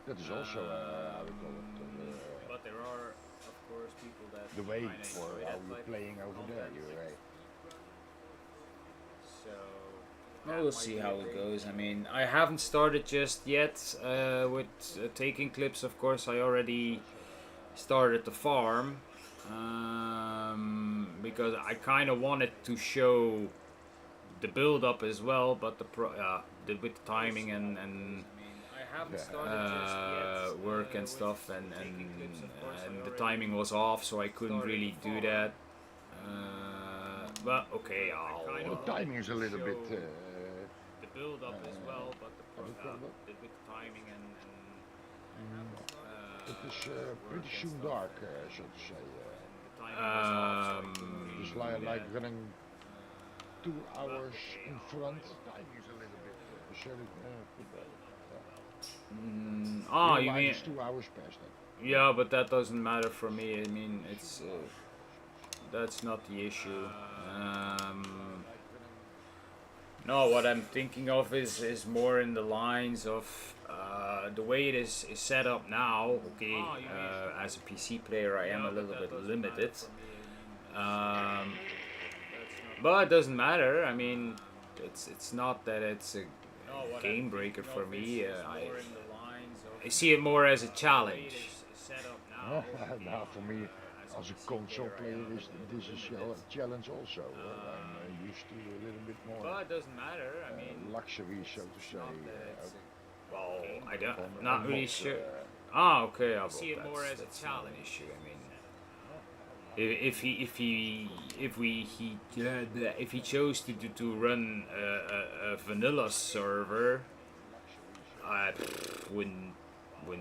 that is also how we call it, But there are, of course, people that the way for how you're playing over there. You're right. Well, we'll see how it goes. I mean, I haven't started just yet with taking clips. Of course, I already started the farm, because I kind of wanted to show the build up as well, but with the timing and work and stuff, and the timing was off, so I couldn't really do that. But okay, The timing is a little bit. the build up as well, but with the timing and it is pretty soon dark, so to say. Just like running 2 hours in front. Timing is a little bit. You mean it's 2 hours past that. Yeah, but that doesn't matter for me. I mean, it's that's not the issue. No, what I'm thinking of is more in the lines of the way it is set up now. Okay, as a PC player, I am a little bit limited, but it doesn't matter. I mean, it's not that it's a game breaker for me. I see it more as a challenge. Now for me, as a console player, this is a challenge also. I'm used to a little bit more Well, it doesn't matter. I mean, luxury, so to say. Well, I on, don't, not on really mods, sure. Ah, okay. I see it more as a that's not an challenge. issue. I mean, if he chose to run a vanilla server, I wouldn't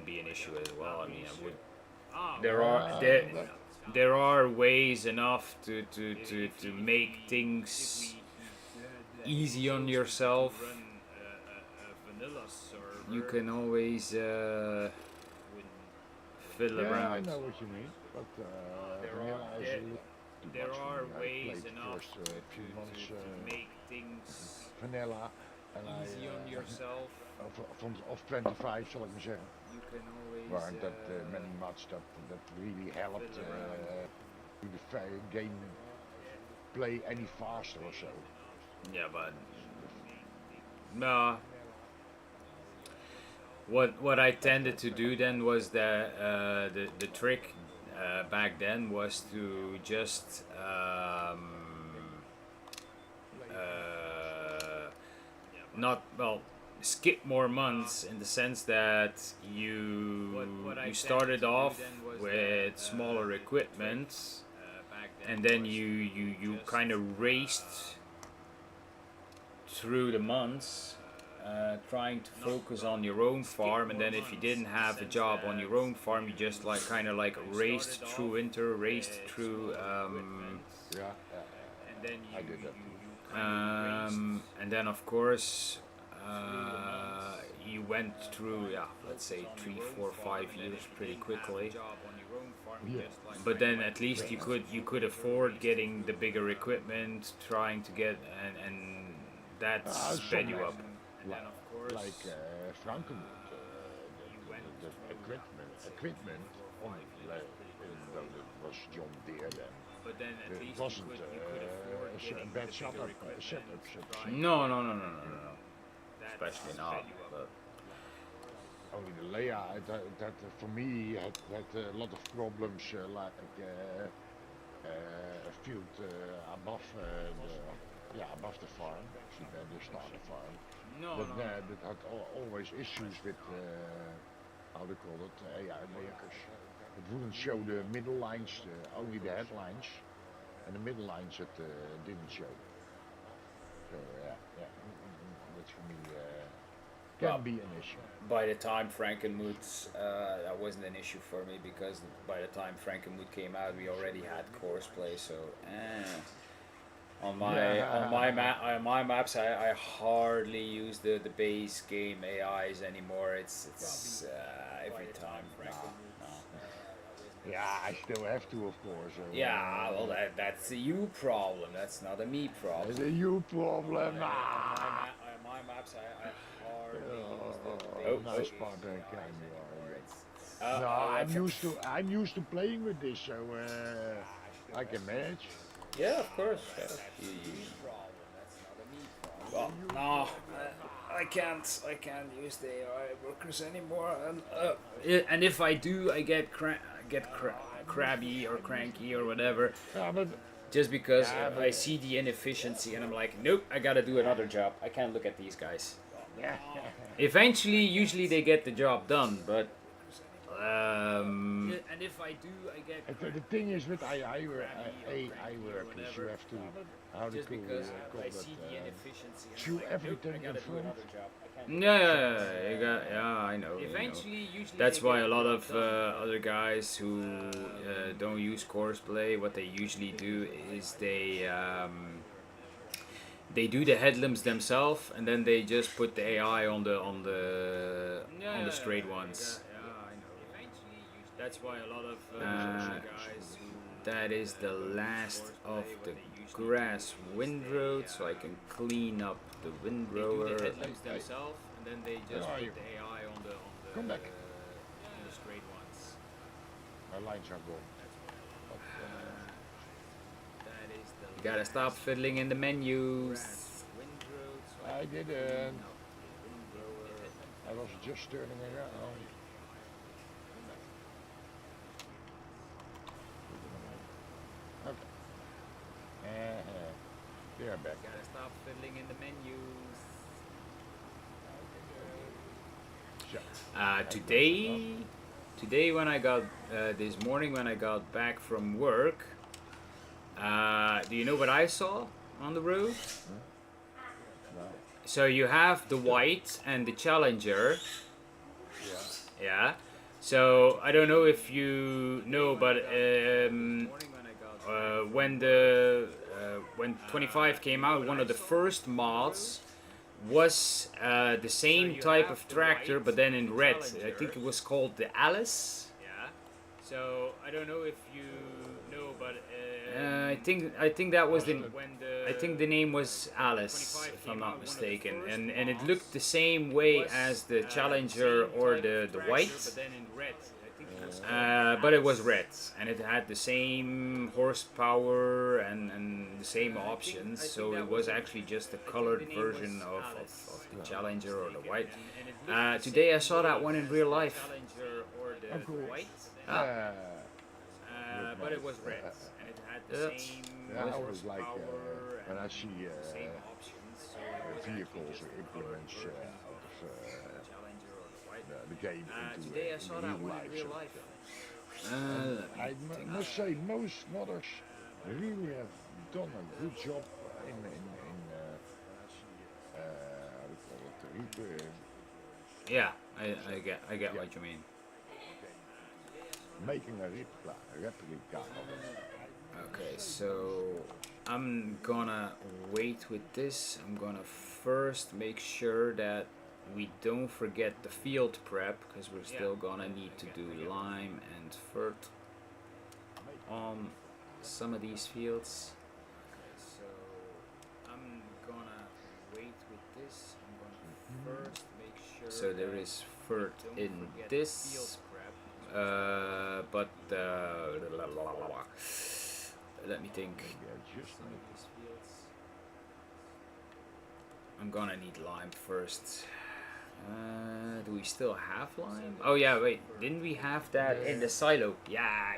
be an issue as well. I mean, I would. There are there are ways enough to make things easy on yourself. You can always fiddle yeah, around. I know what you mean, but vanilla is a little too There much for are me. I ways played the enough first few months to make things vanilla, and easy on yourself. of 25 zal ik maar zeggen. You can always Weren't that many mods that really helped to the game play any faster or so. yeah, but no. What I tended to do then was that the trick back then was to just not well skip more months in the sense that you started off with smaller equipment and then you kind of raced through the months trying to focus on your own farm, and then if you didn't have a job on your own farm, you just like kind of like raced through winter, raced through Yeah, I did that too. and then of course you went through let's say 3, 4, 5 years pretty quickly. Yeah. But then at least you could afford getting the bigger equipment, trying to get and that sped you up. Like Frankenwood, the equipment on though it was John Deere then. But then at It least wasn't you could afford a getting bad the setup, bigger setup, so to say. No. Especially not. But Only the layout that for me had a lot of problems, like a field above above the farm, the starter farm. That had always issues with how they call it, AI makers. It wouldn't show the middle lines, only the headlines, and the middle lines it didn't show. So that's for me can be an issue. by the time Frankenmuth, that wasn't an issue for me because by the time Frankenmuth came out, we already had courseplay. So on my maps, I hardly use the base game AIs anymore. It's every time Frankenmuth. Yeah, I still have to, of course. Yeah, well, that's a you problem. That's not a me problem. It's a you problem. On my maps, I hardly use the Nice part there, Cam, you are. No, I'm used to playing with this, so I can manage. Yeah, of course. Well, no, I can't use the AI workers anymore. And if I do, I get crabby or cranky or whatever. Yeah, but Just because I see the inefficiency and I'm like, nope, I gotta do another job. I can't look at these guys. Eventually, usually they get the job done, but and if I do, I get the thing is with AI workers, you have to how to call that? Chew everything in front. I know. Eventually, usually that's why a lot of other guys who don't use courseplay, what they usually do is they do the headlamps themselves, and then they just put the AI on the straight ones. That's why a lot of guys. That is the last of the grass windrow, so I can clean up the windrower. They do the headlamps themselves, and then they just put the AI on the Come back. on the straight ones. My lines are gone. You gotta stop fiddling in the menus. I didn't. I was just turning around. I'm back. Gotta stop fiddling in the menus. Today when I got this morning when I got back from work, do you know what I saw on the road? No. So you have the white and the Challenger. Yeah. Yeah. So I don't know if you know, but when 25 came out, one of the first mods was the same type of tractor, but then in red. I think it was called the Alice. Yeah. So I don't know if you know, but I think that was I think the name was Alice, if I'm not mistaken, and it looked the same way as the Challenger or the white. But it was red, and it had the same horsepower and the same options. So it was actually just a colored version of the Challenger or the white. Today I saw that one in real life. Oh, cool. Ah. But it nice. was red, and it had the same Yeah, I always like horsepower when I and see the same options. So it was vehicles actually or just a colored implements version out of the Challenger or the white. the game into Today I in saw real that one life. in real So, life. I must say, most modders really have done a good job in how we call it, Yeah, I get what you mean. making a replica of it. Okay, so I'm gonna wait with this. I'm gonna first make sure that we don't forget the field prep, because we're still gonna need to do lime and fert on some of these fields. Okay, so I'm gonna wait with this. I'm gonna first make sure. So there is fert in this. But let me think. I'm gonna need lime first. Do we still have lime? Oh yeah, wait. Didn't we have that in the silo? Yeah.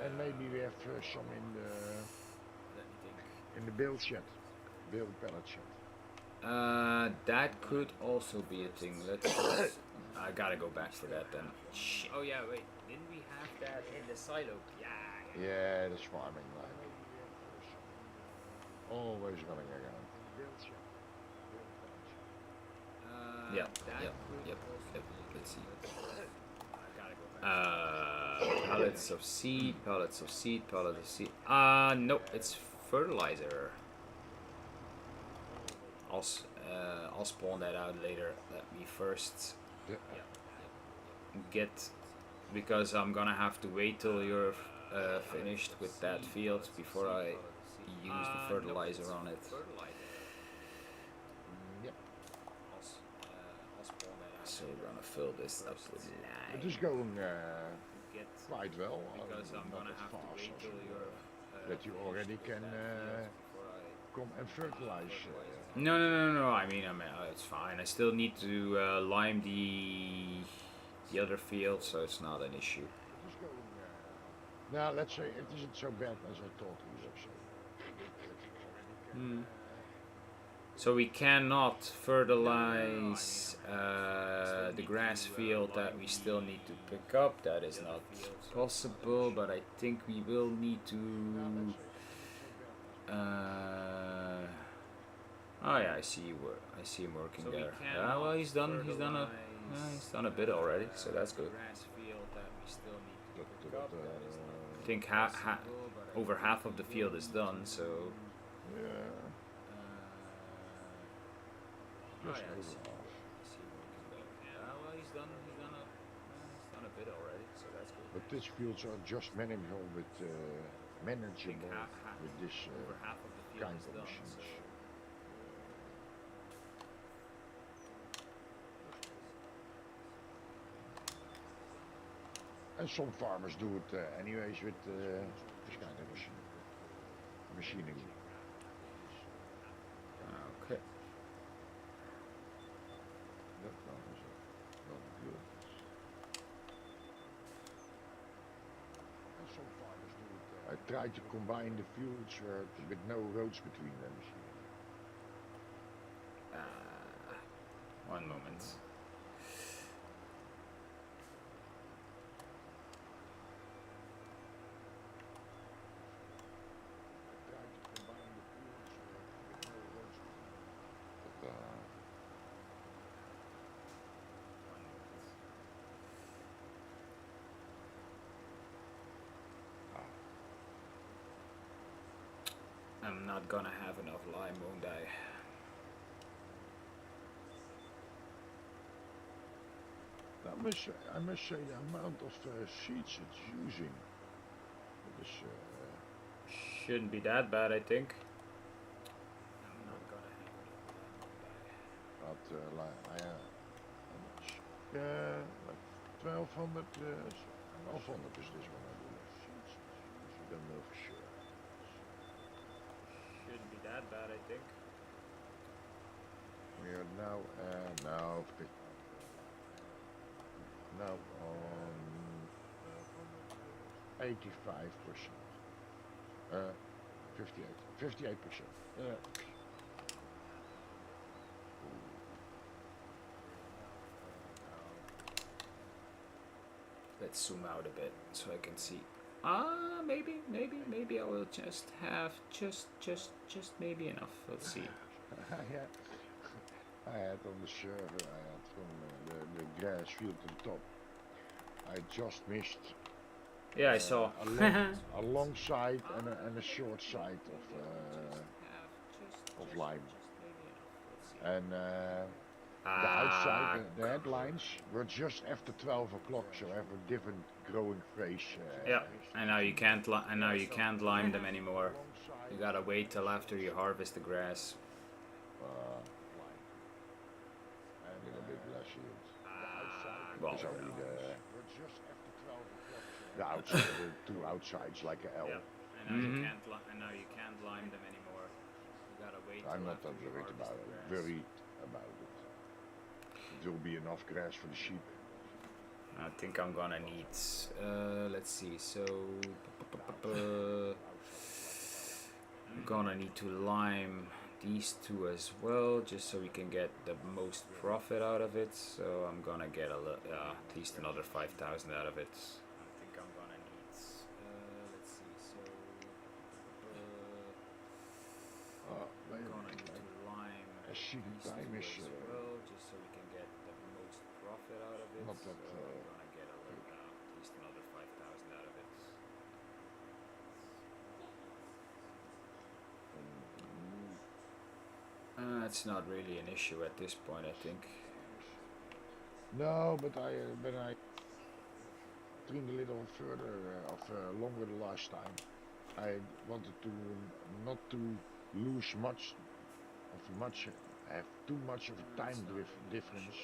And maybe we have some in the build shed, build pallet shed. That could also be a thing. Let's. I gotta go back for that then. Shit. Oh yeah, wait. Didn't we have that in the silo? Yeah. Yeah, that's farming line. Always running around. Yep. Let's see. Pallets of seed, pallets of seed, pallets of seed. Nope, it's fertilizer. I'll spawn that out later. Let me first get, because I'm gonna have to wait till you're finished with that field before I use the fertilizer on it. Yep. So we're gonna fill this up with lime. It is going quite well. Because I'm not gonna as have to fast wait as, till you're that you already can come and fertilize. No. I mean, it's fine. I still need to lime the other field, so it's not an issue. It is going. Now let's say it isn't so bad as I thought it was. So we cannot fertilize the grass field that we still need to pick up. That is not possible, but I think we will need to. Oh yeah, I see him working there. Well, he's done a bit already, so that's good. I think over half of the field is done, so. Yeah. Just over half. Well, he's done a bit already, so that's good. But these fields are just manageable with this Over half of the field kind is of done, machines. so. And some farmers do it anyways with this kind of machinery. Okay. That one is not good. And some farmers do it. I try to combine the fields with no roads between them. One moment. Try to combine the fields with no roads between them. But, I'm not gonna have enough lime, won't I? I must say the amount of seeds it's using is Shouldn't be that bad, I think. I'm not gonna have enough lime, won't I? not like how much? Like 1200. 1200 is this one, I believe. Seeds it's using. I don't know for sure. Shouldn't be that bad, I think. We are now now on 85%. 58%. Let's zoom out a bit so I can see. Maybe I will just have just maybe enough. Let's see. I had on the server, I had from the grass field on top. I just missed. Yeah, I saw. A long side and a short side of lime. And the outside, the headlines were just after 12 o'clock, so have a different growing phase. Yeah, and now you can't lime them anymore. You gotta wait till after you harvest the grass. Little bit less yield. Well, It's only the outside, the two outsides like a L. yeah. And now you can't lime them anymore. You gotta wait. I'm not that worried about it. It. It will be enough grass for the sheep. I think I'm gonna need. Let's see. So I'm gonna need to lime these two as well, just so we can get the most profit out of it. So I'm gonna get at least another 5,000 out of it. I think I'm gonna need. Let's see. So I'm gonna need to lime Sheep these time two is as well, just so we can get the most profit out of it. not So that, I'm gonna get at least another 5,000 out of it. It's not really an issue at this point, I think. no, but I dreamed a little further longer the last time. I wanted to not to lose have too much of a time difference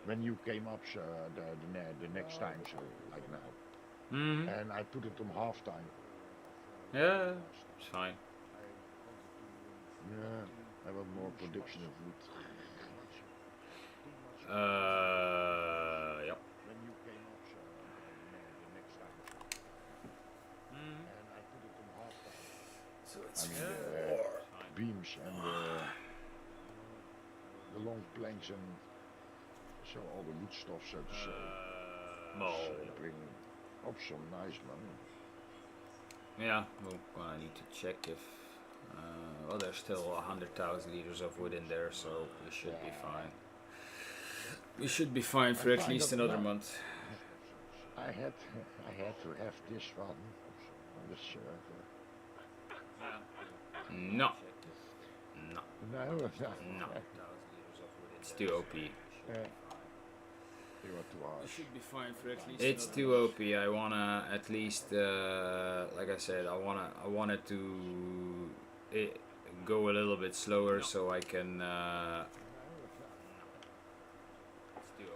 when you came up the next time, so like now. Mm-hmm. And I put it on half time. Yeah, it's fine. Yeah, I want more production of wood. Yep. When you came up the next time. And I put it on half time. So it's I mean the beams and the long planks and so all the wood stuff, so to say. So bring up some nice money. Yeah, we're gonna need to check if. Well, there's still 100,000 liters of wood in there, so we should be fine. We should be fine for at least another month. I had to have this one on the server. No. No. It's too OP. You are too harsh. It's too OP. I wanna at least, like I said, I wanted to go a little bit slower so I can. That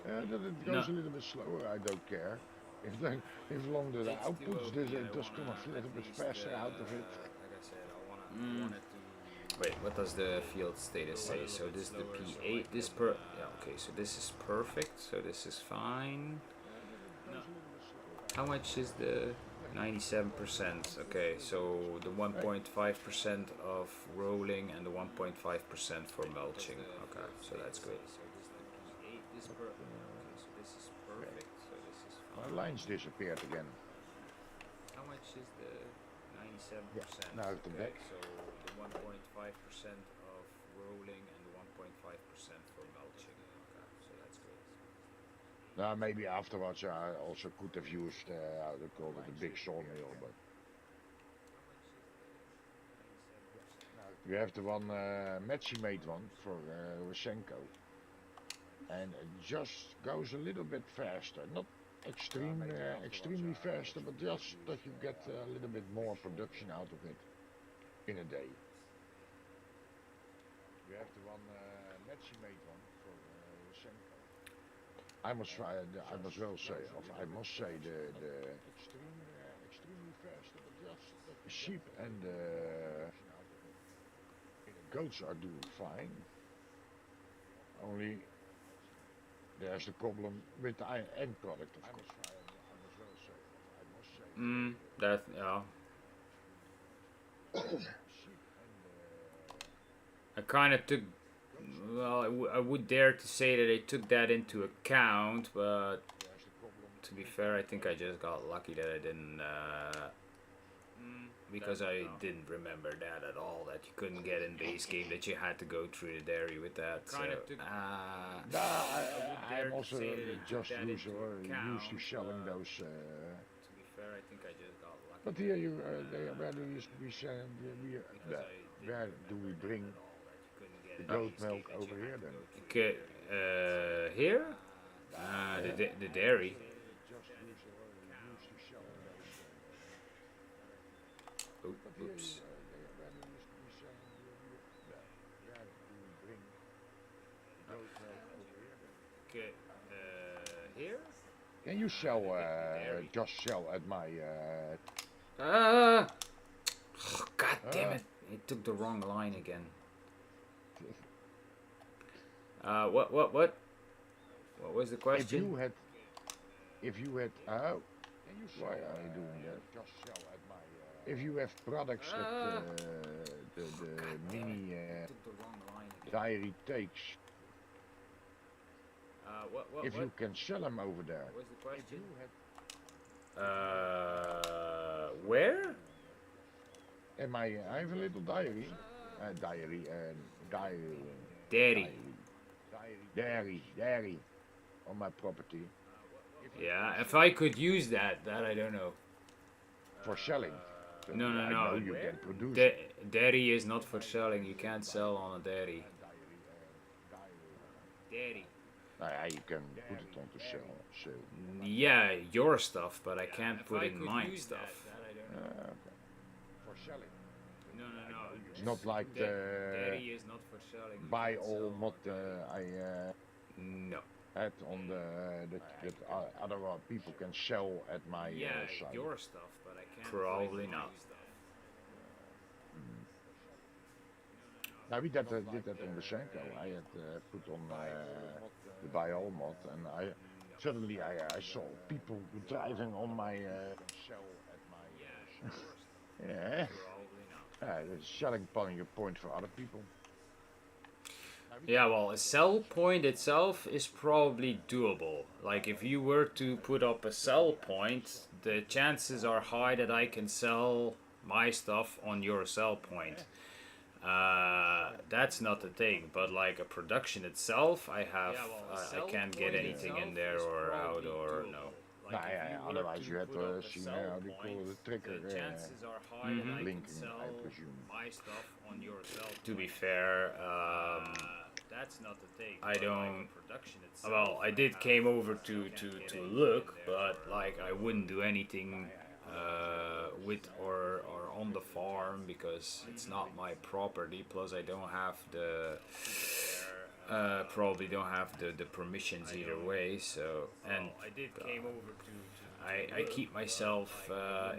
it goes a little bit slower. I don't care. If longer the outputs, it does come a little bit faster out of it. Like I said, I wanted to. Wait, what does the field status say? So this is the P8. Okay, so this is perfect. So this is fine. How much is the? 97%. Okay, so the 1.5% of rolling and the 1.5% for mulching. Okay, so that's good. This is perfect. So this is My fine. lines disappeared again. How much is the 97%? Yeah, now it's the Okay, back. so the 1.5% of rolling and the 1.5% for mulching. Okay, so that's good. Now maybe afterwards I also could have used how they call it, a big sawmill, but you have the one Metsi made one for Rosenko, and it just goes a little bit faster, not extremely faster, but just that you get a little bit more production out of it in a day. You have the one Metsi made one for Rosenko. I must say the extremely fast, but just the sheep and the goats are doing fine. Only there's the problem with the end product, of course. That, yeah. I kind of took, well, I would dare to say that I took that into account, but to be fair, I think I just got lucky that I didn't, because I didn't remember that at all, that you couldn't get in base game, that you had to go through the dairy with that. So, I'm also just used to selling those. to be fair, I think I just got lucky. But here you, where do we send? Where do we bring the goat milk over here then? Okay, here? The dairy. Oops. Okay, here? Can you sell, just sell at my, God damn it. It took the wrong line again. What was the question? If you had, why are you doing that? If you have products that the mini dairy takes, if you can sell them over there. What was the question? Where? I have a little dairy, dairy on my property. Yeah, if I could use that I don't know. For selling. No. I know you can produce it. Dairy is not for selling. You can't sell on a dairy. Dairy. You can put it on to sell. Yeah, your stuff, but I can't put in mine stuff. Okay. For selling. No. It's not like the Dairy is not for selling. buy all mod I No. had on that other people can sell at my site. Your stuff, but I can't. Probably not. Now we did that on the Senko. I had put on the buy all mod, and suddenly I saw people driving on my yeah. It's selling point for other people. Yeah, well, a sell point itself is probably doable. Like, if you were to put up a sell point, the chances are high that I can sell my stuff on your sell point. That's not the thing, but like a production itself, I can't get anything in there or out or no. Otherwise you have to see how they call it, the trigger linking, I presume. To be fair, That's not the thing. I don't. Well, I did came over to look, but like I wouldn't do anything with or on the farm because it's not my property. Plus, I don't have the probably don't have the permissions either way. So and I did came over to I keep myself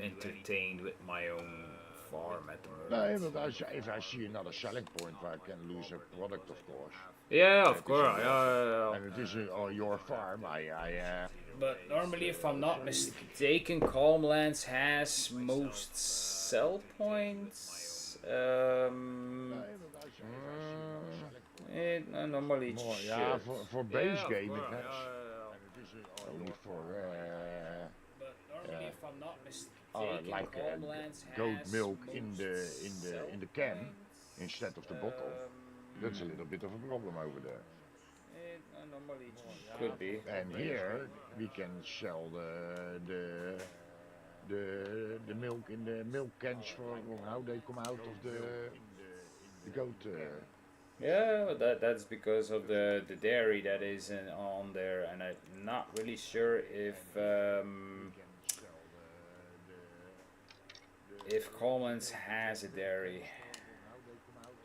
entertained with my own farm at the No, moment. but if I see another selling point where I can lose a product, of course. Yeah, of It is course. on Yeah. and it is your farm. But normally, if I'm not mistaken, Calmlands has most sell points. I normally More, should. yeah, for base game it has. yeah. And it is only for But normally, if I'm not mistaken, like Calmlands goat has milk most in the can instead of the bottle. That's a little bit of a problem over there. I normally could be. And here we can sell the milk in the milk cans for how they come out of the goat. Yeah, but that's because of the dairy that is on there, and I'm not really sure if Coleman's has a dairy.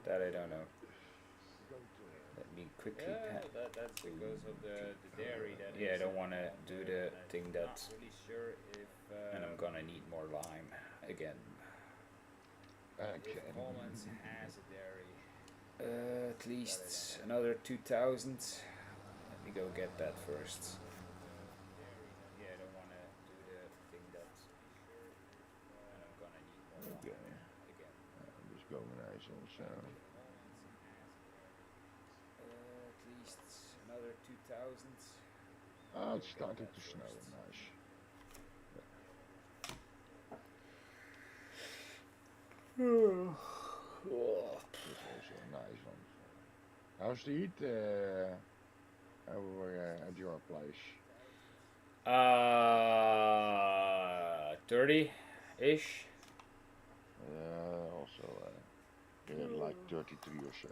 That I don't know. Let me quickly. That's because of the dairy that. Yeah, I don't want to do the thing that. Not really sure if. And I'm gonna need more lime again. Okay. If Coleman's has a dairy. At least another 2,000. Let me go get that first. Yeah, I don't want to do the thing that's. And I'm gonna need more lime again. Just going nice also. At least another 2,000. Oh, it's starting to snow. Nice. That's also a nice one. How's the heat over at your place? 30-ish. Also, like 33 or so.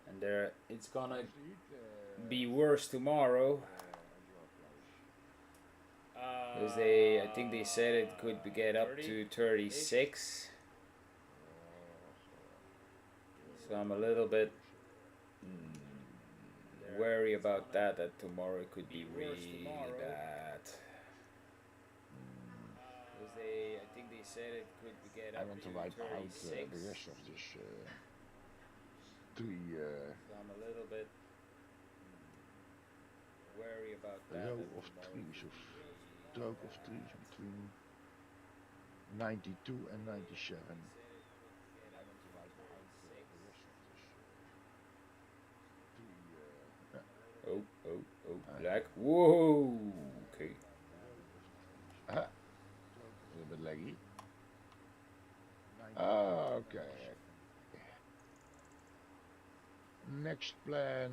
And there, it's gonna be worse tomorrow. Because I think they said it could get up to 36. So I'm a little bit wary about that tomorrow it could be really bad. Because I think they said it could get I up want to to wipe out 36. the rest of this tree So I'm a little bit wary about that. row of trees, of stroke of trees between 92 and 97. Oh, black. Whoa. Okay. A little bit leggy. Okay. Next plan,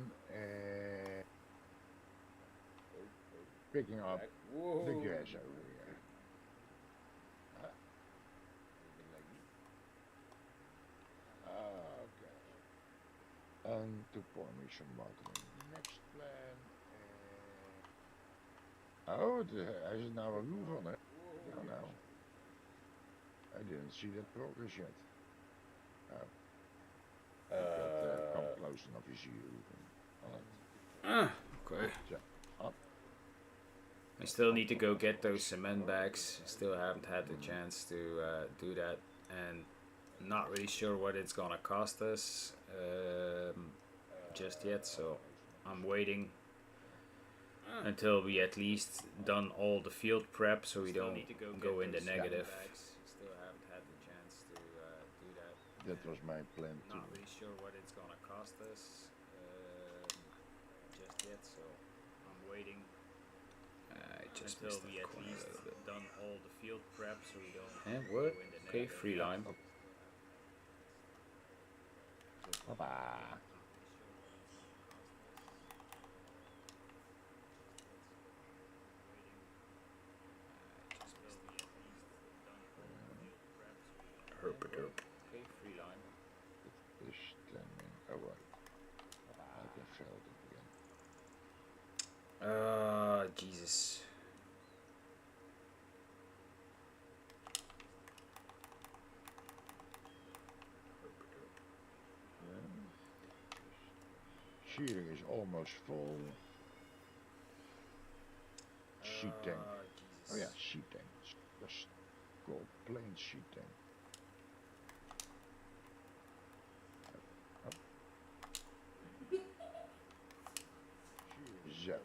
picking up the gas over here. Okay. And to pour me some marketing. Next plan. Oh, hij is now a roof on it. Oh no. I didn't see that progress yet. Oh. Come close enough, you see the roof on it. Okay. So, up. I still need to go get those cement bags. Still haven't had the chance to do that, and not really sure what it's gonna cost us just yet. So I'm waiting until we at least done all the field prep, so we don't go in the negative. Still haven't had the chance to do that. That was my plan too. Not really sure what it's gonna cost us just yet, so I'm waiting. Just until we at least done all the field prep, so we don't. What? Okay, free line. Papa. Herp. Okay, free line. Is standing. Oh right. I can fail it again. Jesus. Shearing is almost full. Sheet tank. Oh yeah, sheet tank. Just called plain sheeting. Up. Zo.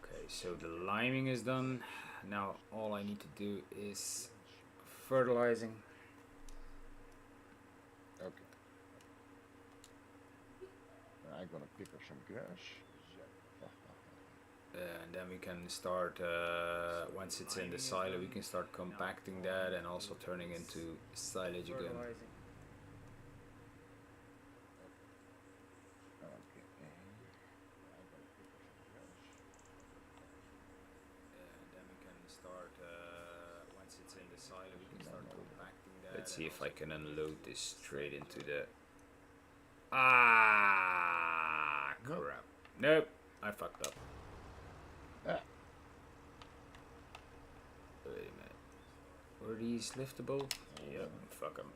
Okay, so the liming is done. Now all I need to do is fertilizing. Okay. I'm gonna pick up some grass. And then we can start, once it's in the silo, we can start compacting that and also turning into silage again. Okay. And then we can start, once it's in the silo, we can start compacting that. Let's see if I can unload this straight into the... Ah, crap. Nope, I fucked up. Ah. Wait a minute. Were these liftable? Yep, fuck them.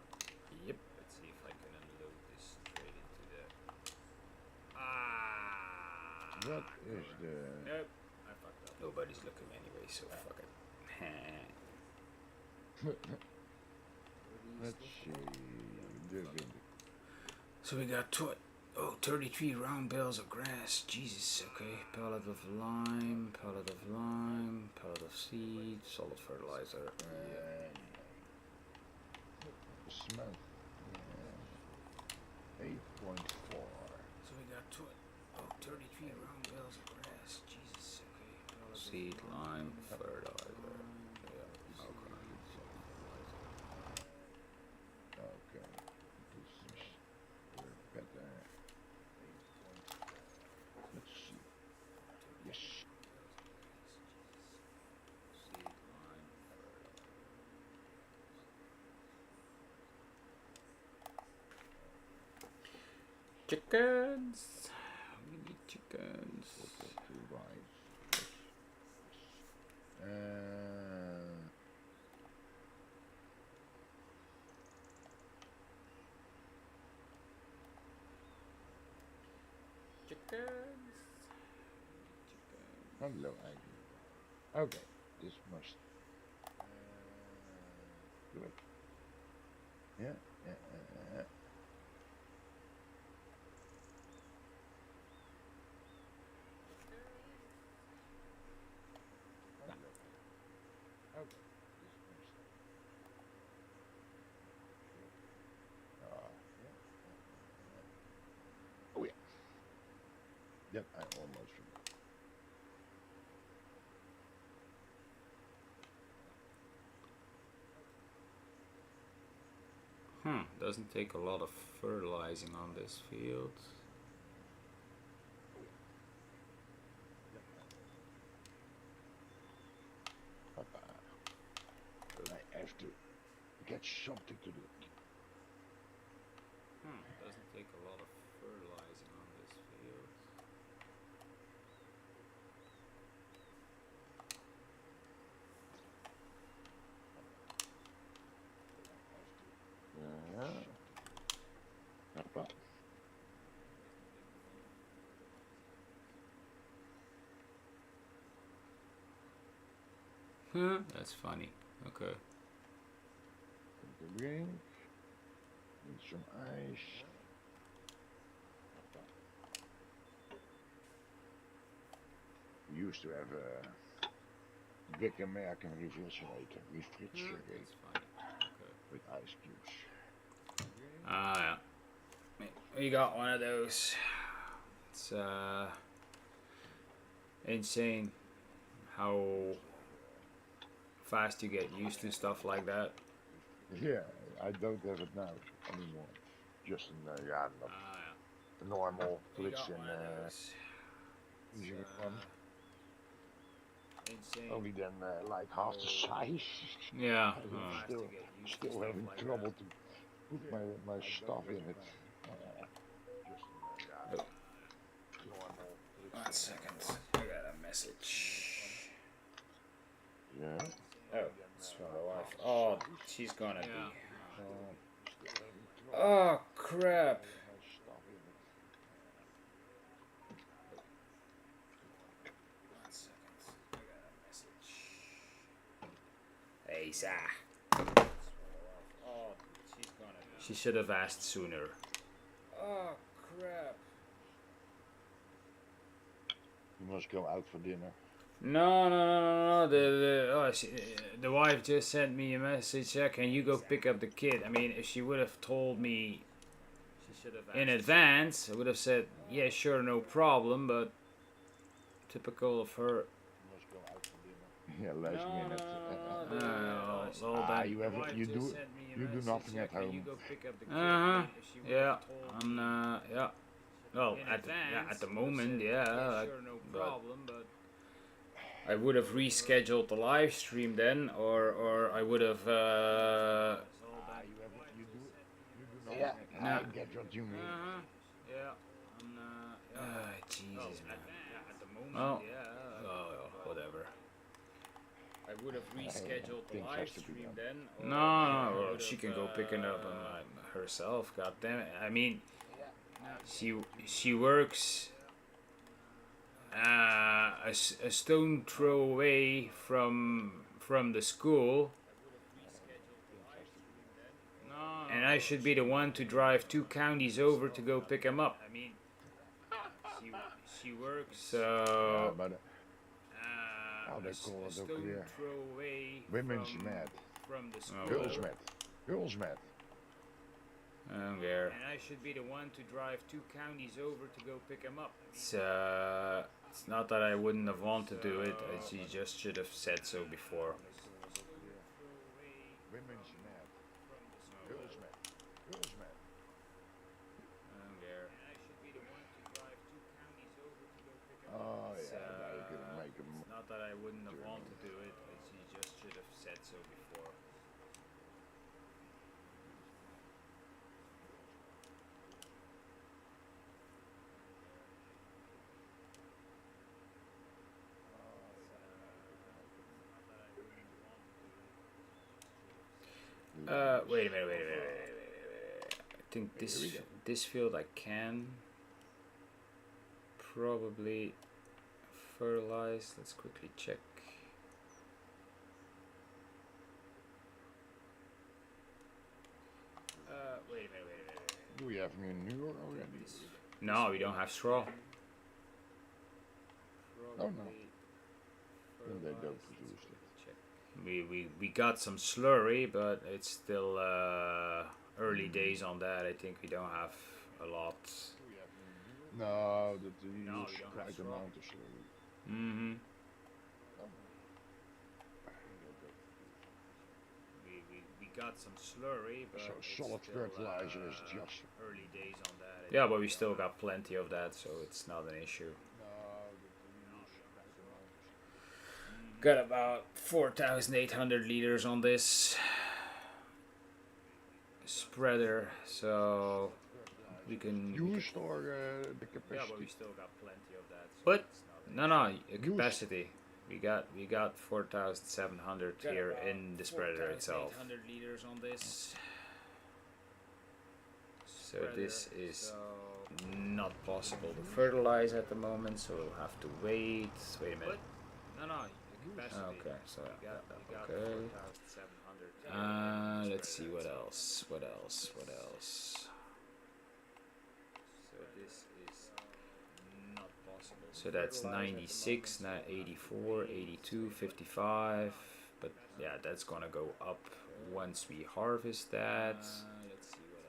Yep. Let's see if I can unload this straight into the... Ah! What is the... Nope, I fucked up. Nobody's looking anyway, so fuck it. Let's see. The wind. So we got 33 round bales of grass. Jesus, okay. Pellet of lime, pellet of lime, pellet of seed, solid fertilizer. Smell. 8.4. So we got 33 round bales of grass. Jesus, okay. Pellet seed, lime, fertilizer. Yeah, okay. Okay. This is better. Let's see. Yes. Seed, lime, fertilizer. Chickens! We need chickens. Two rice. Chickens. Hello, Aggie. Okay, this must. Good. Yeah. Okay, this must. Oh yeah. Yep, I almost forgot. Doesn't take a lot of fertilizing on this field. Papa. I have to get something to do. Doesn't take a lot of fertilizing on this field. Papa. That's funny. Okay. The drink. Need some ice. We used to have a big American refrigerator. That's funny. Okay. With ice cubes. Ah, yeah. We got one of those. It's insane how fast you get used to stuff like that. Yeah, I don't have it now anymore. Just in Yeah. the normal We glitch got in one of those. using It's, one. insane. Only then like half the size. Yeah. I'm still having trouble to put my stuff in it. Normal. 1 second. I got a message. Yeah. Oh, it's from my wife. Oh, she's gonna be. Oh, crap. Lisa. Oh, she's gonna. She should have asked sooner. Oh crap. You must go out for dinner. No. The wife just sent me a message. Can you go pick up the kid? I mean, if she would have told me in advance, I would have said, yeah, sure, no problem. But typical of her. You must go out for dinner. Yeah, last minute. You do nothing at home. Yeah, yeah. Well, at the moment, yeah. But I would have rescheduled the live stream then, or I would have. Yeah, I get what you mean. Jesus, man. Well, whatever. I would have rescheduled the live stream then. No, well, she can go pick it up herself. God damn it! I mean, she works a stone throw away from the school, and I should be the one to drive 2 counties over to go pick him up. I mean, she works so. Yeah, but how they call it ook weer? Women's mat. Girls mat. Girls mat. I don't care. And I should be the one to drive 2 counties over to go pick him up. It's not that I wouldn't have wanted to do it. She just should have said so before. Women's mat. Girls mat. Girls mat. I don't care. And I should be the one to drive 2 counties over to go pick him up. Oh yeah, you can make them. It's not that I wouldn't have wanted to do it. She just should have said so before. Wait a minute. I think this field I can probably fertilize. Let's quickly check. Wait a minute. Do we have manure already? No, we don't have straw. Oh no. Then they don't produce it. We got some slurry, but it's still early days on that. I think we don't have a lot. No, that you use quite amount of slurry. Mm-hmm. We got some slurry, but so solid fertilizer is just early days on that. Yeah, but we still got plenty of that, so it's not an issue. Got about 4,800 liters on this spreader, so we can used or the capacity. Yeah, but we still got plenty of that. So what? No, capacity. We got 4,700 here in the spreader itself. 800 liters on this. So this is not possible to fertilize at the moment, so we'll have to wait. Wait a minute. No. Okay, so okay. Let's see what else. So this is not possible. So that's 96, now 84, 82, 55. But yeah, that's gonna go up once we harvest that. Let's see what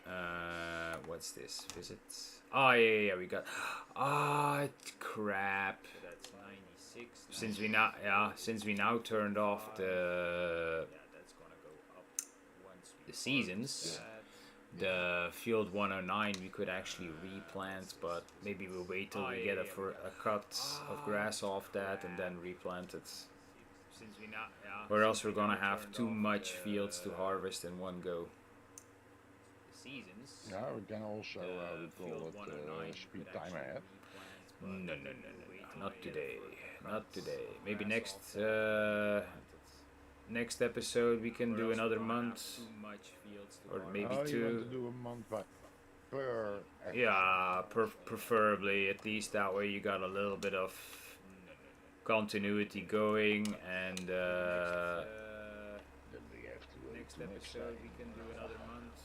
else. What's this? Visits. Oh yeah, we got. Crap. Since we now turned off the seasons, the field 109 we could actually replant, but maybe we'll wait till we get a cut of grass off that and then replant it. Or else we're gonna have too much fields to harvest in one go. Yeah, we can also we call it speed time ahead. No, not today. Not today. Maybe next episode we can do another month, or maybe 2. You want to do a month per episode. Yeah, preferably. At least that way you got a little bit of continuity going, and Then we have to wait Next till next episode time. we can do another month.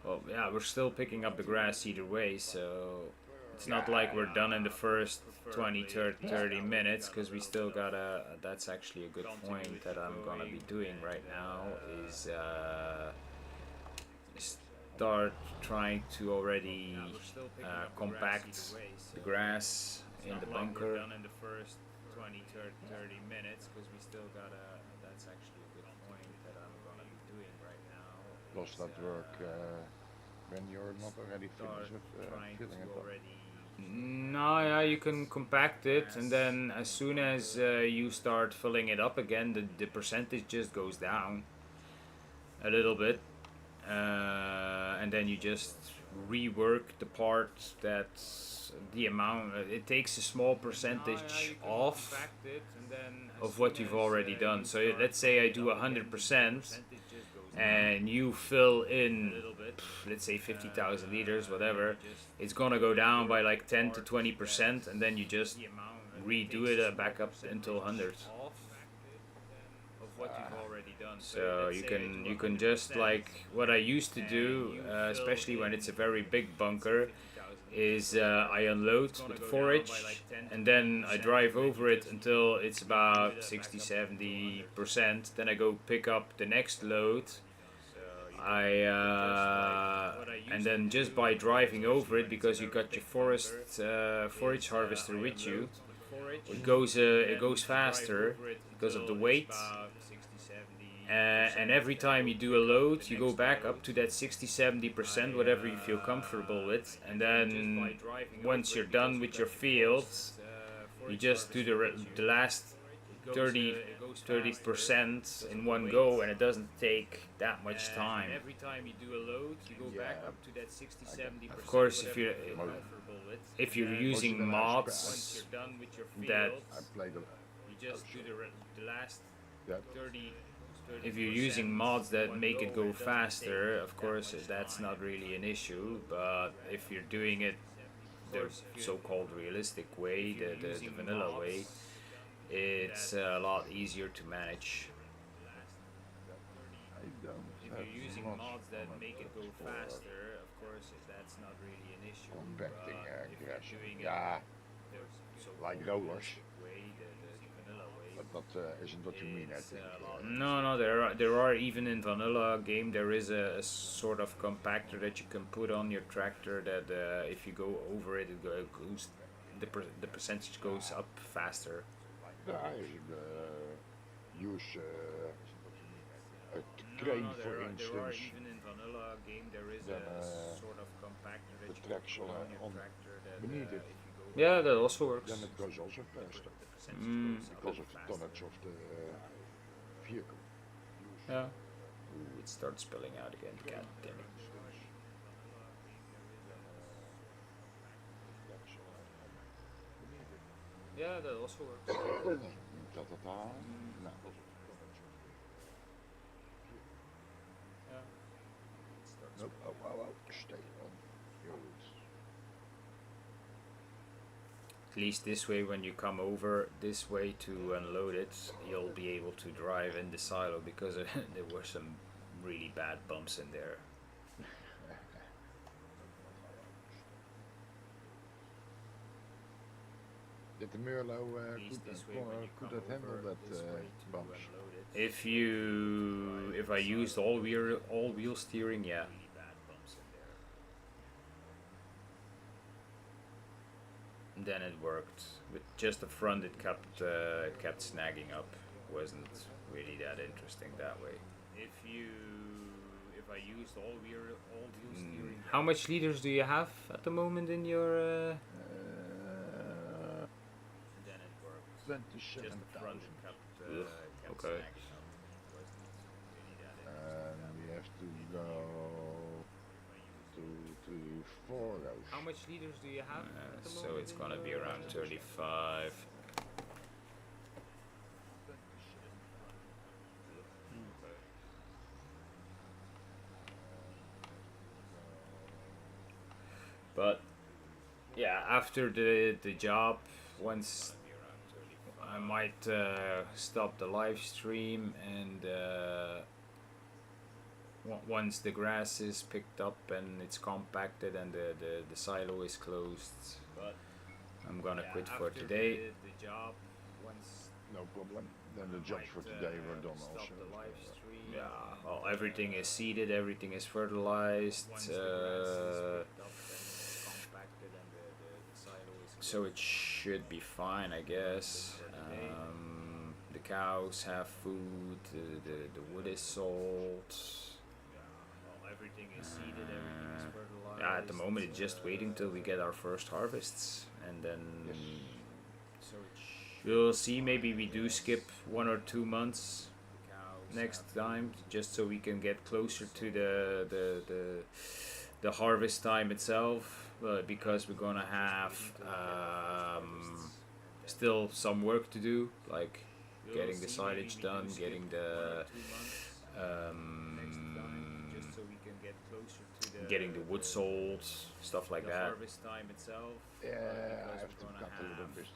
well, yeah, we're still picking up the grass either way, so it's not like we're done in the first 20, 30 minutes, because we still gotta, that's actually a good point that I'm gonna be doing right now, is start trying to already compact the grass in the bunker. Done in the first 20, 30 minutes, because we still gotta, that's actually a good point that I'm gonna be doing right now. Does that work when you're not already finished with filling it up? No, yeah, you can compact it, and then as soon as you start filling it up again, the percentage just goes down a little bit, and then you just rework the part that the amount it takes a small percentage off of what you've already done. So let's say I do 100%, and you fill in, let's say 50,000 liters, whatever, it's gonna go down by like 10 to 20%, and then you just redo it back up until 100. So you can just, like what I used to do, especially when it's a very big bunker, is I unload with forage, and then I drive over it until it's about 60-70%. Then I go pick up the next load. And then just by driving over it, because you got your forage harvester with you, it goes faster because of the weight. And every time you do a load, you go back up to that 60-70%, whatever you feel comfortable with, and then once you're done with your fields, you just do the last 30% in one go, and it doesn't take that much time. Every time you do a load, you go back up to that 60-70%. Of course, if you're using mods that I played you just do the last that 30. If you're using mods that make it go faster, of course that's not really an issue. But if you're doing it the so-called realistic way, the vanilla way, it's a lot easier to manage. I don't If have you're using much mods that on make it go for faster, of course that's not really an issue. compacting But if grass. you're doing it Yeah, the so-called like rollers. way, the vanilla way, But that isn't what you mean, I think. no, there are even in vanilla game there is a sort of compactor that you can put on your tractor that if you go over it, it goes the percentage goes up faster. Yeah, I use a crane, for There are instance, even in vanilla game there is then a sort of compactor that the you can tracks put on your on tractor that beneath it. if you go yeah, that also works. Then it goes also faster Mm, because of the tonnage of the vehicle. yeah. Ooh, it starts spilling out again. God damn it. Yeah, that also works. Ta-ta-ta. Nou, Yeah. It starts nope. Oh, stay on. At least this way, when you come over this way to unload it, you'll be able to drive in the silo, because there were some really bad bumps in there. Did the Merlo At least this way, when you could come have handled over that this way to bumps? unload it. If I used all wheel steering, yeah. Really bad bumps in there. Then it worked. With just the front, it kept snagging up. Wasn't really that interesting that way. If I used all wheel steering. How much liters do you have at the moment in your? Then it worked. 27,000. Okay. And we have to go to 4 rows. How much liters do you have? So it's gonna be around 35. But yeah, after the job, once I might stop the live stream and once the grass is picked up and it's compacted and the silo is closed, I'm gonna quit for today. The job, once No problem. Then the jobs for today were done also. the live stream. Yeah, well, everything is seeded, everything is fertilized. So it should be fine, I guess. The cows have food, the wood is sold. Everything is seeded, everything is fertilized. Yeah, at the moment it's just waiting till we get our first harvests, and then we'll see. Maybe we do skip 1 or 2 months next time, just so we can get closer to the harvest time itself. Because we're gonna have still some work to do, like getting the silage done, getting the getting the wood sold, stuff like that. Harvest time itself. Yeah, I have to cut a little bit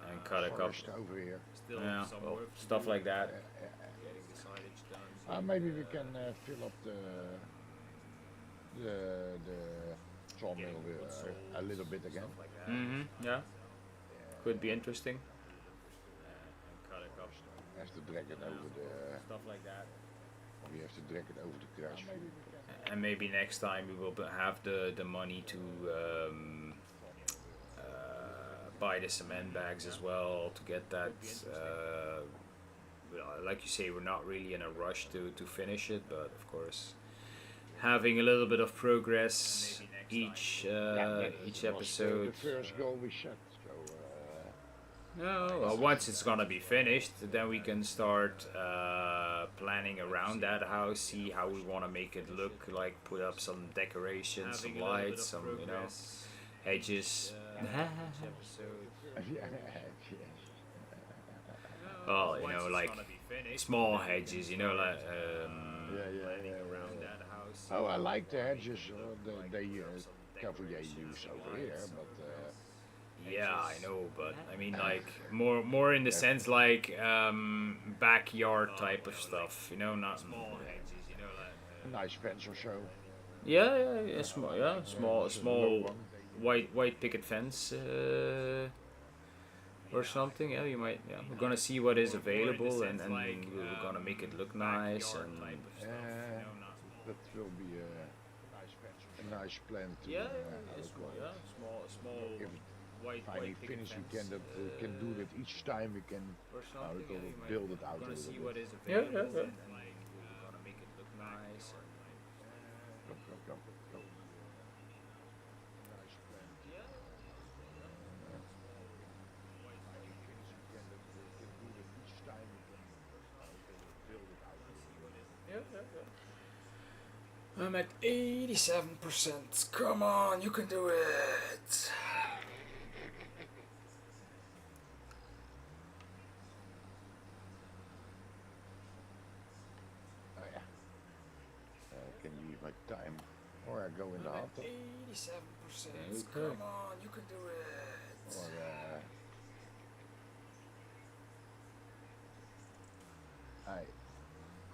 and cut a couple over here. Yeah, well, stuff like that. Getting the silage done. Maybe we can fill up the sawmill a little bit again. Yeah. Could be interesting. Have to drag it over the stuff like that. We have to drag it over the crash. And maybe next time we will have the money to buy the cement bags as well to get that. Like you say, we're not really in a rush to finish it, but of course, having a little bit of progress each episode. The first goal we set. No, well, once it's gonna be finished, then we can start planning around that house, see how we want to make it look, like put up some decorations, some lights, some hedges. Well, like small hedges, like. Oh, I like the hedges. They cover they use over here, but. Yeah, I know, but I mean, like more in the sense like backyard type of stuff, not small hedges, a nice fence or so. Yeah, small white picket fence or something. Yeah, you might. Yeah, we're gonna see what is available, and we're gonna make it look nice and. That will be a nice plan to. Small. Finally finished, we can do that each time. We can build it out a little bit. Yeah. We're gonna make it look nice. Go. Nice plan. Finally finished, we can do that each time. We can build it out a little bit. Yeah. I'm at 87%. Come on, you can do it. Time, or I go in the hot tub. 87%. Come on, you can do it. Or I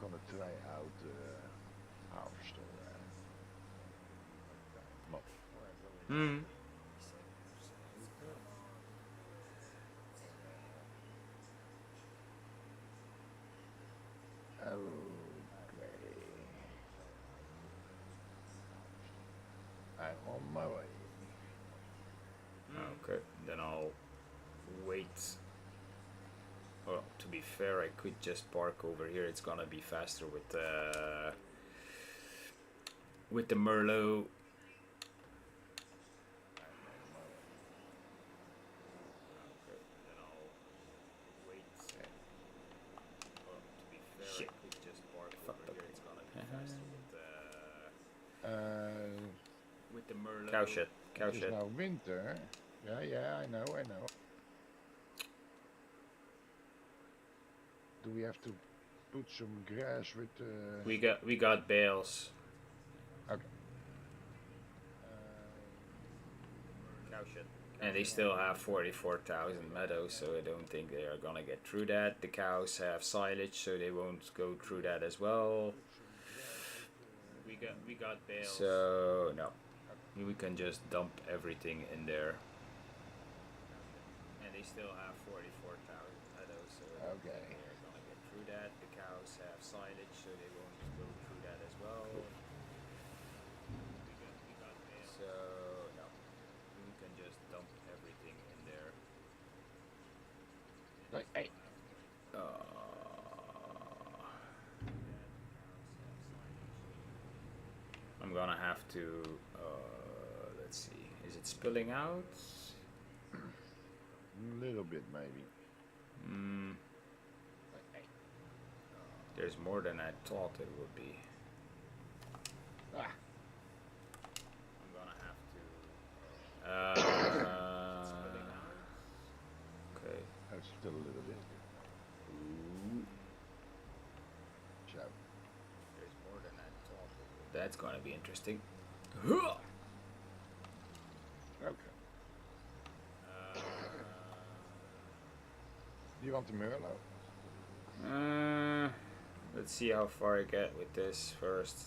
gonna try out harvester. I'm on my way. Okay, then I'll wait. Well, to be fair, I could just park over here. It's gonna be faster with the Merlot. Cow shit. It's now winter. Yeah, I know. Do we have to put some grass with We got bales. Okay. Cow shit. And they still have 44,000 meadows, so I don't think they are gonna get through that. The cows have silage, so they won't go through that as well. We got bales. So no, we can just dump everything in there. And they still have 44,000 meadows, so I don't Okay. think they're gonna get through that. The cows have silage, so they won't go through that as well. We got bales. So no, we can just dump everything in there. Like, hey. I'm gonna have to. Let's see. Is it spilling out? A little bit maybe. Hmm. There's more than I thought it would be. Ah. I'm gonna have to. Okay. That's still a little bit. Ooh. So. There's more than I thought it would. That's gonna be interesting. Okay. Do you want the Merlot? Let's see how far I get with this first.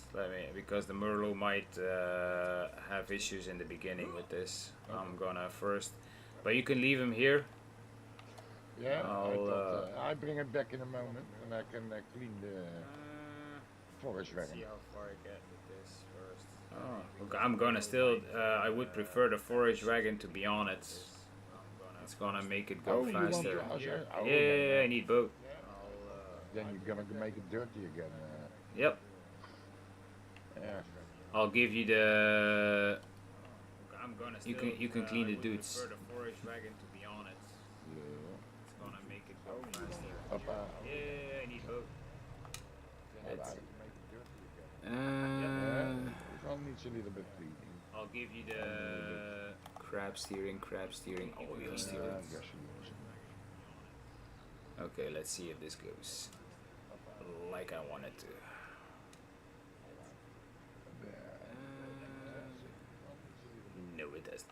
Because the Merlot might have issues in the beginning with this. I'm gonna first, but you can leave him here. Yeah, I'll, I bring it back in a moment and I can clean the forest Let's wagon. see how far I get with this first. Oh, I'm gonna still. I would prefer the forage wagon to be on it. It's gonna make it go You want faster. to- oh, Yeah, I need both. Then you're gonna make it dirty again. Yep. Yeah. I'll give you the. I'm gonna You can clean the dudes. prefer the forage wagon to be on it. It's gonna make it go faster. Hoppa. Yeah, I need both. It's- It needs a little bit cleaning. I'll give you the crab steering, all wheel steering. Okay, let's see if this goes like I want it to. No, it doesn't.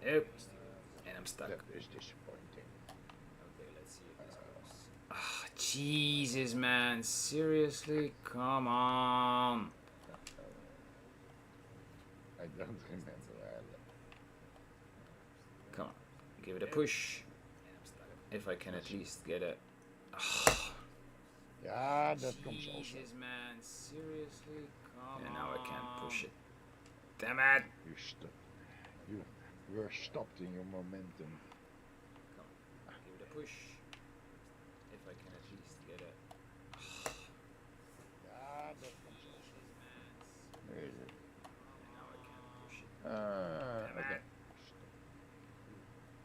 Nope. And I'm stuck. That is disappointing. Okay, let's see if this goes. Ah, Jesus, man. Seriously? Come on. I don't remember. Come on. Give it a push. If I can at least get it. Yeah, that comes also. Jesus, man. Seriously? Come on. And now I can't push it. Damn it. You were stopped in your momentum. Come on. Give it a push. If I can at least get it. Yeah, that comes also. There is it. And now I can't push it. Okay.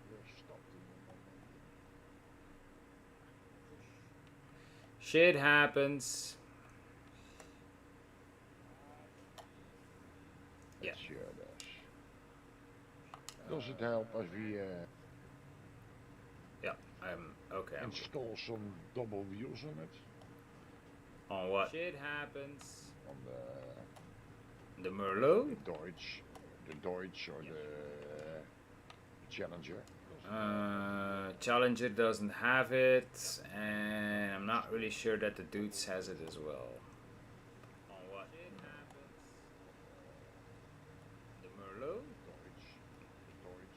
You were stopped in your momentum. Shit happens. Yeah. It sure does. Does it help as we Yeah, I'm okay. I'm install some double wheels on it? on what? Shit happens. On The Merlot? the Deutsch or the Challenger? Challenger doesn't have it, and I'm not really sure that the Dudes has it as well. On what? Shit happens. The Merlot? The Deutsch or the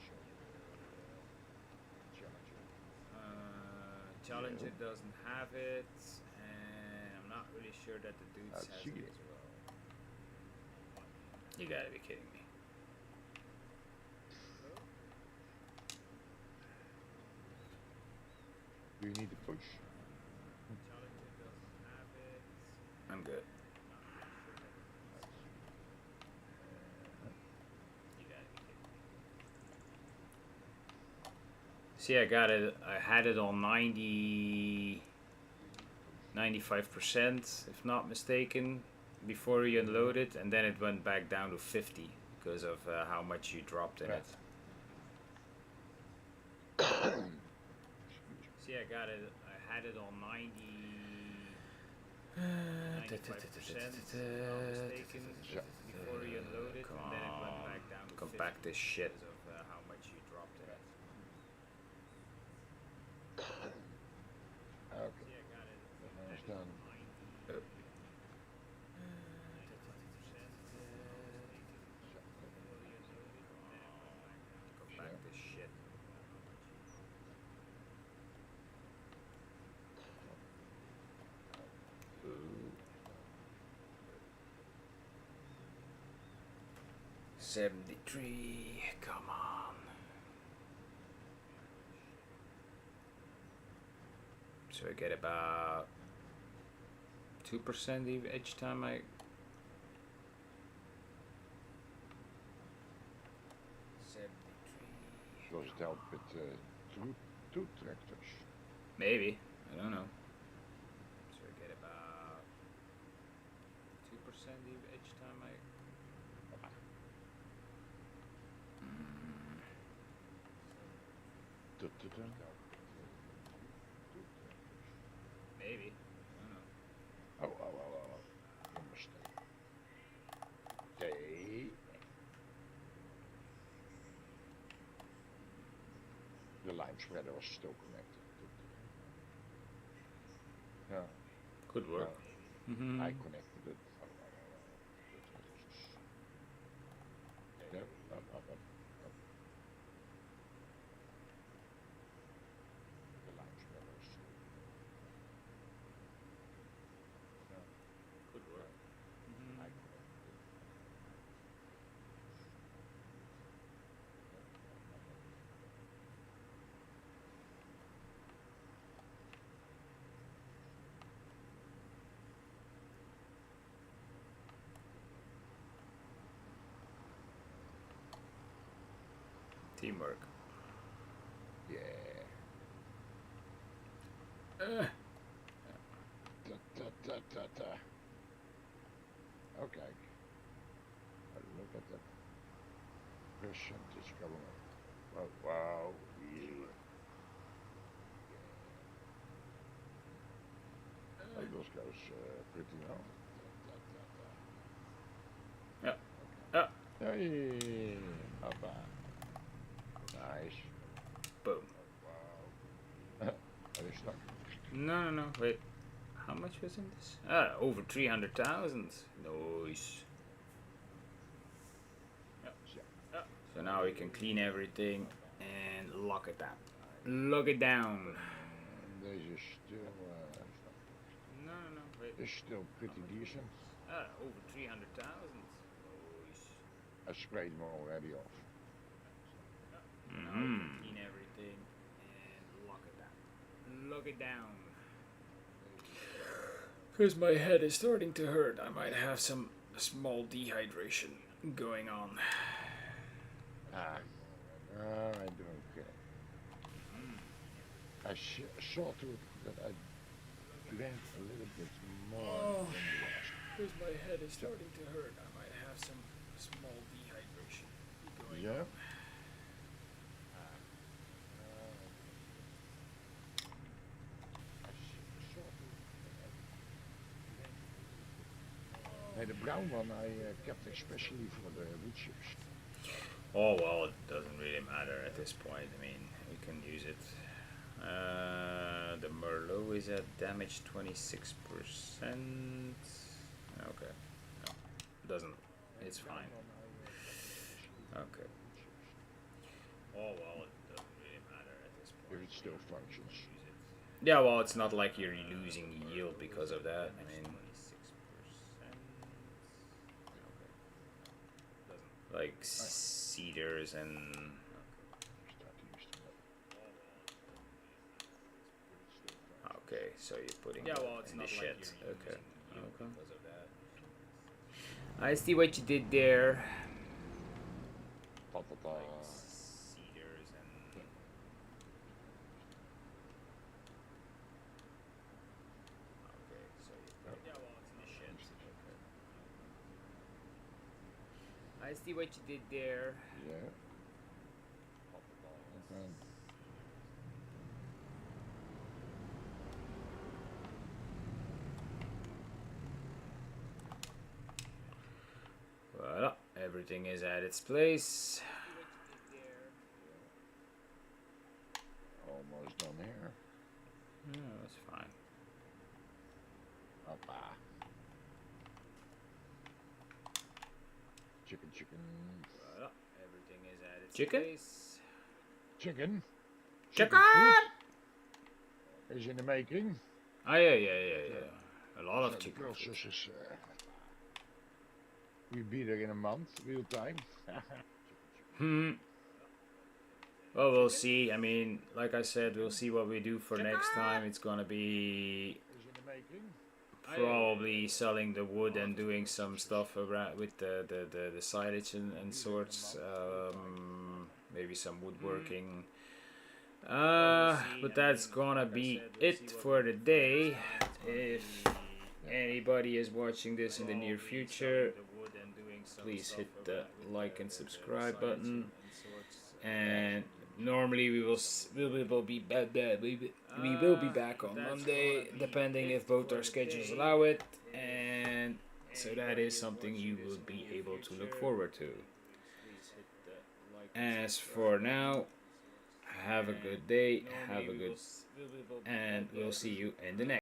Challenger? Challenger doesn't have it, and I'm not really sure that the Dudes Let's has see it it. as well. You gotta be kidding me. Do you need to push? Challenger doesn't have it. I'm good. You gotta be kidding me. See, I got it. I had it on 95%, if not mistaken, before you unload it, and then it went back down to 50 because of how much you dropped in Yeah. it. See, I got it. I had it on 95%, if not mistaken, before you unload it, and then it went back down. compact this shit. because of how much you dropped in it. Okay, See, I got it. that is done. Compact this shit. Ooh. 73, come on. So I get about 2% each time I. 73. Does it help with two tractors? Maybe. I don't know. So I get about 2% each time I. Maybe. I don't know. Oh. A mistake. Okay. The line spreader was still connected. Yeah. Could work. No, I connected it. Yep, up. The line spreader was still. Yeah. Could work. I connected it. Teamwork. Yeah. Ta. Okay. Look at that percentage going up. Wow. Yeah. Oh, this goes pretty well. Yeah. Yeah. Hey, hoppa. Nice. Boom. Wow. Are they stuck? No. Wait. How much was in this? Over 300,000. Nice. Yeah. So now we can clean everything and lock it down. Lock it down. This is still, No. Wait. it's still pretty decent. Over 300,000. Nice. I sprayed them already off. Now we can clean everything and lock it down. Lock it down. Because my head is starting to hurt. I might have some small dehydration going on. I don't care. I saw to it that I drank a little bit more than the last. Because my head is starting to hurt. I might have some small dehydration going on. Nee, the brown one I kept especially for the wood chips. Oh well, it doesn't really matter at this point. I mean, we can use it. The Merlot is at damage 26%. Okay. No, doesn't. It's fine. Okay. Oh well, it doesn't really matter at this point. If it still functions. Yeah, well, it's not like you're losing yield because of that. I mean, like cedars and. Okay, so you're putting it in the shit. Okay. I see what you did there. Cedars and. Okay, so you put it in the shit. Okay. I see what you did there. Yeah. Okay. Voila, everything is at its place. Almost done here. Yeah, that's fine. Hoppa. Chicken. Voilà, everything is at its Chicken? place. Chicken. Chicken! Food is in the making. Oh, yeah. A lot of So the chicken. process is, we'll be there in a month, real time. Well, we'll see. I mean, like I said, we'll see what we do for next time. It's gonna be Is in the making. probably selling the wood and doing some stuff around with the silage and sorts. Maybe some woodworking. But that's gonna be it for the day. If anybody is watching this in the near future, please hit the like and subscribe button. And normally we will be we will be back on Monday, depending if both our schedules allow it. And so that is something you will be able to look forward to. As for now, have a good day, and we'll see you in the next.